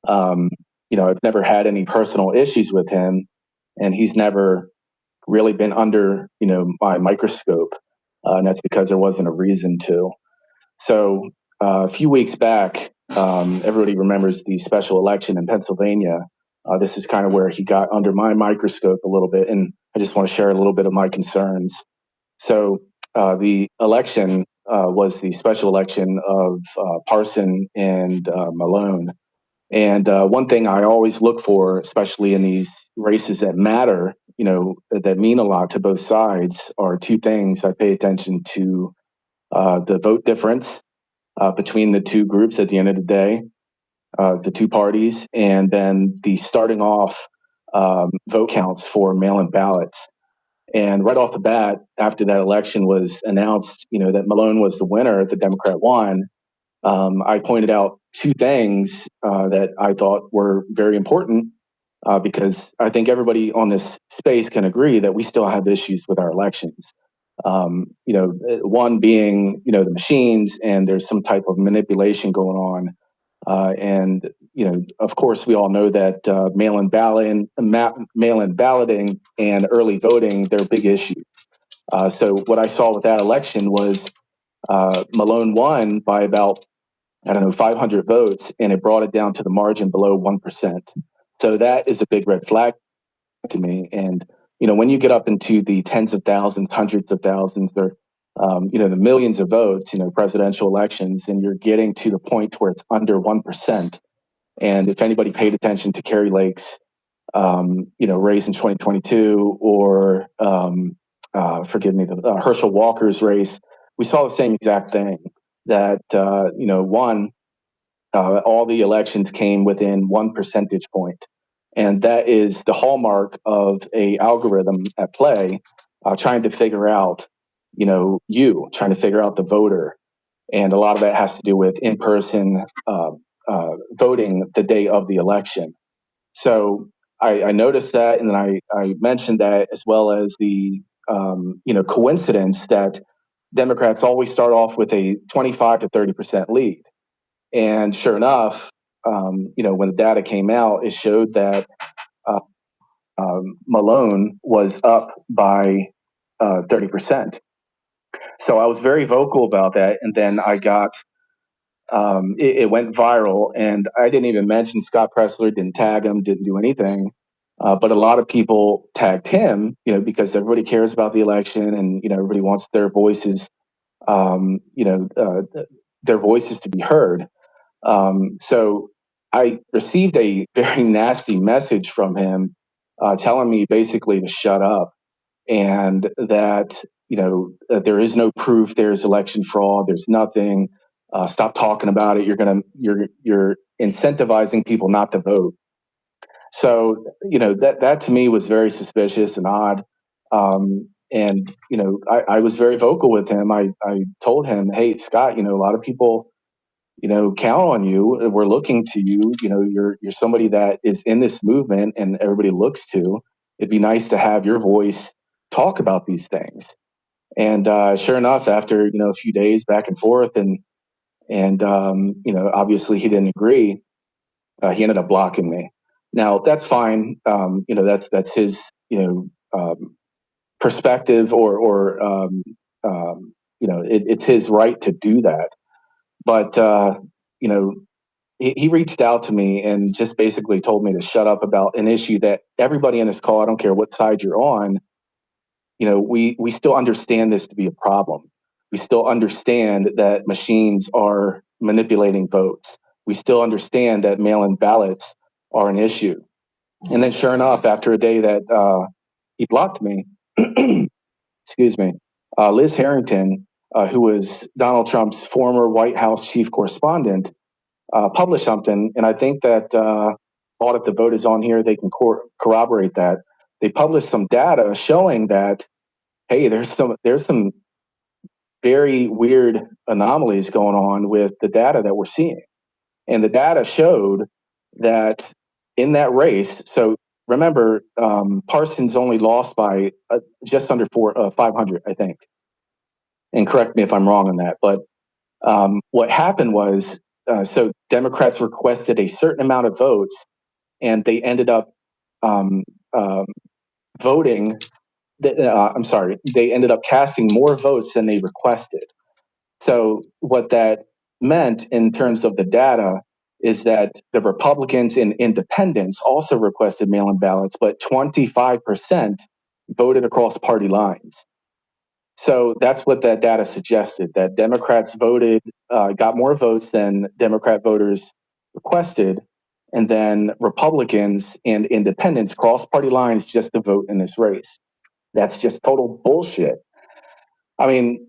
I've never had any personal issues with him, and he's never really been under, my microscope, and that's because there wasn't a reason to. So a few weeks back, everybody remembers the special election in Pennsylvania. This is kind of where he got under my microscope a little bit, and I just want to share a little bit of my concerns. So the election was the special election of Parson and Malone. And one thing I always look for, especially in these races that matter, that mean a lot to both sides, are two things. I pay attention to the vote difference between the two groups at the end of the day, the two parties, and then the starting off vote counts for mail-in ballots. And right off the bat, after that election was announced, that Malone was the winner, the Democrat won, I pointed out two things that I thought were very important because I think everybody on this space can agree that we still have issues with our elections. One being, the machines, and there's some type of manipulation going on. And of course, we all know that mail-in balloting and early voting, they're big issues. So what I saw with that election was Malone won by about 500 votes, and it brought it down to the margin below 1%. So that is a big red flag to me. And, when you get up into the tens of thousands, hundreds of thousands, or, the millions of votes, presidential elections, and you're getting to the point where it's under 1%. And if anybody paid attention to Kerry Lake's, race in 2022, or, Herschel Walker's race, we saw the same exact thing. That all the elections came within 1 percentage point, and that is the hallmark of a algorithm at play, trying to figure out, trying to figure out the voter, and a lot of that has to do with in-person voting the day of the election. So I noticed that, and then I mentioned that, as well as the coincidence that Democrats always start off with a 25 to 30% lead. And sure enough, when the data came out, it showed that Malone was up by 30%. So I was very vocal about that. And then I got, it went viral, and I didn't even mention Scott Presler, didn't tag him, didn't do anything. But a lot of people tagged him, because everybody cares about the election, and, everybody wants their voices, their voices to be heard. So I received a very nasty message from him, telling me basically to shut up, and that, that there is no proof there's election fraud. There's nothing. Stop talking about it. You're incentivizing people not to vote. So, that to me was very suspicious and odd. And, I was very vocal with him. I told him, hey, Scott, a lot of people, count on you. We're looking to you. You're somebody that is in this movement and everybody looks to. It'd be nice to have your voice talk about these things. And sure enough, after, a few days back and forth and obviously he didn't agree, he ended up blocking me. Now that's fine. That's his, perspective or it's his right to do that. But, he reached out to me and just basically told me to shut up about an issue that everybody in this call, I don't care what side you're on, we still understand this to be a problem. We still understand that machines are manipulating votes. We still understand that mail-in ballots are an issue. And then sure enough, after a day that he blocked me, excuse me, Liz Harrington, who was Donald Trump's former White House chief correspondent, published something. And I think that Audit the Vote is on here. They can corroborate that. They published some data showing that, hey, there's some very weird anomalies going on with the data that we're seeing. And the data showed that in that race, so remember, Parsons only lost by just under 500, I think. And correct me if I'm wrong on that. But what happened was, so Democrats requested a certain amount of votes, and they ended up voting. They ended up casting more votes than they requested. So what that meant in terms of the data is that the Republicans and independents also requested mail-in ballots, but 25% voted across party lines. So that's what that data suggested, that Democrats got more votes than Democrat voters requested, and then Republicans and independents crossed party lines just to vote in this race. That's just total bullshit. I mean,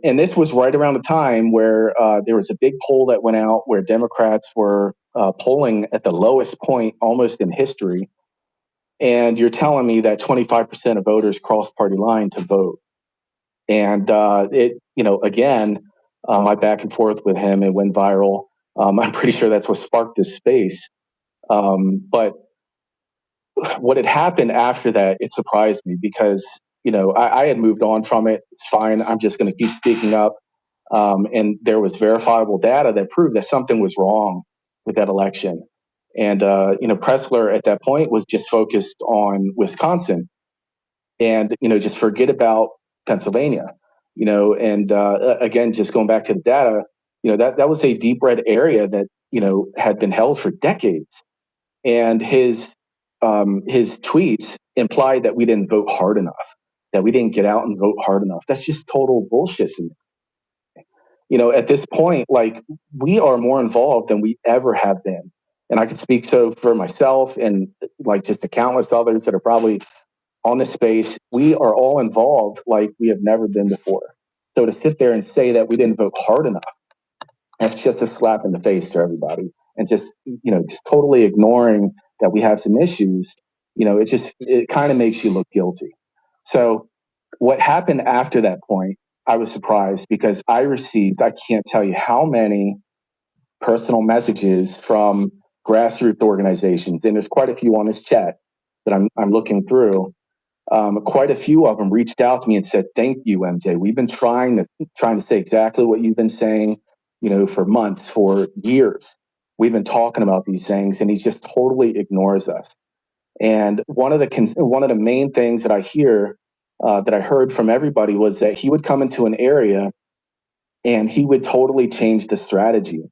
and this was right around the time where there was a big poll that went out where Democrats were polling at the lowest point almost in history. And you're telling me that 25% of voters crossed party line to vote. And again, my back and forth with him, it went viral. I'm pretty sure that's what sparked this space. But what had happened after that, it surprised me because, I had moved on from it. It's fine. I'm just going to keep speaking up. And there was verifiable data that proved that something was wrong with that election. And, Presler at that point was just focused on Wisconsin and, just forget about Pennsylvania, and again, just going back to the data, that was a deep red area that, had been held for decades. And his tweets implied that we didn't vote hard enough, that we didn't get out and vote hard enough. That's just total bullshit to me. At this point, like, we are more involved than we ever have been. And I could speak so for myself and like just the countless others that are probably on this space. We are all involved like we have never been before. So to sit there and say that we didn't vote hard enough, that's just a slap in the face to everybody. And just totally ignoring that we have some issues, it kind of makes you look guilty. So what happened after that point, I was surprised because I can't tell you how many personal messages from grassroots organizations, and there's quite a few on this chat that I'm looking through. Quite a few of them reached out to me and said, "Thank you, MJ. We've been trying to say exactly what you've been saying, for months, for years. We've been talking about these things, and he just totally ignores us." And one of the main things that I heard from everybody was that he would come into an area and he would totally change the strategy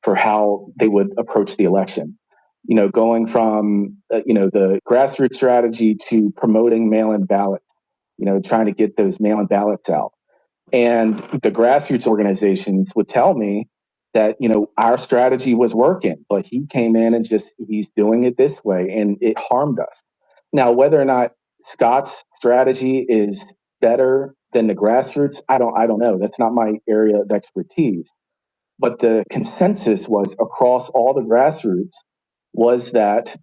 for how they would approach the election. Going from the grassroots strategy to promoting mail-in ballots, trying to get those mail-in ballots out. And the grassroots organizations would tell me that, our strategy was working, but he came in and he's doing it this way and it harmed us. Now, whether or not Scott's strategy is better than the grassroots, I don't know. That's not my area of expertise. But the consensus was across all the grassroots was that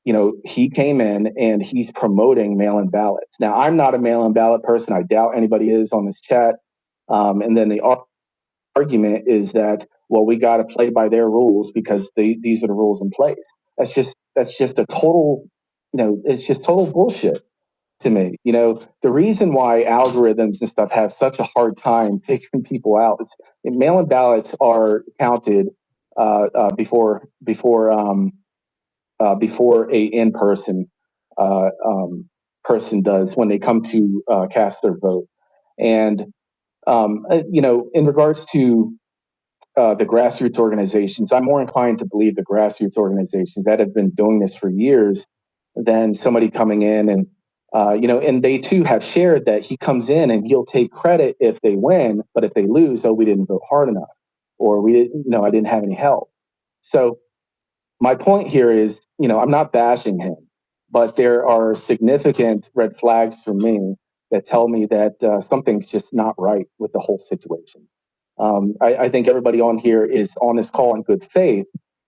he came in and he's promoting mail-in ballots. Now, I'm not a mail-in ballot person. I doubt anybody is on this chat. And then the argument is that, well, we got to play by their rules because these are the rules in place. That's just a total, it's just total bullshit to me. The reason why algorithms and stuff have such a hard time figuring people out is mail-in ballots are counted before a in-person person does when they come to cast their vote. And in regards to the grassroots organizations, I'm more inclined to believe the grassroots organizations that have been doing this for years than somebody coming in and and they too have shared that he comes in and he'll take credit if they win, but if they lose, oh, we didn't vote hard enough, or we didn't, I didn't have any help. So my point here is, I'm not bashing him, but there are significant red flags for me that tell me that something's just not right with the whole situation. I think everybody on here is on this call in good faith,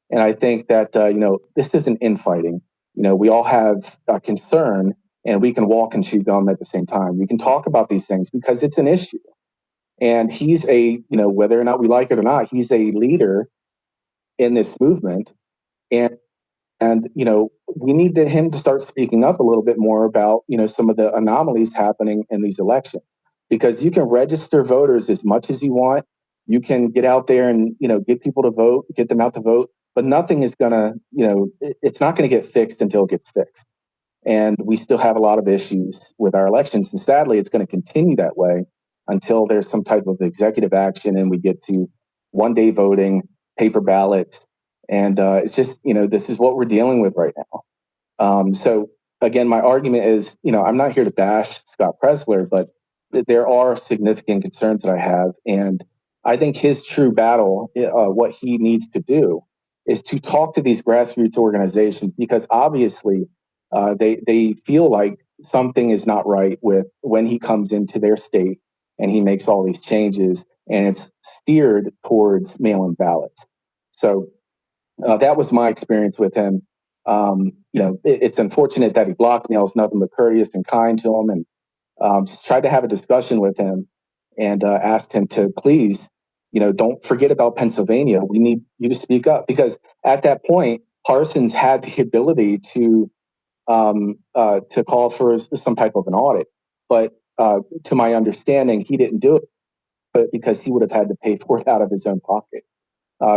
and I think that this isn't infighting. We all have a concern, and we can walk and chew gum at the same time. We can talk about these things because it's an issue. And he's whether or not we like it or not, he's a leader in this movement, and we need him to start speaking up a little bit more about some of the anomalies happening in these elections, because you can register voters as much as you want, you can get out there and get people to vote, get them out to vote, but nothing is gonna it's not going to get fixed until it gets fixed. And we still have a lot of issues with our elections, and sadly it's going to continue that way until there's some type of executive action and we get to one-day voting, paper ballots. And it's just, this is what we're dealing with right now. So again, my argument is, I'm not here to bash Scott Presler, but there are significant concerns that I have. And I think his true battle, what he needs to do is to talk to these grassroots organizations, because obviously they feel like something is not right with when he comes into their state and he makes all these changes and it's steered towards mail-in ballots. So that was my experience with him. It's unfortunate that he blocked me. I was nothing but courteous and kind to him, and just tried to have a discussion with him and asked him to please, don't forget about Pennsylvania. We need you to speak up, because at that point, Parsons had the ability to call for some type of an audit, but to my understanding, he didn't do it, but because he would have had to pay for it out of his own pocket.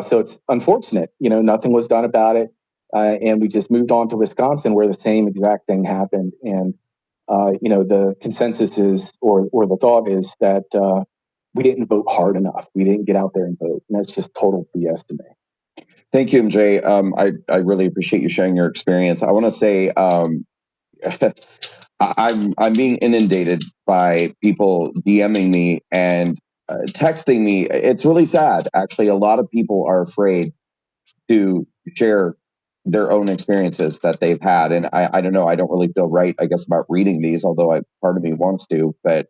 So it's unfortunate, nothing was done about it. And we just moved on to Wisconsin, where the same exact thing happened. And, the consensus is, or the thought is that we didn't vote hard enough. We didn't get out there and vote. And that's just total BS to me. Thank you, MJ. I really appreciate you sharing your experience. I want to say I'm being inundated by people DMing me and texting me. It's really sad. Actually, a lot of people are afraid to share their own experiences that they've had. And I don't know, I don't really feel right, I guess, about reading these, although part of me wants to. But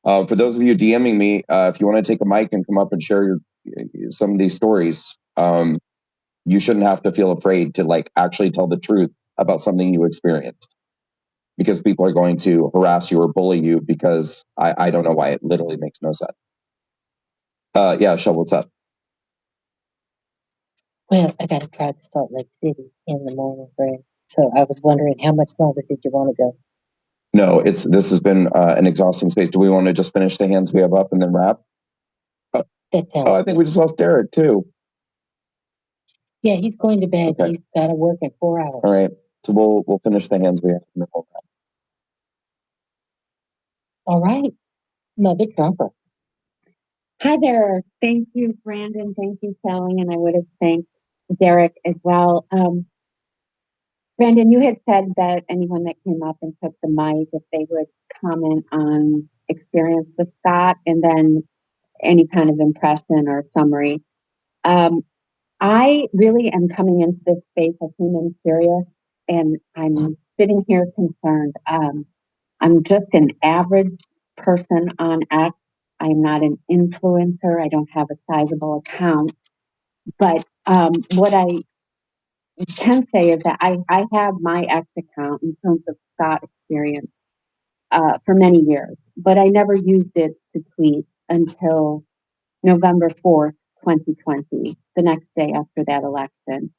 for those of you DMing me, if you want to take a mic and come up and share some of these stories, you shouldn't have to feel afraid to actually tell the truth about something you experienced, because people are going to harass you or bully you, because I don't know why. It literally makes no sense. Yeah, Shel, what's up? Well, I got to drive to Salt Lake City in the morning, Greg. So I was wondering, how much longer did you want to go? No, this has been an exhausting space. Do we want to just finish the hands we have up and then wrap? I think we just lost Derek too. Yeah, he's going to bed. Okay. He's got to work in 4 hours. All right. So we'll finish the hands we have and then we'll wrap. All right. Mother Trumper. Hi there. Thank you, Brandon. Thank you, Sally. And I would have thanked Derek as well. Brandon, you had said that anyone that came up and took the mic, if they would comment on experience with Scott and then any kind of impression or summary. I really am coming into this space of human curious, and I'm sitting here concerned. I'm just an average person on X. I'm not an influencer. I don't have a sizable account. But what I can say is that I have my X account in terms of Scott experience for many years, but I never used it to tweet until November 4th, 2020, the next day after that election.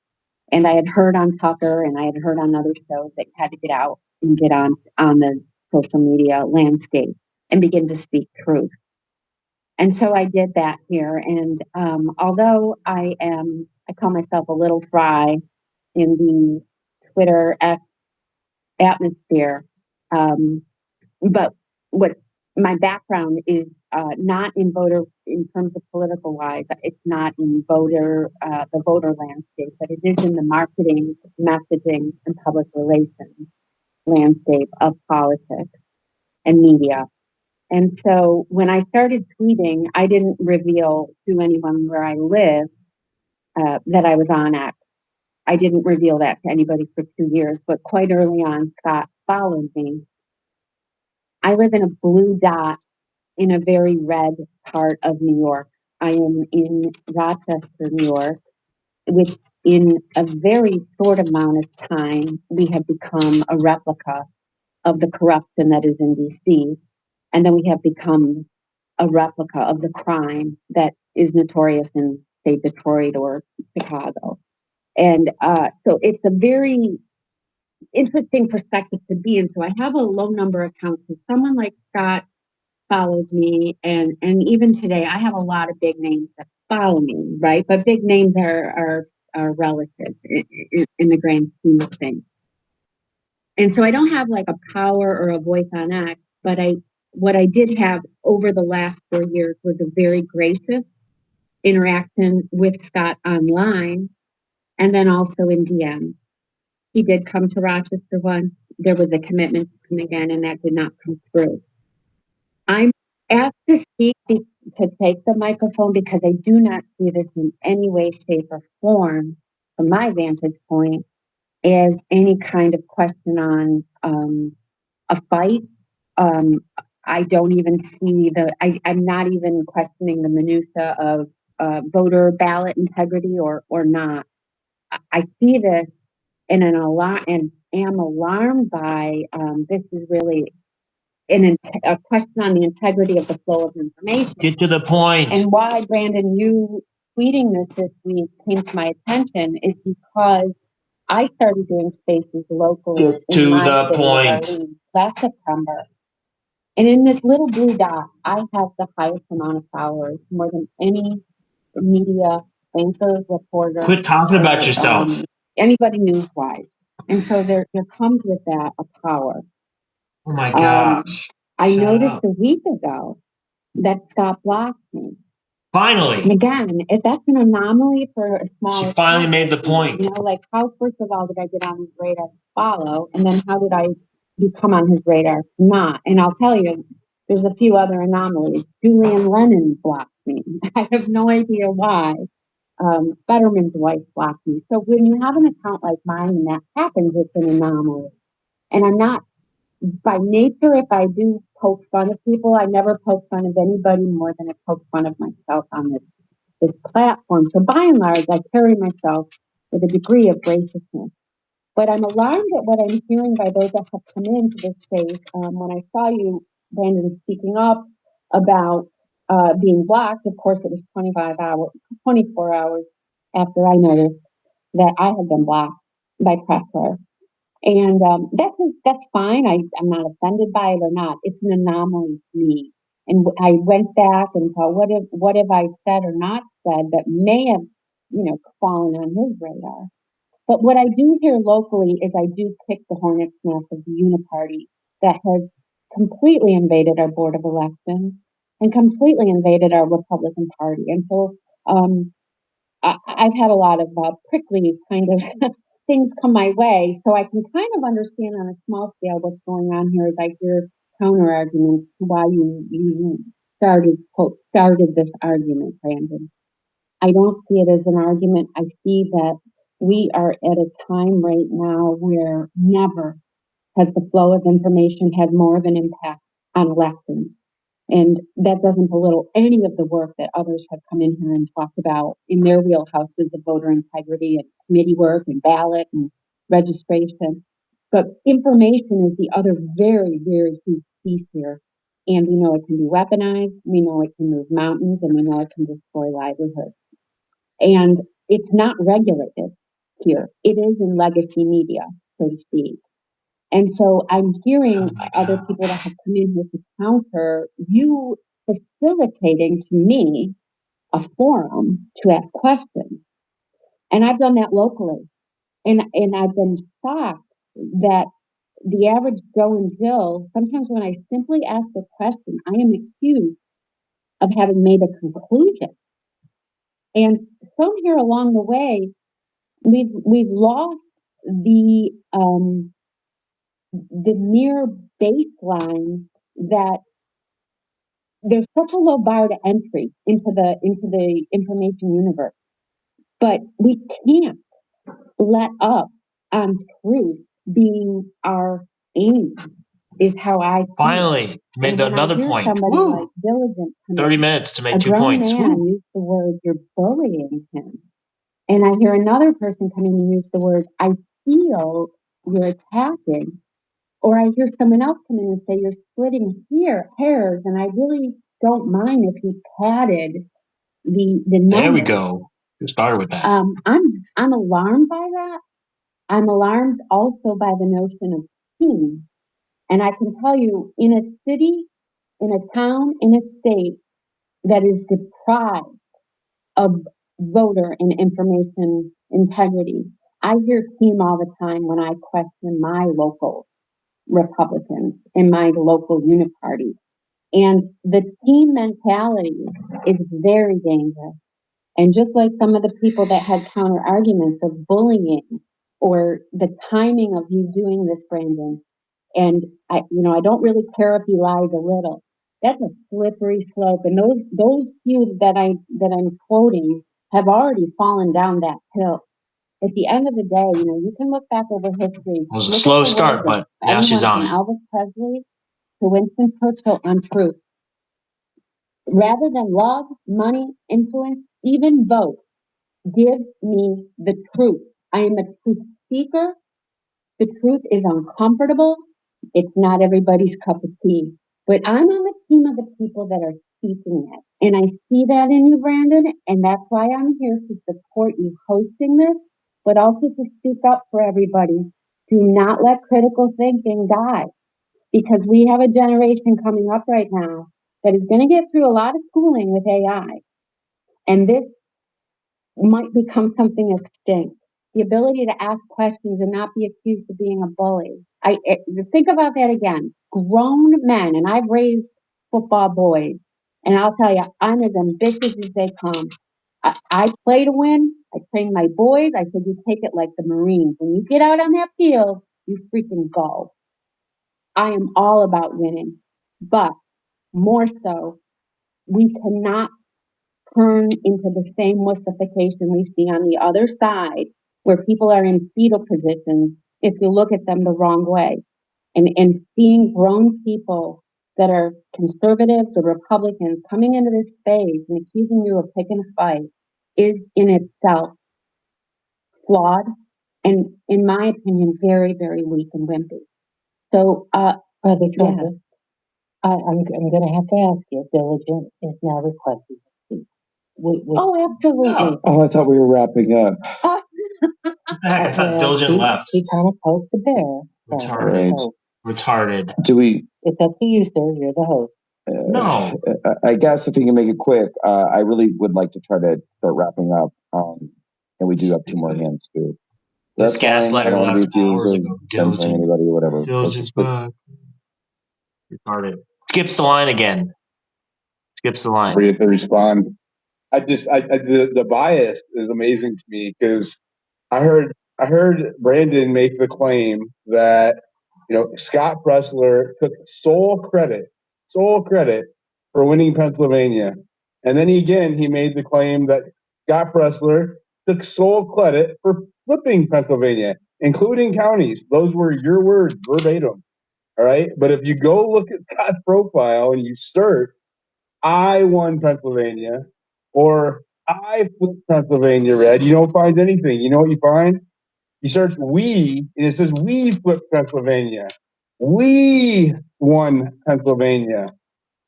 And I had heard on Tucker and I had heard on other shows that you had to get out and get on the social media landscape and begin to speak truth. And so I did that here. And although I call myself a little fry in the Twitter atmosphere, but what my background is not in voter in terms of political wise. It's not in the voter landscape, but it is in the marketing, messaging, and public relations landscape of politics and media. And so when I started tweeting, I didn't reveal to anyone where I live that I was on X. I didn't reveal that to anybody for 2 years, but quite early on, Scott followed me. I live in a blue dot in a very red part of New York. I am in Rochester, New York, which in a very short amount of time, we have become a replica of the corruption that is in DC. And then we have become a replica of the crime that is notorious in, say, Detroit or Chicago. And so it's a very interesting perspective to be in. So I have a low number of accounts. So someone like Scott follows me, and even today, I have a lot of big names that follow me, right? But big names are relative in the grand scheme of things. And so I don't have like a power or a voice on X, but what I did have over the last 4 years was a very gracious interaction with Scott online, and then also in DM. He did come to Rochester once. There was a commitment to come again, and that did not come through. I'm asked to speak to take the microphone because I do not see this in any way, shape, or form, from my vantage point, as any kind of question on a fight. I don't even see I'm not even questioning the minutia of voter ballot integrity or not. I see this and am alarmed by this is really a question on the integrity of the flow of information. Get to the point. And why, Brandon, you tweeting this week came to my attention is because I started doing spaces locally Get to the point. Last September. And in this little blue dot, I have the highest amount of followers, more than any media anchor, reporter. Quit talking about yourself. Anybody news-wise. And so there comes with that a power. Oh my gosh. I noticed a week ago that Scott blocked me. Finally. And again, if that's an anomaly for a small. She finally made the point. You know, like how, first of all, did I get on his radar to follow? And then how did I become on his radar to not? And I'll tell you, there's a few other anomalies. Julian Lennon blocked me. I have no idea why. Fetterman's wife blocked me. So when you have an account like mine and that happens, it's an anomaly. And I'm not, by nature, if I do poke fun of people, I never poke fun of anybody more than I poke fun of myself on this platform. So by and large, I carry myself with a degree of graciousness. But I'm alarmed at what I'm hearing by those that have come into this space. When I saw you, Brandon, speaking up about being blocked, of course, it was 24 hours after I noticed that I had been blocked by Presler. And that's fine. I'm not offended by it or not. It's an anomaly to me. And I went back and thought, what have I said or not said that may have, fallen on his radar? But what I do here locally is I do kick the hornet's nest of the Uniparty that has completely invaded our Board of Elections and completely invaded our Republican Party. And so I've had a lot of prickly kind of things come my way, so I can kind of understand on a small scale what's going on here as I hear counter arguments to why you started this argument, Brandon. I don't see it as an argument. I see that we are at a time right now where never has the flow of information had more of an impact on elections. And that doesn't belittle any of the work that others have come in here and talked about in their wheelhouses of voter integrity and committee work and ballot and registration. But information is the other very, very huge piece here. And we know it can be weaponized, we know it can move mountains, and we know it can destroy livelihoods. And it's not regulated here. It is in legacy media, so to speak. And so I'm hearing other people that have come in here to counter you facilitating to me a forum to ask questions. And I've done that locally. And I've been shocked that the average Joe and Jill, sometimes when I simply ask a question, I am accused of having made a conclusion. And somewhere along the way, we've lost the mere baseline that there's such a low bar to entry into the information universe. But we can't let up on truth being our aim, is how I feel. Finally, made another point. Somebody like Diligent 30 minutes to make a 2 grown points. man use the word, "You're bullying him." And I hear another person come in and use the word, "I feel you're attacking." Or I hear someone else come in and say, "You're splitting hairs, and I really don't mind if he padded the numbers." There we go. You started with that. I'm alarmed by that. I'm alarmed also by the notion of team. And I can tell you, in a city, in a town, in a state that is deprived of voter and information integrity, I hear team all the time when I question my local Republicans in my local uniparty. And the team mentality is very dangerous. And just like some of the people that had counter arguments of bullying or the timing of you doing this, Brandon, and I don't really care if he lies a little. That's a slippery slope. And those few that I'm quoting have already fallen down that hill. At the end of the day, you can look back over history. It was a slow start, but now she's on it. Elvis Presley to Winston Churchill on truth. Rather than love, money, influence, even vote, give me the truth. I am a truth seeker. The truth is uncomfortable. It's not everybody's cup of tea. But I'm on the team of the people that are seeking it. And I see that in you, Brandon, and that's why I'm here to support you hosting this, but also to speak up for everybody. Do not let critical thinking die, because we have a generation coming up right now that is going to get through a lot of schooling with AI. And this might become something extinct. The ability to ask questions and not be accused of being a bully. Think about that again. Grown men, and I've raised football boys, and I'll tell you, I'm as ambitious as they come. I play to win. I train my boys. I said, you take it like the Marines. When you get out on that field, you freaking go. I am all about winning, but more so, we cannot turn into the same wussification we see on the other side, where people are in fetal positions if you look at them the wrong way. And seeing grown people that are conservatives or Republicans coming into this space and accusing you of picking a fight is in itself flawed and, in my opinion, very, very weak and wimpy. So, Brother Trump, I'm going to have to ask you. Diligent is now requested to speak. Oh, absolutely. Oh, I thought we were wrapping up. I thought Diligent left. He kind of poked the bear. Retarded. So Retarded. Do we? it's up to you, sir. You're the host. No. I guess if you can make it quick, I really would like to try to start wrapping up. And we do have 2 more hands too. This That's fine. I gaslighter don't want to left be accused hours of ago. censoring anybody or whatever. Diligent's back. Retarded. Skips the line again. Skips the line. Free to respond. The bias is amazing to me because I heard Brandon make the claim that Scott Presler took sole credit for winning Pennsylvania, and then he made the claim that Scott Presler took sole credit for flipping Pennsylvania, including counties. Those were your words verbatim. All right, but if you go look at Scott's profile and you search, I won Pennsylvania or I flipped Pennsylvania red, you don't find anything. You know what you find? You search we, and it says we flipped Pennsylvania. We won Pennsylvania.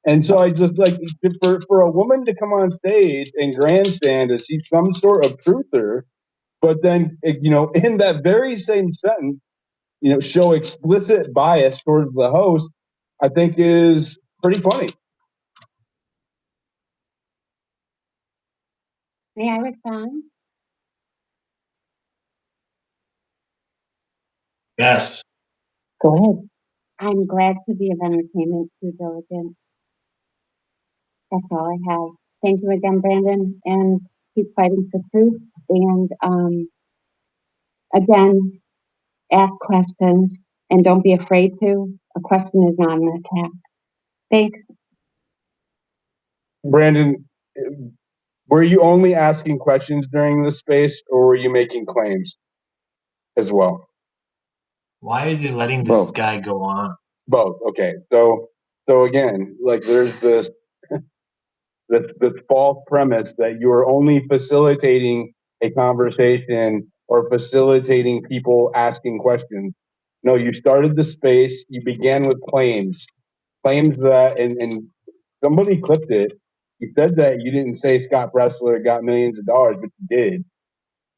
And so I just like for a woman to come on stage and grandstand as she's some sort of truther, but then in that very same sentence, show explicit bias towards the host, I think is pretty funny. May I respond? Yes. Go ahead. I'm glad to be of entertainment to Diligent. That's all I have. Thank you again, Brandon, and keep fighting for truth. And again, ask questions and don't be afraid to. A question is not an attack. Thanks. Brandon, were you only asking questions during this space, or were you making claims as well? Why are you letting this guy go on? Both. Okay. So again, like there's this false premise that you are only facilitating a conversation or facilitating people asking questions. No, you started the space. You began with claims that, and somebody clipped it. You said that you didn't say Scott Presler got millions of dollars, but you did,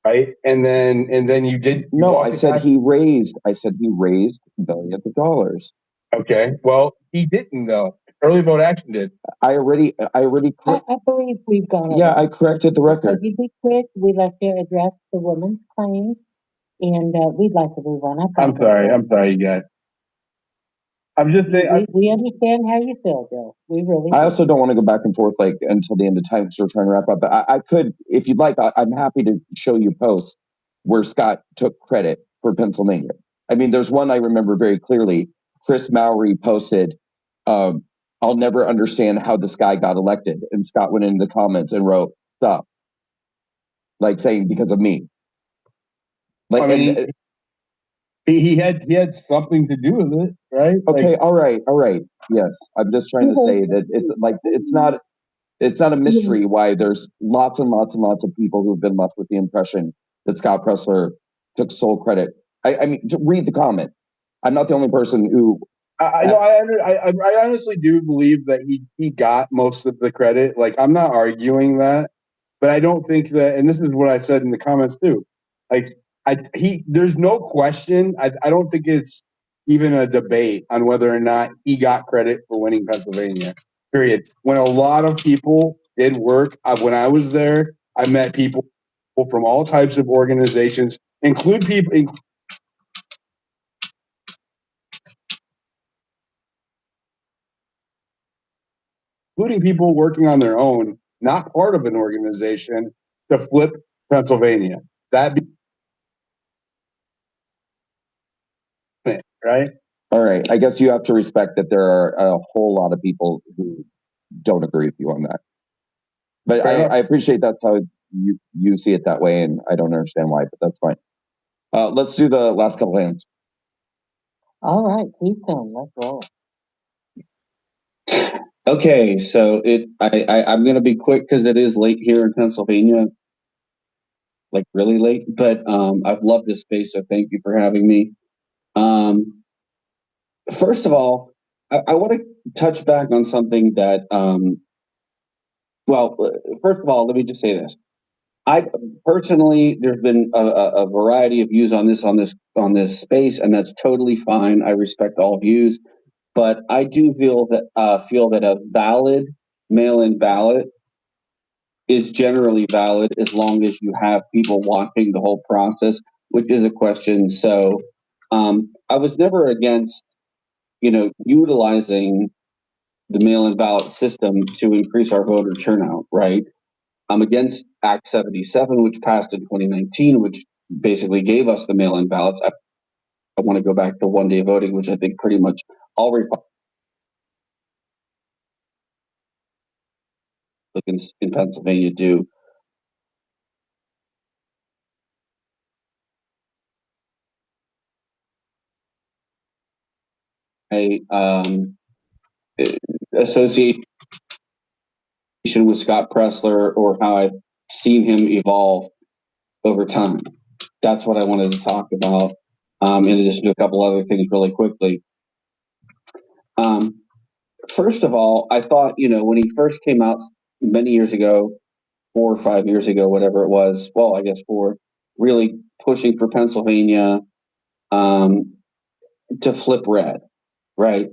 right? And then you did. No, I said he raised billions of dollars. Okay. Well, he didn't though. Early vote action did. I already. I believe we've gone over. Yeah, I corrected the record. So you be quick. We let you address the woman's claims, and we'd like to move on. I'm sorry, you guys. I'm just saying. We understand how you feel, Bill. We really. I also don't want to go back and forth like until the end of time because we're trying to wrap up. But I could, if you'd like, I'm happy to show you posts where Scott took credit for Pennsylvania. I mean, there's one I remember very clearly. Chris Mowry posted, "I'll never understand how this guy got elected," and Scott went into the comments and wrote, "Stop," like saying because of me. Like, I mean, he had something to do with it, right? Okay, all right. Yes, I'm just trying to say that it's not a mystery why there's lots and lots and lots of people who've been left with the impression that Scott Presler took sole credit. I mean, to read the comment. I'm not the only person who. I honestly do believe that he got most of the credit. Like, I'm not arguing that, but I don't think that. And this is what I said in the comments too. Like, there's no question. I don't think it's even a debate on whether or not he got credit for winning Pennsylvania. Period. When a lot of people did work, when I was there, I met people from all types of organizations, including people working on their own, not part of an organization, to flip Pennsylvania. Right? All right. I guess you have to respect that there are a whole lot of people who don't agree with you on that. But I appreciate that's how you see it that way, and I don't understand why, but that's fine. Let's do the last couple hands. All right, please come. Let's roll. Okay, so I'm going to be quick because it is late here in Pennsylvania, like really late. But I've loved this space, so thank you for having me. First of all, I want to touch back on something that. Well, first of all, let me just say this. I personally, there's been a variety of views on this space, and that's totally fine. I respect all views, but I do feel that a valid mail-in ballot is generally valid as long as you have people watching the whole process, which is a question. So, I was never against, utilizing the mail-in ballot system to increase our voter turnout, right? I'm against Act 77, which passed in 2019, which basically gave us the mail-in ballots. I want to go back to one-day voting, which I think pretty much all Republicans in Pennsylvania do. A associate with Scott Presler or how I've seen him evolve over time. That's what I wanted to talk about, in addition to a couple other things really quickly. First of all, I thought, when he first came out many years ago, 4 or 5 years ago, whatever it was, well, I guess 4, really pushing for Pennsylvania to flip red, right?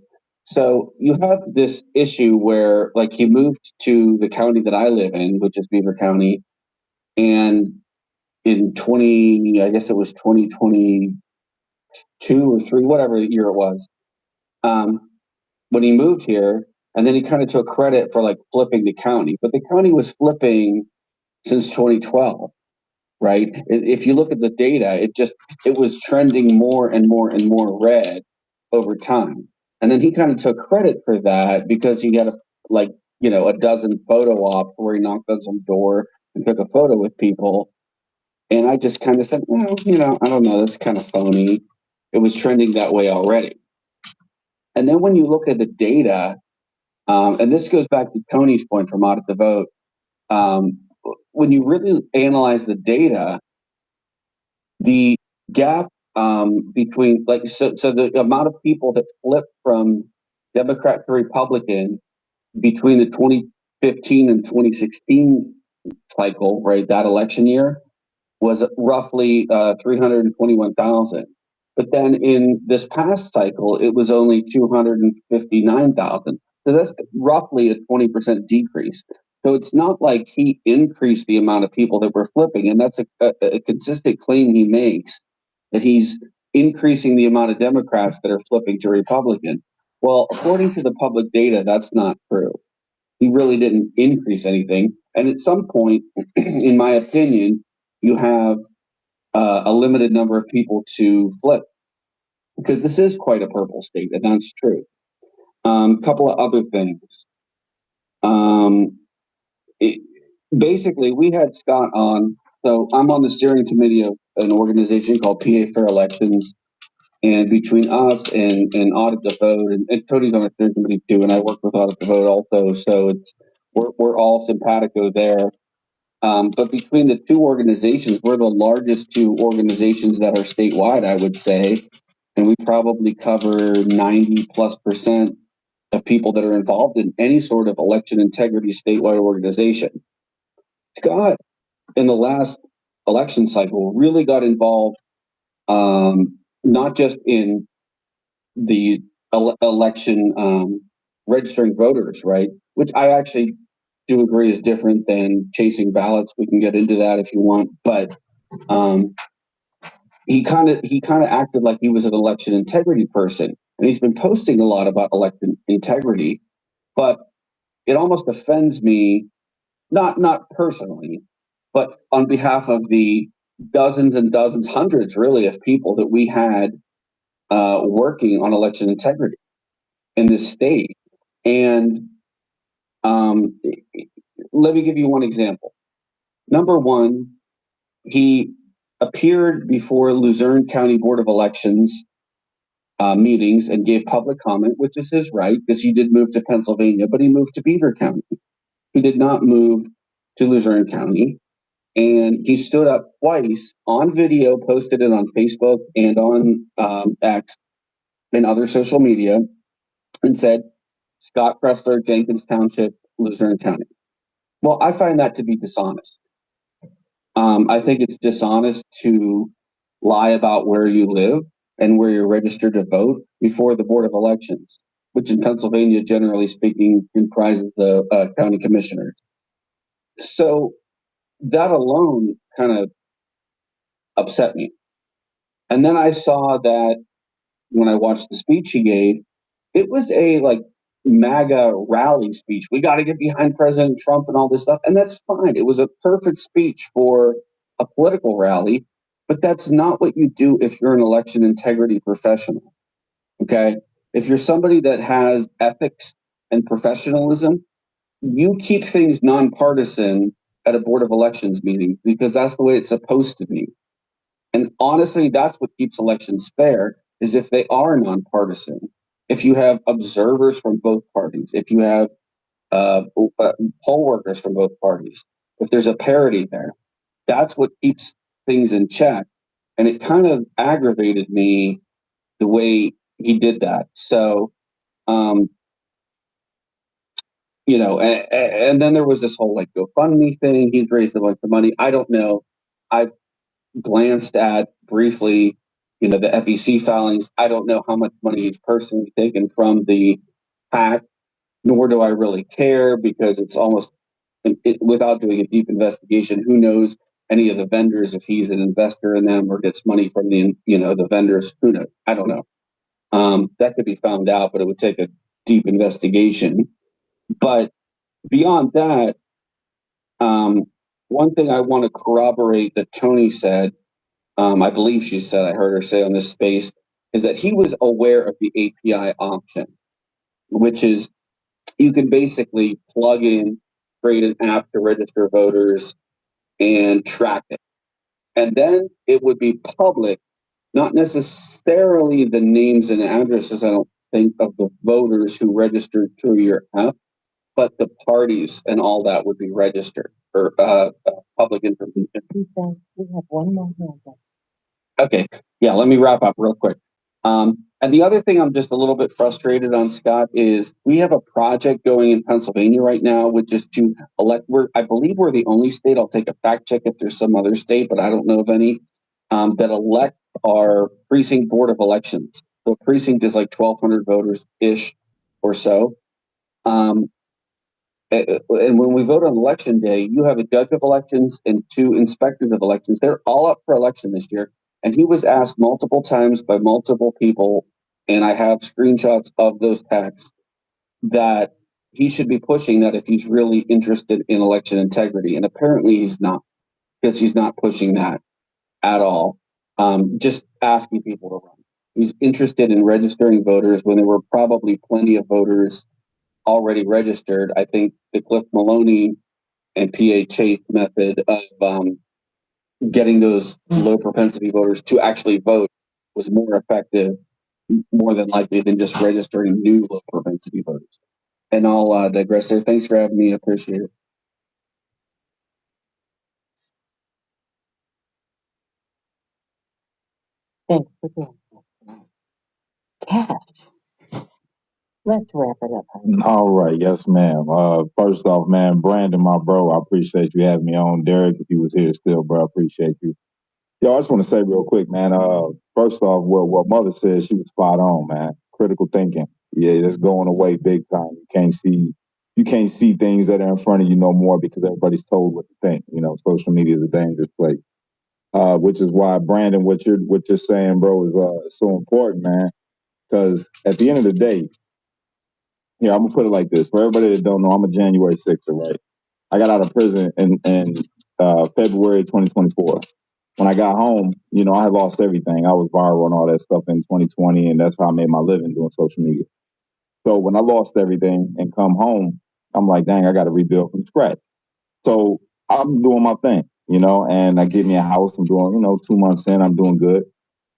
So you have this issue where, like, he moved to the county that I live in, which is Beaver County, and in I guess it was 2022 or 3, whatever year it was, when he moved here, and then he kind of took credit for like flipping the county, but the county was flipping since 2012, right? If you look at the data, it was trending more and more and more red over time. And then he kind of took credit for that because he had a dozen photo ops where he knocked on some door and took a photo with people. And I just kind of said, well, I don't know, that's kind of phony. It was trending that way already. And then when you look at the data, and this goes back to Tony's point from Audit the Vote, when you really analyze the data, the gap between so the amount of people that flipped from Democrat to Republican between the 2015 and 2016 cycle, right, that election year, was roughly 321,000. But then in this past cycle, it was only 259,000. So that's roughly a 20% decrease. So it's not like he increased the amount of people that were flipping. And that's a consistent claim he makes, that he's increasing the amount of Democrats that are flipping to Republican. Well, according to the public data, that's not true. He really didn't increase anything. And at some point, in my opinion, you have a limited number of people to flip, because this is quite a purple state, and that's true. Couple of other things. Basically, we had Scott on. So I'm on the steering committee of an organization called PA Fair Elections. And between us and Audit the Vote, and Tony's on the steering committee too, and I work with Audit the Vote also. So we're all simpatico there. But between the two organizations, we're the largest two organizations that are statewide, I would say. And we probably cover 90+% of people that are involved in any sort of election integrity statewide organization. Scott, in the last election cycle, really got involved, not just in the election registering voters, right? Which I actually do agree is different than chasing ballots. We can get into that if you want, but he kind of acted like he was an election integrity person, and he's been posting a lot about election integrity. But it almost offends me, not personally, but on behalf of the dozens and dozens, hundreds really, of people that we had working on election integrity in this state. And let me give you one example. Number one, he appeared before Luzerne County Board of Elections meetings and gave public comment, which is his right, because he did move to Pennsylvania, but he moved to Beaver County. He did not move to Luzerne County. And he stood up twice on video, posted it on Facebook and on X and other social media, and said, Scott Presler, Jenkins Township, Luzerne County. Well, I find that to be dishonest. I think it's dishonest to lie about where you live and where you're registered to vote before the Board of Elections, which in Pennsylvania, generally speaking, comprises the county commissioners. So that alone kind of upset me. And then I saw that when I watched the speech he gave, it was a MAGA rally speech. We got to get behind President Trump and all this stuff. And that's fine. It was a perfect speech for a political rally, but that's not what you do if you're an election integrity professional. Okay. If you're somebody that has ethics and professionalism, you keep things nonpartisan at a Board of Elections meeting, because that's the way it's supposed to be. And honestly, that's what keeps elections fair, is if they are nonpartisan. If you have observers from both parties, if you have poll workers from both parties. If there's a parity there, that's what keeps things in check. And it kind of aggravated me the way he did that. So, and then there was this whole like GoFundMe thing. He's raised a bunch of money. I don't know. I glanced at briefly, the FEC filings. I don't know how much money he's personally taken from the PAC, nor do I really care because it's almost without doing a deep investigation. Who knows any of the vendors if he's an investor in them or gets money from the vendors? Who knows? I don't know. That could be found out, but it would take a deep investigation. But beyond that, one thing I want to corroborate that Tony said, I believe she said, I heard her say on this space, is that he was aware of the API option, which is you can basically plug in, create an app to register voters and track it. And then it would be public, not necessarily the names and addresses, I don't think, of the voters who registered through your app, but the parties and all that would be registered or public information. We have one more hand up. Okay. Yeah, let me wrap up real quick. And the other thing I'm just a little bit frustrated on, Scott, is we have a project going in Pennsylvania right now, which is to elect. I believe we're the only state. I'll take a fact check if there's some other state, but I don't know of any that elect our precinct board of elections. So precinct is like 1,200 voters ish or so. And when we vote on election day, you have a judge of elections and 2 inspectors of elections. They're all up for election this year. And he was asked multiple times by multiple people, and I have screenshots of those texts, that he should be pushing that if he's really interested in election integrity. And apparently he's not, because he's not pushing that at all. Just asking people to run. He's interested in registering voters when there were probably plenty of voters already registered. I think the Cliff Maloney and PA Chase method of getting those low propensity voters to actually vote was more effective, more than likely, than just registering new low propensity voters. And I'll digress there. Thanks for having me. I appreciate it. Thanks for doing that. Cash. Let's wrap it up, honey. All right, yes, ma'am. First off, man, Brandon, my bro, I appreciate you having me on. Derek, if you was here still, bro, I appreciate you. Yo, I just want to say real quick, man. First off, what Mother said, she was spot on, man. Critical thinking, yeah, that's going away big time. You can't see things that are in front of you no more because everybody's told what to think. Social media is a dangerous place. Which is why, Brandon, what you're saying, bro, is so important, man. Because at the end of the day, here, I'm gonna put it like this. For everybody that don't know, I'm a January 6th, right? I got out of prison in February 2024. When I got home, I had lost everything. I was viral and all that stuff in 2020, and that's how I made my living doing social media. So when I lost everything and come home, I'm like, dang, I got to rebuild from scratch. So I'm doing my thing, and I get me a house. I'm doing, 2 months in, I'm doing good.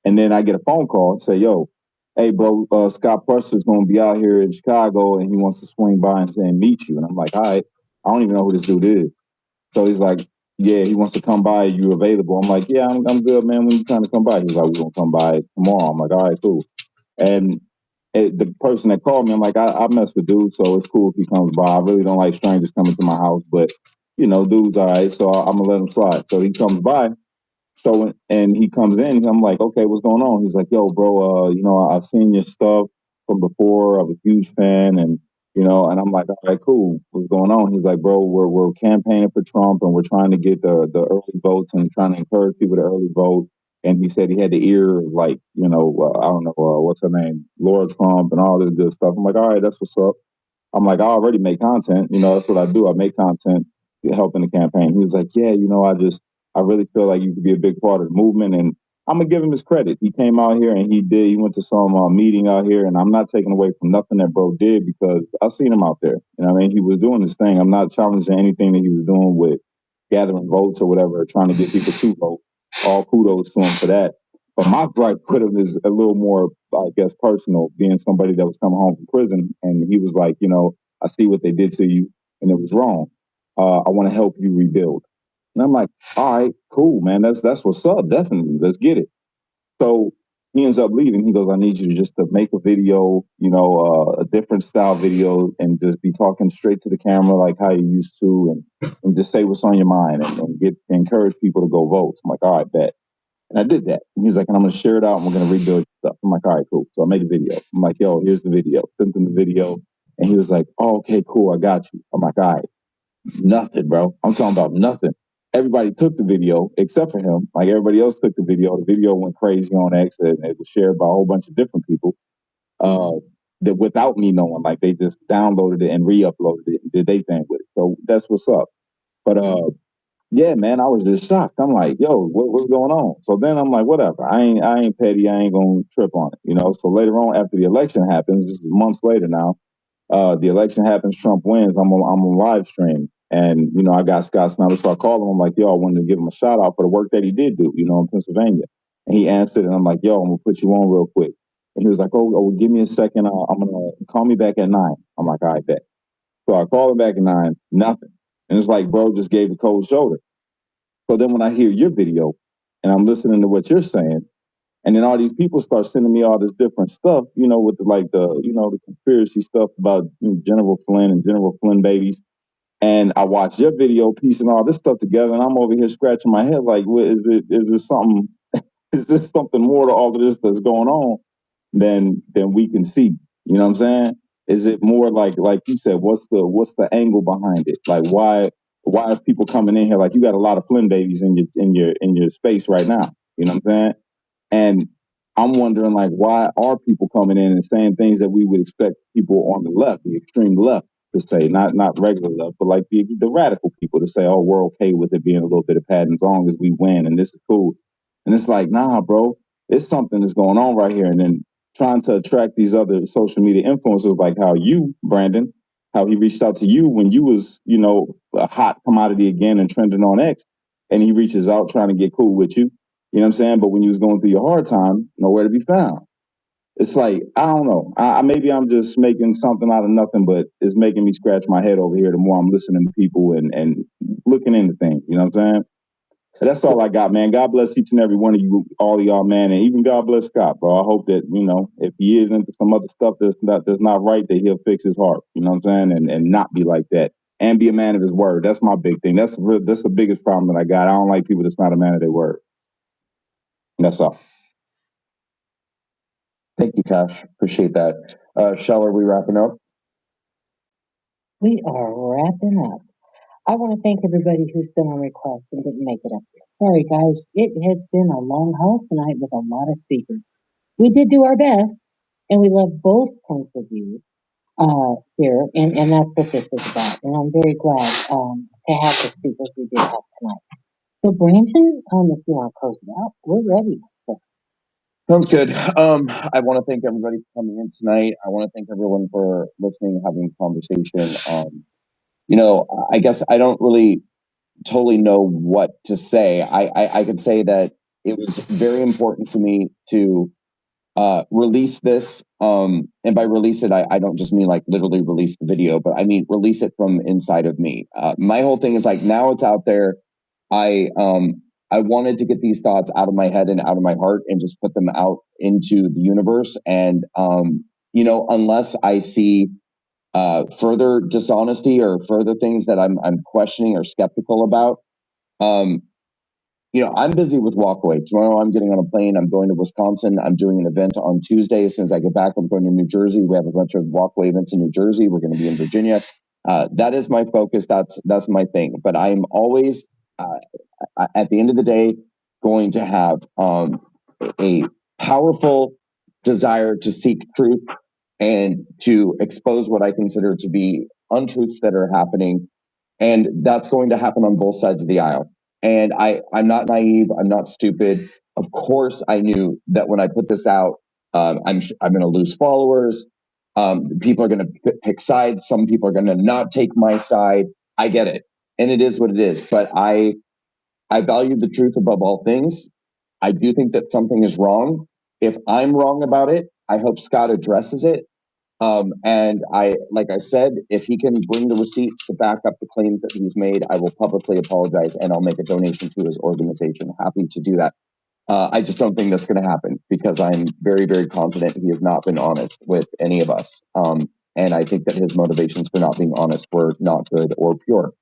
And then I get a phone call and say, yo, hey, bro, Scott Presler's going to be out here in Chicago and he wants to swing by and say, meet you. And I'm like, all right, I don't even know who this dude is. So he's like, yeah, he wants to come by. You available? I'm like, yeah, I'm good, man. When you trying to come by? He's like, we're going to come by tomorrow. I'm like, all right, cool. And the person that called me, I'm like, I mess with dudes, so it's cool if he comes by. I really don't like strangers coming to my house, but, dude's all right, so I'm going to let him slide. So he comes by. So, and he comes in, I'm like, okay, what's going on? He's like, yo, bro, I've seen your stuff from before. I'm a huge fan. And I'm like, all right, cool. What's going on? He's like, bro, we're campaigning for Trump and we're trying to get the early votes and trying to encourage people to early vote. And he said he had the ear of like, I don't know, what's her name? Laura Trump and all this good stuff. I'm like, all right, that's what's up. I'm like, I already make content. That's what I do. I make content helping the campaign. He was like, yeah, I really feel like you could be a big part of the movement. And I'm going to give him his credit. He came out here and he went to some meeting out here. And I'm not taking away from nothing that bro did because I've seen him out there. He was doing his thing. I'm not challenging anything that he was doing with gathering votes or whatever, trying to get people to vote. All kudos to him for that. But my gripe with him is a little more, I guess, personal, being somebody that was coming home from prison. And he was like, I see what they did to you, and it was wrong. I want to help you rebuild." And I'm like, "All right, cool, man. That's what's up. Definitely, let's get it." So he ends up leaving. He goes, "I need you just to make a video, a different style video, and just be talking straight to the camera like how you used to, and just say what's on your mind, and encourage people to go vote." So I'm like, "All right, bet." And I did that. And he's like, "And I'm going to share it out, and we're going to rebuild stuff." I'm like, "All right, cool." So I make a video. I'm like, "Yo, here's the video." Sent him the video. And he was like, "Oh, okay, cool. I got you." I'm like, "All right." Nothing, bro. I'm talking about nothing. Everybody took the video except for him. Like everybody else took the video. The video went crazy on X, and it was shared by a whole bunch of different people. That without me knowing, like they just downloaded it and re-uploaded it and did their thing with it. So that's what's up. But yeah, man, I was just shocked. I'm like, "Yo, what's going on?" So then I'm like, whatever. I ain't petty. I ain't gonna trip on it. So later on, after the election happens, this is months later now. The election happens, Trump wins. I'm on live stream, and I got Scott Snyder, so I called him. I'm like, "Yo, I wanted to give him a shout out for the work that he did do, in Pennsylvania." And he answered, and I'm like, "Yo, I'm gonna put you on real quick." And he was like, "Oh, give me a second. I'm gonna call me back at 9." I'm like, "All right, bet." So I call him back at 9, nothing, and it's like, bro, just gave a cold shoulder. So then when I hear your video, and I'm listening to what you're saying. And then all these people start sending me all this different stuff, with the conspiracy stuff about General Flynn and General Flynn babies. And I watched your video piecing all this stuff together, and I'm over here scratching my head like, what is it? Is this something? Is this something more to all of this that's going on than we can see? You know what I'm saying? Is it more like you said? What's the angle behind it? Like why is people coming in here? Like you got a lot of Flynn babies in your space right now. You know what I'm saying? And I'm wondering, like, why are people coming in and saying things that we would expect people on the left, the extreme left, to say, not regular left, but like the radical people to say, "Oh, we're okay with it being a little bit of padding as long as we win, and this is cool." And it's like, nah, bro, it's something that's going on right here. And then trying to attract these other social media influencers, like how you, Brandon, how he reached out to you when you was, a hot commodity again and trending on X, and he reaches out trying to get cool with you. You know what I'm saying? But when you was going through your hard time, nowhere to be found. It's like, I don't know. Maybe I'm just making something out of nothing, but it's making me scratch my head over here the more I'm listening to people and looking into things. You know what I'm saying? But that's all I got, man. God bless each and every one of you, all of y'all, man. And even God bless Scott, bro. I hope that, if he is into some other stuff that's not right, that he'll fix his heart. You know what I'm saying? And not be like that. And be a man of his word. That's my big thing. That's the biggest problem that I got. I don't like people that's not a man of their word. And that's all. Thank you, Cash. Appreciate that. Shell, are we wrapping up? We are wrapping up. I want to thank everybody who's been on request and didn't make it up here. Sorry, guys. It has been a long haul tonight with a lot of speakers. We did do our best, and we love both points of view here, and that's what this is about. And I'm very glad to have the speakers we did have tonight. So, Brandon, if you want to close it out, we're ready. Sounds good. I want to thank everybody for coming in tonight. I want to thank everyone for listening and having a conversation. I guess I don't really totally know what to say. I could say that it was very important to me to release this. And by release it, I don't just mean like literally release the video, but I mean release it from inside of me. My whole thing is like now it's out there. I wanted to get these thoughts out of my head and out of my heart and just put them out into the universe. And unless I see further dishonesty or further things that I'm questioning or skeptical about, I'm busy with Walkaway. Tomorrow I'm getting on a plane. I'm going to Wisconsin. I'm doing an event on Tuesday. As soon as I get back, I'm going to New Jersey. We have a bunch of Walkaway events in New Jersey. We're going to be in Virginia. That is my focus. That's my thing. But I'm always, at the end of the day, going to have a powerful desire to seek truth and to expose what I consider to be untruths that are happening. And that's going to happen on both sides of the aisle. And I'm not naive. I'm not stupid. Of course, I knew that when I put this out, I'm going to lose followers. People are going to pick sides. Some people are going to not take my side. I get it. And it is what it is. But I value the truth above all things. I do think that something is wrong. If I'm wrong about it, I hope Scott addresses it. And like I said, if he can bring the receipts to back up the claims that he's made, I will publicly apologize and I'll make a donation to his organization. Happy to do that. I just don't think that's going to happen because I'm very, very confident he has not been honest with any of us. And I think that his motivations for not being honest were not good or pure.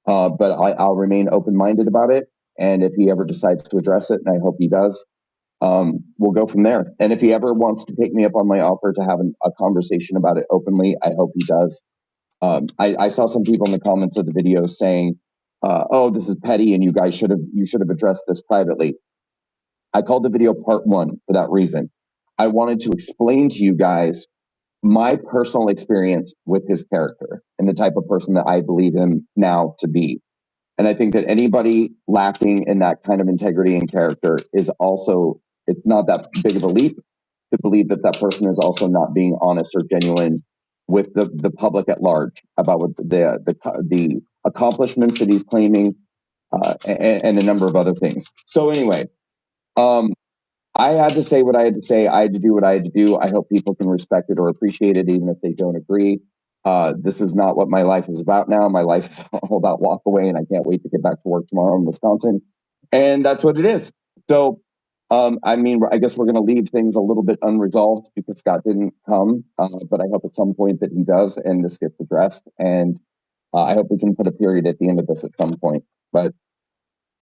But I'll remain open-minded about it. And if he ever decides to address it, and I hope he does, we'll go from there. And if he ever wants to take me up on my offer to have a conversation about it openly, I hope he does. I saw some people in the comments of the video saying, "Oh, this is petty, and you guys should have addressed this privately." I called the video part 1 for that reason. I wanted to explain to you guys my personal experience with his character and the type of person that I believe him now to be. And I think that anybody lacking in that kind of integrity and character is also, it's not that big of a leap to believe that that person is also not being honest or genuine with the public at large about what the accomplishments that he's claiming, and a number of other things. So anyway, I had to say what I had to say. I had to do what I had to do. I hope people can respect it or appreciate it, even if they don't agree. This is not what my life is about now. My life is all about walk away, and I can't wait to get back to work tomorrow in Wisconsin. And that's what it is. So, I mean, I guess we're going to leave things a little bit unresolved because Scott didn't come, but I hope at some point that he does and this gets addressed. And I hope we can put a period at the end of this at some point. But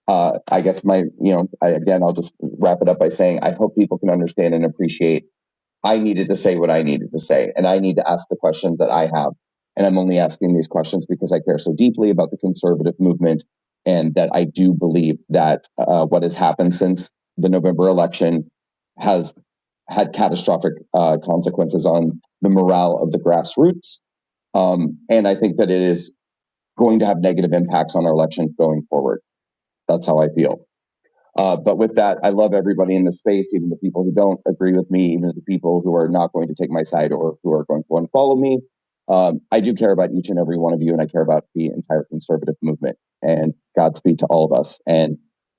I guess I'll just wrap it up by saying I hope people can understand and appreciate I needed to say what I needed to say, and I need to ask the questions that I have. And I'm only asking these questions because I care so deeply about the conservative movement, and that I do believe that what has happened since the November election has had catastrophic consequences on the morale of the grassroots. And I think that it is going to have negative impacts on our elections going forward. That's how I feel. But with that, I love everybody in the space, even the people who don't agree with me, even the people who are not going to take my side or who are going to unfollow me. I do care about each and every one of you, and I care about the entire conservative movement. And Godspeed to all of us. And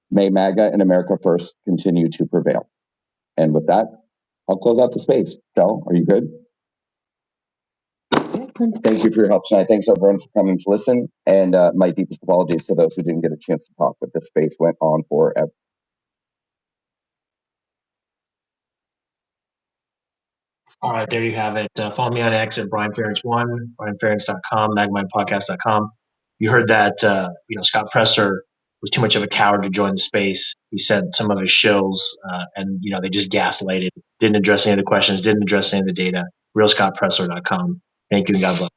may MAGA and America First continue to prevail. And with that, I'll close out the space. Shel, are you good? Thank you for your help tonight. Thanks everyone for coming to listen. And my deepest apologies to those who didn't get a chance to talk, but this space went on forever. All right, there you have it. Follow me on X at BrianFerence1, BrianFerence.com, MagMindPodcast.com. You heard that Scott Presler was too much of a coward to join the space. He said some of his shows, and they just gaslighted, didn't address any of the questions, didn't address any of the data. RealScottPresler.com. Thank you and God bless.